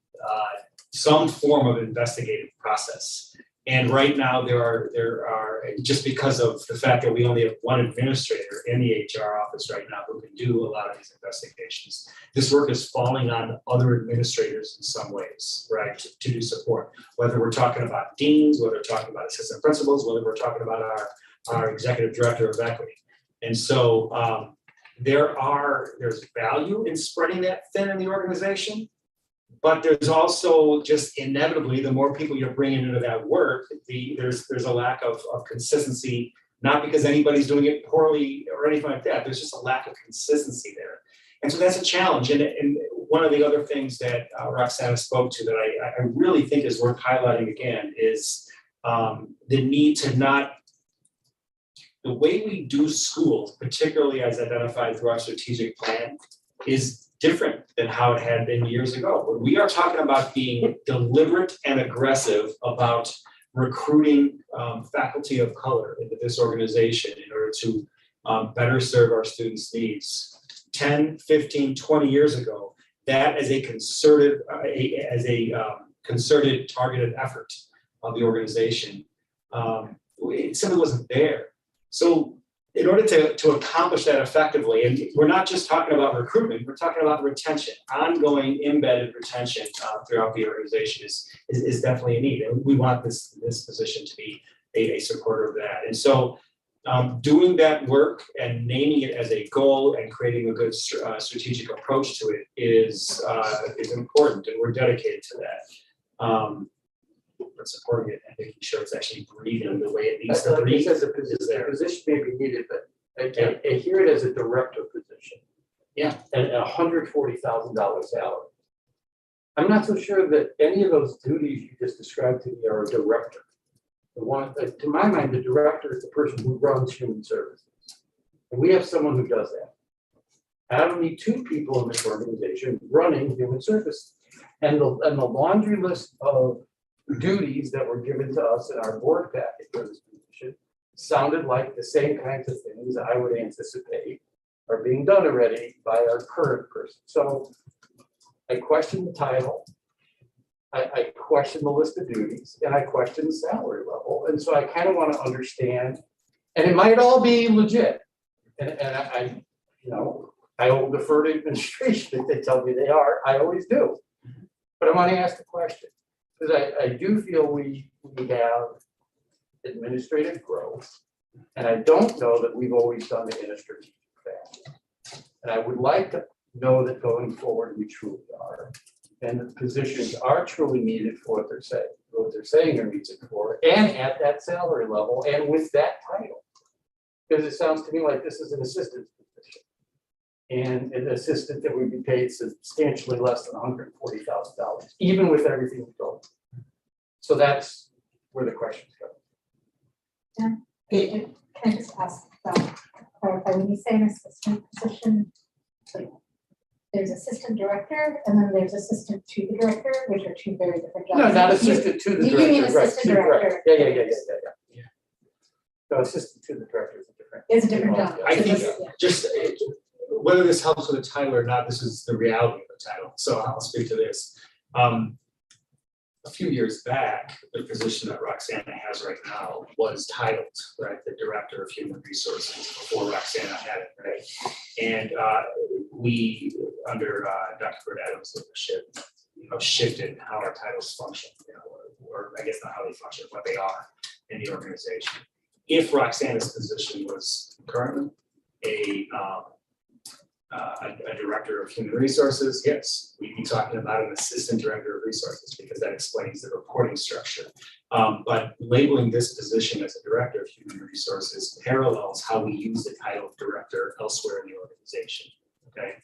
some form of investigative process. And right now there are just because of the fact that we only have one administrator in the HR office right now who can do a lot of these investigations. This work is falling on other administrators in some ways, right, to do support. Whether we're talking about deans, whether we're talking about assistant principals, whether we're talking about our executive director of equity. And so there's value in spreading that thin in the organization. But there's also just inevitably, the more people you're bringing into that work, there's a lack of consistency, not because anybody's doing it poorly or anything like that. There's just a lack of consistency there. And so that's a challenge. And one of the other things that Roxana spoke to that I really think is worth highlighting again is the need to the way we do school, particularly as identified through our strategic plan, is different than how it had been years ago. When we are talking about being deliberate and aggressive about recruiting faculty of color into this organization in order to better serve our students' needs. 10, 15, 20 years ago, that as a concerted, concerted targeted effort of the organization, it simply wasn't there. So in order to accomplish that effectively, and we're not just talking about recruitment, we're talking about retention, ongoing embedded retention throughout the organization is definitely a need. And we want this position to be a supporter of that. And so doing that work and naming it as a goal and creating a good strategic approach to it is important, and we're dedicated to that. But supporting it and making sure it's actually breathing the way it needs to breathe. The position may be needed, but I hear it as a director position. Yeah. And $140,000 salary. I'm not so sure that any of those duties you just described to me are a director. The one, to my mind, the director is the person who runs human services. And we have someone who does that. I don't need two people in this organization running human services. And the laundry list of duties that were given to us in our board packet for this position sounded like the same kinds of things I would anticipate are being done already by our current person. So I question the title, I question the list of duties, and I question the salary level. And so I kind of want to understand, and it might all be legit. And I will defer to administration if they tell me they are. I always do. But I want to ask the question. Because I do feel we have administrative growth, and I don't know that we've always done it in a strategic fashion. And I would like to know that going forward we truly are, and the positions are truly needed for what they're saying they're needed for, and at that salary level, and with that title. Because it sounds to me like this is an assistant position, and an assistant that would be paid substantially less than $140,000, even with everything we've done. So that's where the questions go. Can I just ask, clarify, when you say an assistant position, like there's assistant director and then there's assistant to the director, which are two very different jobs. No, not assistant to the director. You mean assistant director? Yeah. So assistant to the director is a different. It's a different job. I think just whether this helps with the title or not, this is the reality of the title. So I'll speak to this. A few years back, the position that Roxana has right now was titled, right, the Director of Human Resources before Roxana had it, right? And we, under Dr. Bert Adams' leadership, shifted how our titles function, or I guess not how they function, what they are in the organization. If Roxana's position was currently a director of human resources, yes, we'd be talking about an assistant director of resources because that explains the reporting structure. But labeling this position as a director of human resources parallels how we use the title of director elsewhere in the organization. Okay,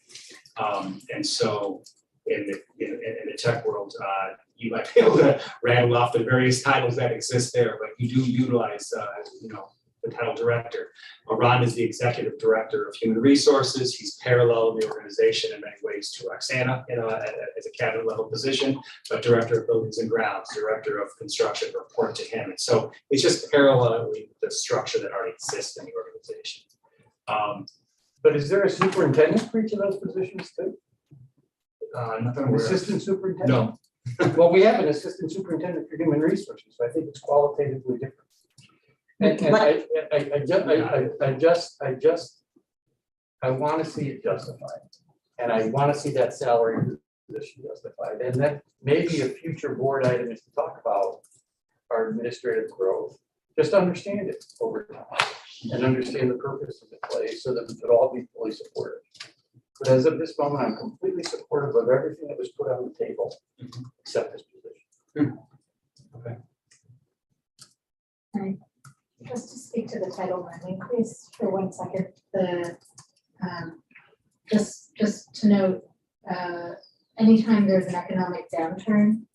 and so in the tech world, you might be able to rattle off the various titles that exist there, but you do utilize, the title director. Ron is the executive director of human resources. He's parallel in the organization in many ways to Roxana, as a cabinet level position, but director of buildings and grounds, director of construction report to him. And so it's just paralleling the structure that already exists in the organization. But is there a superintendent for each of those positions too? Not that I'm An aware of. assistant superintendent? No. Well, we have an assistant superintendent for human resources, so I think it's qualitatively different. And I want to see it justified. And I want to see that salary position justified. And that may be a future board item is to talk about our administrative growth. Just understand it over time and understand the purpose of the place so that we could all be fully supported. But as of this moment, I'm completely supportive of everything that was put on the table, except this position. Okay. Right. Just to speak to the Title IX increase for 1 second, just to note, anytime there's an economic downturn,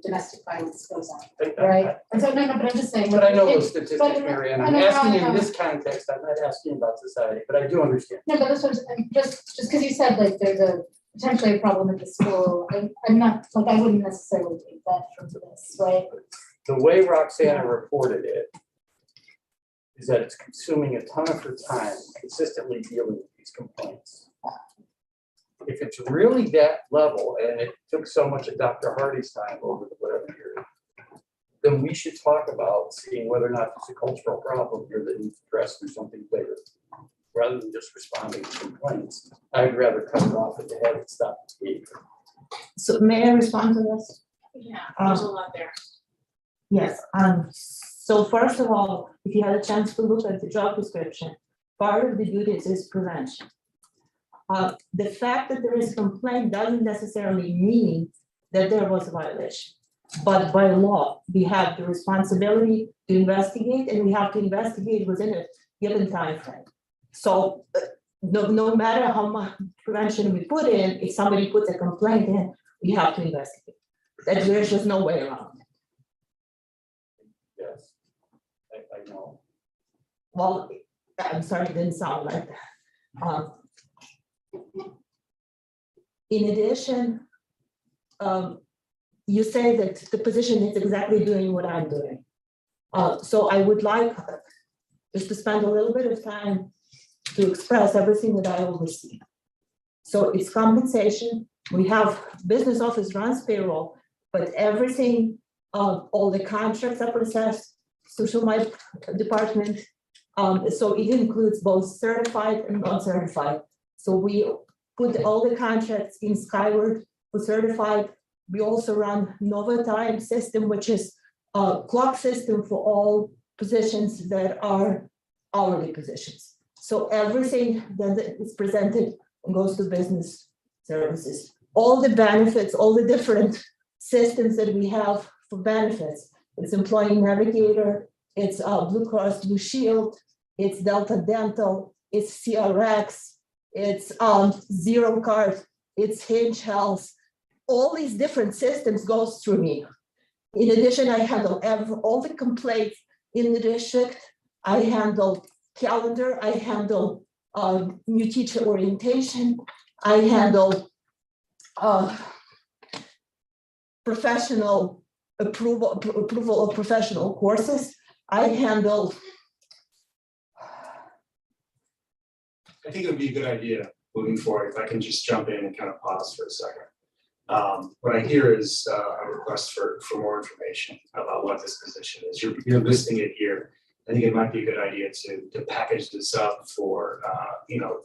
domestic violence goes up, right? And so, no, but I'm just saying. But I know those statistics, Mary Ann. I'm I know, asking I know. in this context, I'm not asking about society, but I do understand. No, but this was, just because you said like there's a potentially a problem at the school, I'm not, like, I wouldn't necessarily take that from this, right? The way Roxana reported it is that it's consuming a ton of her time consistently dealing with these complaints. If it's really that level and it took so much of Dr. Hardy's time over the whatever year, then we should talk about seeing whether or not there's a cultural problem here that needs addressed through something bigger, rather than just responding to complaints. I'd rather cut it off at the head and stop the behavior. So may I respond to this? Yeah, there's a lot there. Yes, so first of all, if you had a chance to look at the job description, part of the duties is prevention. The fact that there is a complaint doesn't necessarily mean that there was a violation. But by law, we have the responsibility to investigate, and we have to investigate within a given time frame. So no matter how much prevention we put in, if somebody puts a complaint in, we have to investigate. That there's just no way around it. Yes, I know. Well, I'm sorry, it didn't sound like that. In addition, you say that the position is exactly doing what I'm doing. So I would like just to spend a little bit of time to express everything that I oversee. So it's compensation. We have business office runs payroll, but everything, all the contracts are processed through my department. So it includes both certified and non-certified. So we put all the contracts in Skyward for certified. We also run Nova Time system, which is a clock system for all positions that are hourly positions. So everything that is presented goes to business services. All the benefits, all the different systems that we have for benefits. It's Employee Navigator, it's Blue Cross Blue Shield, it's Delta Dental, it's CRX, it's Zero Card, it's Hinge Health. All these different systems goes through me. In addition, I handle all the complaints in the district. I handle calendar, I handle new teacher orientation, I handle professional approval of professional courses. I handle. I think it would be a good idea moving forward, if I can just jump in and kind of pause for a second. What I hear is a request for more information about what this position is. You're listing it here. I think it might be a good idea to package this up for,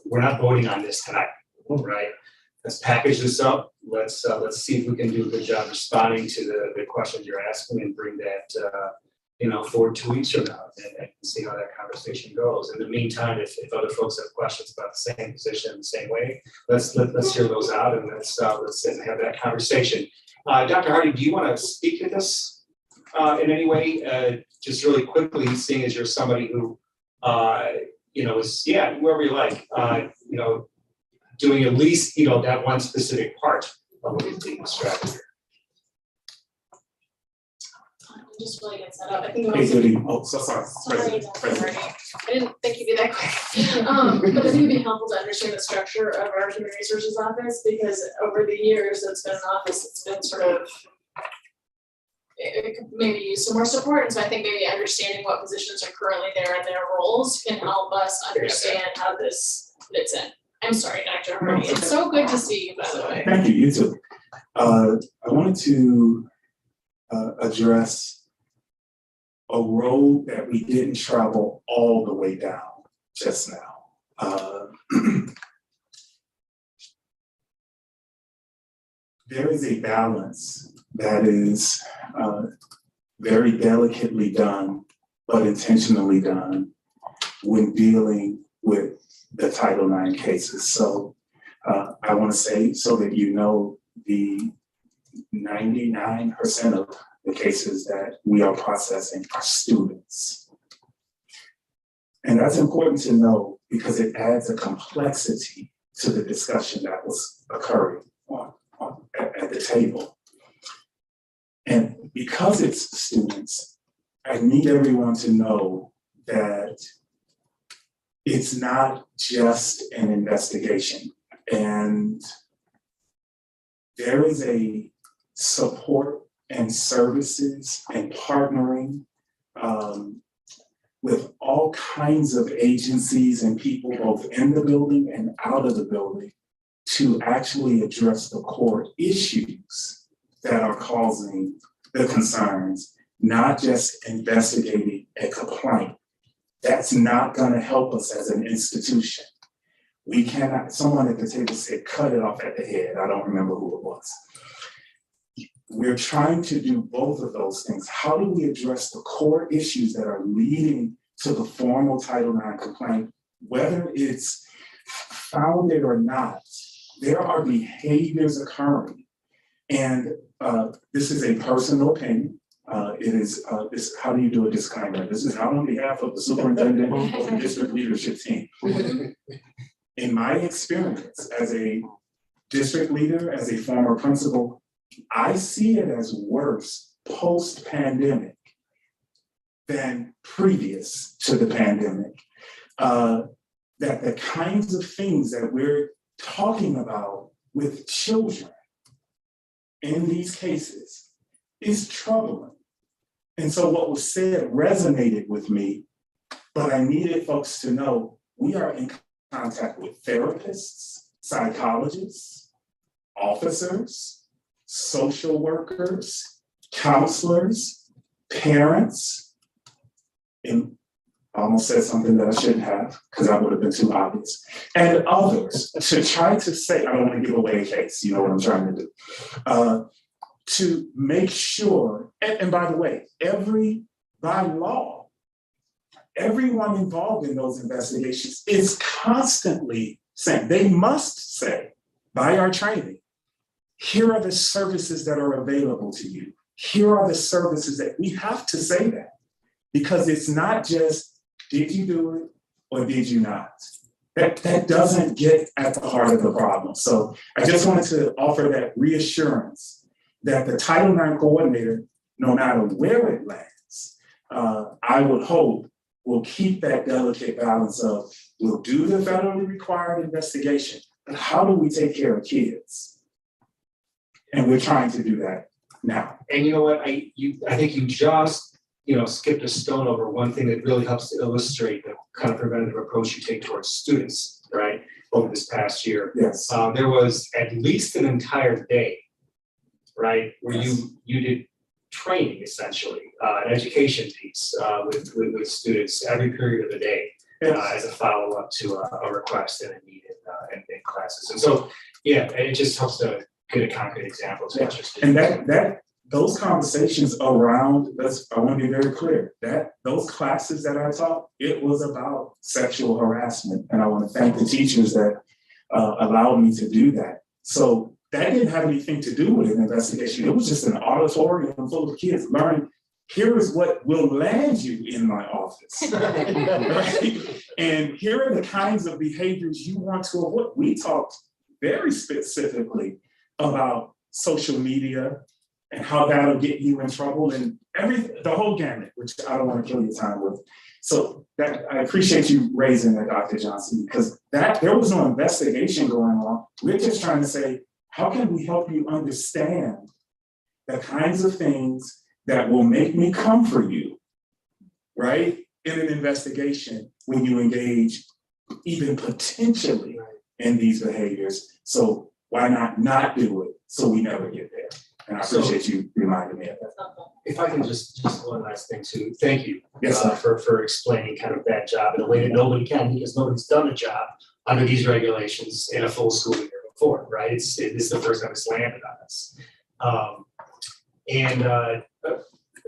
we're not voting on this tonight, right? Let's package this up. Let's see if we can do a good job responding to the questions you're asking and bring that, forward 2 weeks from now and see how that conversation goes. In the meantime, if other folks have questions about the same position the same way, let's hear those out and let's sit and have that conversation. Dr. Hardy, do you want to speak to this in any way? Just really quickly, seeing as you're somebody who, is, wherever you like, doing at least, that one specific part of what is being described here. Just really get set up. I think it Hey, was. good evening. Oh, so sorry. Sorry, President. I didn't think you'd be that quick. But I think it'd be helpful to understand the structure of our human resources office, because over the years that it's been in office, it's been sort of, it could maybe use some more support, and so I think maybe understanding what positions are currently there and their roles can help us understand how this fits in. I'm sorry, Dr. Hardy, it's so good to see you, by the way. Thank you, you too. I wanted to address a road that we didn't travel all the way down just now. There is a balance that is very delicately done, but intentionally done when dealing with the Title IX cases. So I want to say, so that you know, the 99% of the cases that we are processing are students. And that's important to know because it adds a complexity to the discussion that was occurring at the table. And because it's students, I need everyone to know that it's not just an investigation. And there is a support and services and partnering with all kinds of agencies and people both in the building and out of the building to actually address the core issues that are causing the concerns, not just investigating a complaint. That's not going to help us as an institution. We cannot, someone at the table said, cut it off at the head. I don't remember who it was. We're trying to do both of those things. How do we address the core issues that are leading to the formal Title IX complaint, whether it's founded or not? There are behaviors occurring. And this is a personal opinion. It is, how do you do a disclaimer? This is not on behalf of the superintendent or the district leadership team. In my experience as a district leader, as a former principal, I see it as worse post-pandemic than previous to the pandemic. That the kinds of things that we're talking about with children in these cases is troubling. And so what was said resonated with me, but I needed folks to know we are in contact with therapists, psychologists, officers, social workers, counselors, parents, and I almost said something that I shouldn't have because that would have been too obvious, and others to try to say, I don't want to give away a case, you know what I'm trying to do, to make sure, and by the way, by law, everyone involved in those investigations is constantly saying, they must say, by our training, here are the services that are available to you. Here are the services that we have to say that, because it's not just, did you do it or did you not? That doesn't get at the heart of the problem. So I just wanted to offer that reassurance that the Title IX coordinator, no matter where it lands, I would hope will keep that delicate balance of, we'll do the federally required investigation, but how do we take care of kids? And we're trying to do that now. And you know what, I think you just, skipped a stone over one thing that really helps to illustrate the kind of preventative approach you take towards students, right, over this past year. Yes. There was at least an entire day, right, where you did training, essentially, an education piece with students every period of the day as a follow-up to a request and a need in classes. And so, yeah, it just helps to get a concrete example. So and those conversations around, I want to be very clear, that those classes that I taught, it was about sexual harassment. And I want to thank the teachers that allowed me to do that. So that didn't have anything to do with an investigation. It was just an auditorium full of kids learning, here is what will land you in my office. Right? And here are the kinds of behaviors you want to avoid. We talked very specifically about social media and how that'll get you in trouble and the whole gamut, which I don't want to kill your time with. So that I appreciate you raising that, Dr. Johnson, because there was no investigation going on. We're just trying to say, how can we help you understand the kinds of things that will make me come for you, right? In an investigation when you engage even potentially in these behaviors. So why not do it so we never get there? And I appreciate you reminding me of that. If I can just one last thing too, thank you. Yes, sir. For explaining kind of that job in a way that nobody can, because nobody's done a job under these regulations in a full school year before, right? This is the first time it's landed on us.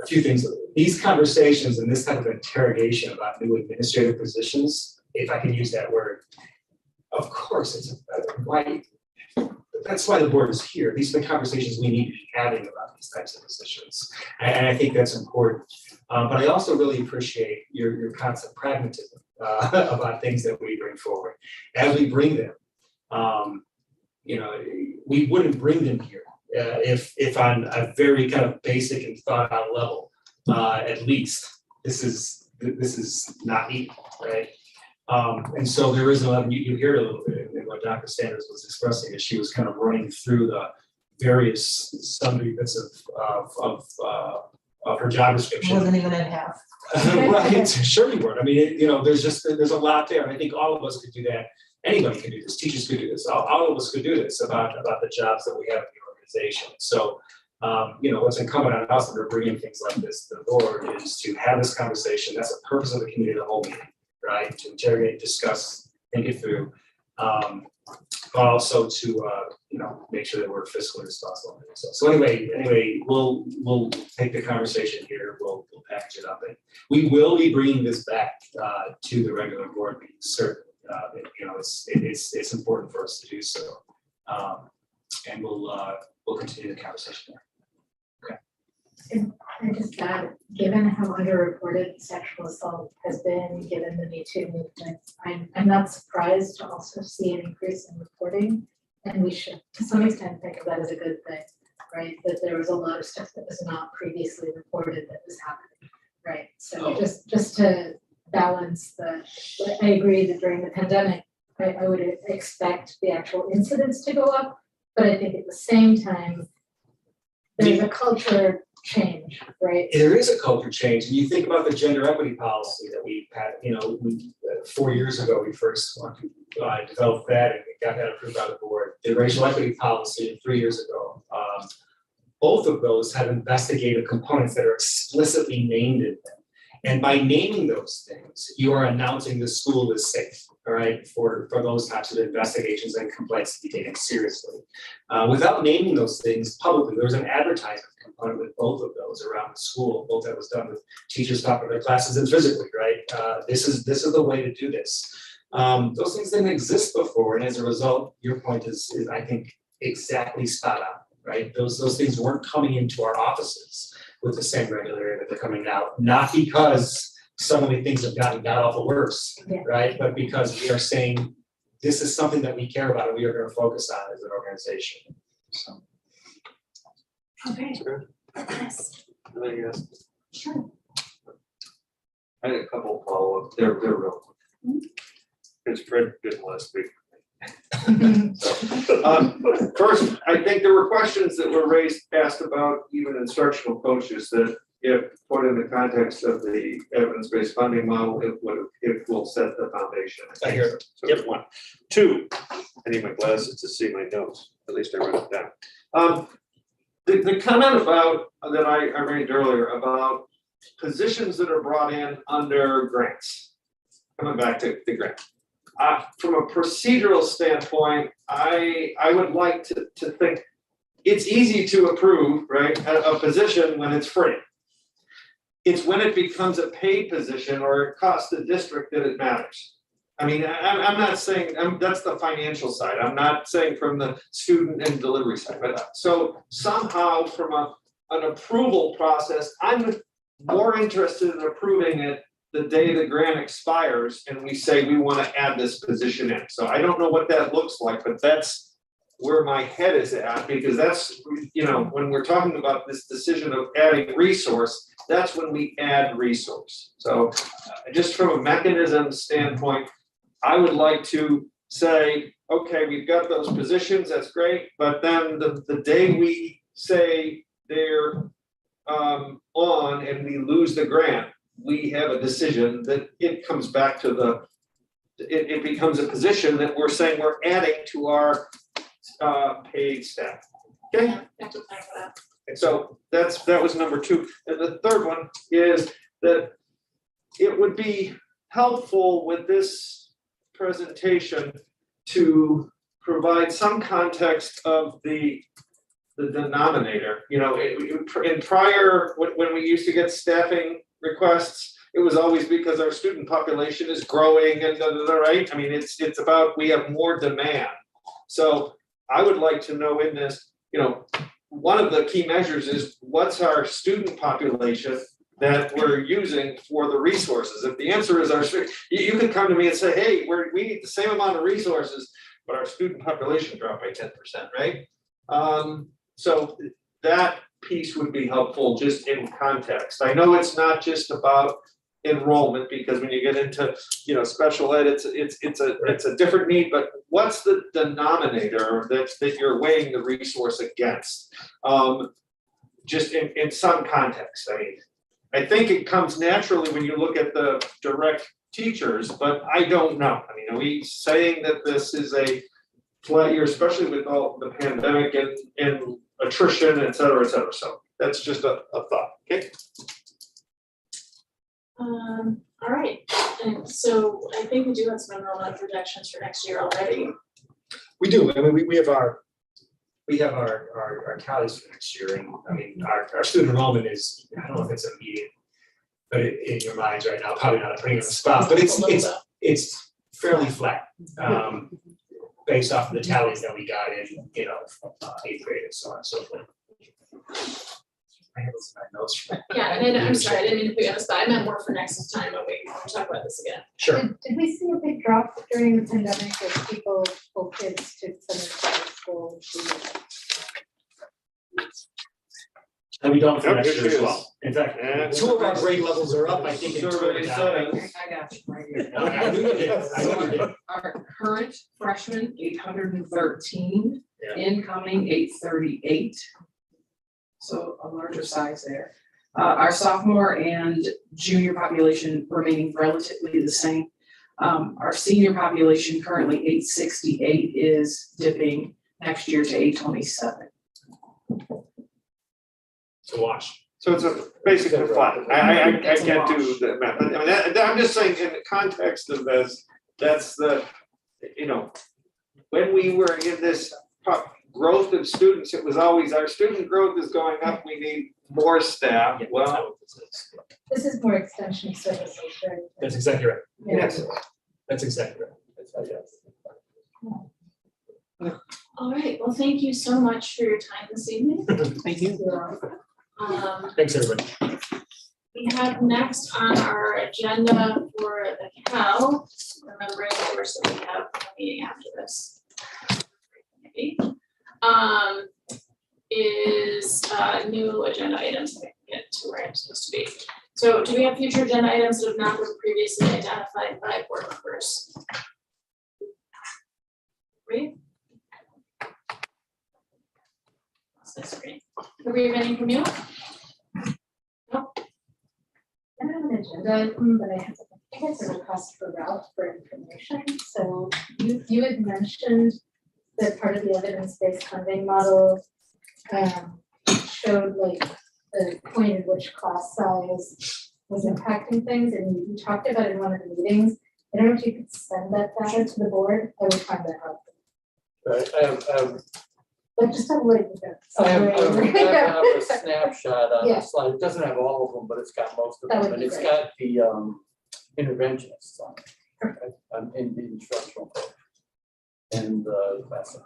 A few things, these conversations and this kind of interrogation about new administrative positions, if I can use that word, of course, it's right. That's why the board is here. These are the conversations we need to be having about these types of positions. And I think that's important. But I also really appreciate your concept pragmatism about things that we bring forward. As we bring them, we wouldn't bring them here if on a very kind of basic and thought out level, at least this is not neat, right? And so there is a lot, you hear it a little bit in what Dr. Sanders was expressing as she was kind of running through the various sundry bits of her job description. Wasn't even in half. Right, sure you weren't. I mean, there's a lot there. I think all of us could do that. Anybody can do this. Teachers could do this. All of us could do this about the jobs that we have in the organization. So, what's incumbent on us when we're bringing things like this to the board is to have this conversation. That's the purpose of the committee of the whole meeting, right? To interrogate, discuss, think it through, but also to make sure that we're fiscally responsible. So anyway, we'll take the conversation here. We'll package it up, and we will be bringing this back to the regular board meeting. Certainly, it's important for us to do so, and we'll continue the conversation there. And I just add, given how underreported sexual assault has been, given the Me Too movement, I'm not surprised to also see an increase in reporting. And we should, to some extent, think of that as a good thing, right? That there was a lot of stuff that was not previously reported that was happening, right? So just to balance I agree that during the pandemic, I would expect the actual incidents to go up, but I think at the same time, there's a culture change, right? There is a culture change, and you think about the gender equity policy that we had. 4 years ago we first developed that, and we got that approved by the board. The racial equity policy 3 years ago. Both of those have investigative components that are explicitly named in them, and by naming those things, you are announcing the school is safe. All right, for those types of investigations and complaints to be taken seriously. Without naming those things publicly, there's an advertising component with both of those around the school, both that was done with teachers talking to their classes and physically, right? This is the way to do this. Those things didn't exist before, and as a result, your point is I think exactly spot on, right? Those things weren't coming into our offices with the same regularity that they're coming out, not because suddenly things have gotten god awful worse, right? But because we are saying this is something that we care about and we are going to focus on as an organization. So. Okay. Yes. Sure. I had a couple of follow-ups. They're real quick. Because Fred didn't want to speak. First, I think there were questions that were asked about even instructional coaches that, if put in the context of the evidence-based funding model, it will set the foundation. I hear it. So yep. 1. 2, I need my glasses to see my notes. At least I wrote it down. The comment about that I raised earlier about positions that are brought in under grants. Coming back to the grant. From a procedural standpoint, I would like to think it's easy to approve, right, a position when it's free. It's when it becomes a paid position or it costs the district that it matters. I mean, I'm not saying that's the financial side. I'm not saying from the student and delivery side. But so somehow from an approval process, I'm more interested in approving it the day the grant expires and we say we want to add this position in. So I don't know what that looks like, but that's where my head is at, because that's, when we're talking about this decision of adding resource, that's when we add resource. So just from a mechanism standpoint, I would like to say, okay, we've got those positions, that's great, but then the day we say they're on and we lose the grant, we have a decision that it comes back to it becomes a position that we're saying we're adding to our paid staff. Okay. And so that was number 2. And the third one is that it would be helpful with this presentation to provide some context of the denominator. In prior, when we used to get staffing requests, it was always because our student population is growing and right? I mean, it's about, we have more demand. So I would like to know in this, one of the key measures is what's our student population that we're using for the resources. If the answer is you could come to me and say, hey, we need the same amount of resources, but our student population dropped by 10%, right? So that piece would be helpful just in context. I know it's not just about enrollment, because when you get into special ed, it's a different need, but what's the denominator that you're weighing the resource against? Just in some context. I mean, I think it comes naturally when you look at the direct teachers, but I don't know. I mean, are we saying that this is a flat year, especially with all the pandemic and attrition, et cetera, et cetera? So that's just a thought. Okay. All right, and so I think we do have some enrollment projections for next year already. We do. I mean, we have our tallies for next year, and I mean, our student enrollment is, I don't know if it's immediate, but in your minds right now, probably not putting it on the spot, but it's fairly flat, based off of the tallies that we got in, 8th grade and so on and so forth. I have my notes. Yeah, and then I'm sorry, I didn't mean to put you on the spot. I meant more for next time when we talk about this again. Sure. Did we see a big drop during the pandemic as people told kids to send their kids to school? And we don't for next year as well. In fact, 2 of our grade levels are up, I think, in survey total. I got you right here. I knew you did. I knew you did. Our current freshman, 813, Yeah. incoming 838. So a larger size there. Our sophomore and junior population remaining relatively the same. Our senior population currently 868 is dipping next year to 827. To watch. So it's basically flat. I can't do the math. I mean, I'm just saying in the context of this, that's when we were in this growth of students, it was always our student growth is going up, we need more staff. Well, This is more extension services, right? That's exactly right. yes. That's exactly right. All right, well, thank you so much for your time this evening. Thank you. Thanks, everybody. We have next on our agenda for the CAL, remembering of course that we have a meeting after this. Maybe. Is new agenda items. I can get to where I'm supposed to be. So do we have future agenda items that have not been previously identified by board members? Read. Lost my screen. Are we have any from you? No. I don't have an agenda item, but I think it's a request for route for information. So you had mentioned that part of the evidence-based funding model showed like the point at which class size was impacting things, and you talked about it in one of the meetings. I don't know if you could send that data to the board. I would find that helpful. Right, I have But just a little bit. I have a snapshot on Yeah. the slide. It doesn't have all of them, but it's got most of That them, would and be it's great. got the interventionists on it. In the instructional coach and the class.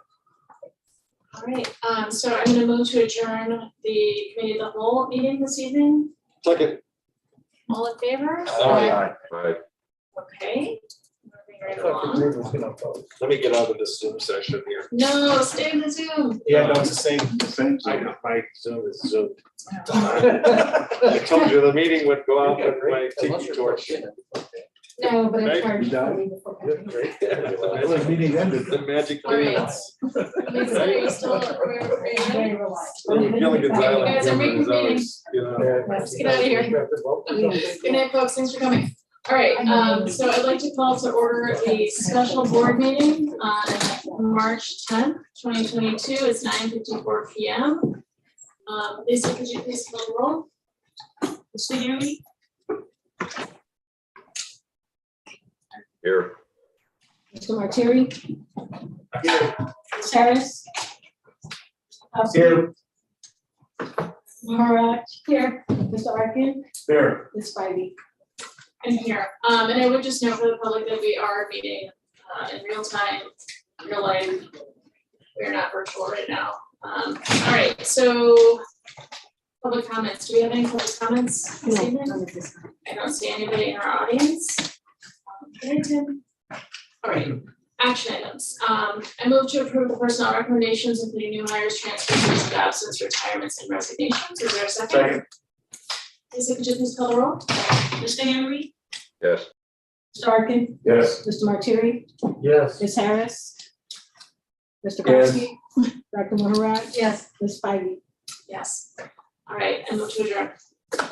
All right, so I'm gonna move to adjourn the committee of the whole meeting this evening. Second. All in favor? Aye. Okay. Moving right along. Let me get out of this Zoom session here. No, stay in the Zoom. Yeah, no, it's the same. Thank I you. know, my Zoom is Zoom. I told you the meeting would go out with my tiki torch. No, but Right? it's hard You to done? leave before. The meeting ended. The magic All video. right. Lisa, are you still, are you Very ready? relaxed. Feeling You guys are Gonzalez, reconvening. you know. Let's get out of here. Good night, folks. Thanks for coming. All right, so I'd like to call to order the special board meeting on March 10th, 2022. It's 9:54 p.m. Lisa, could you please call the roll? Mr. Yuri, Here. Mr. Martieri, Here. Ms. Harris. Here. Maharaj, here. Mr. Arkin, Here. Ms. Spivey. And here, and I would just note for the public that we are meeting in real time, real life. We're not virtual right now. All right, so public comments. Do we have any public comments this evening? I don't see anybody in our audience. Okay, Tim. All right, action items. I move to approve the personnel recommendations, including new hires, transfers, leaves of absence, retirements, and resignations. Is there a second? Second. Lisa, could you please call the roll? Mr. Henry, Yes. Mr. Arkin, Yes. Mr. Martieri, Yes. Ms. Harris. Mr. Yes. Kowski. Dr. Maharaj. Yes. Ms. Spivey. Yes. All right, and move to adjourn.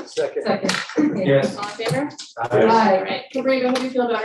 Second. Second. Yes. All in favor? Aye. All right, Capri, I hope you feel better.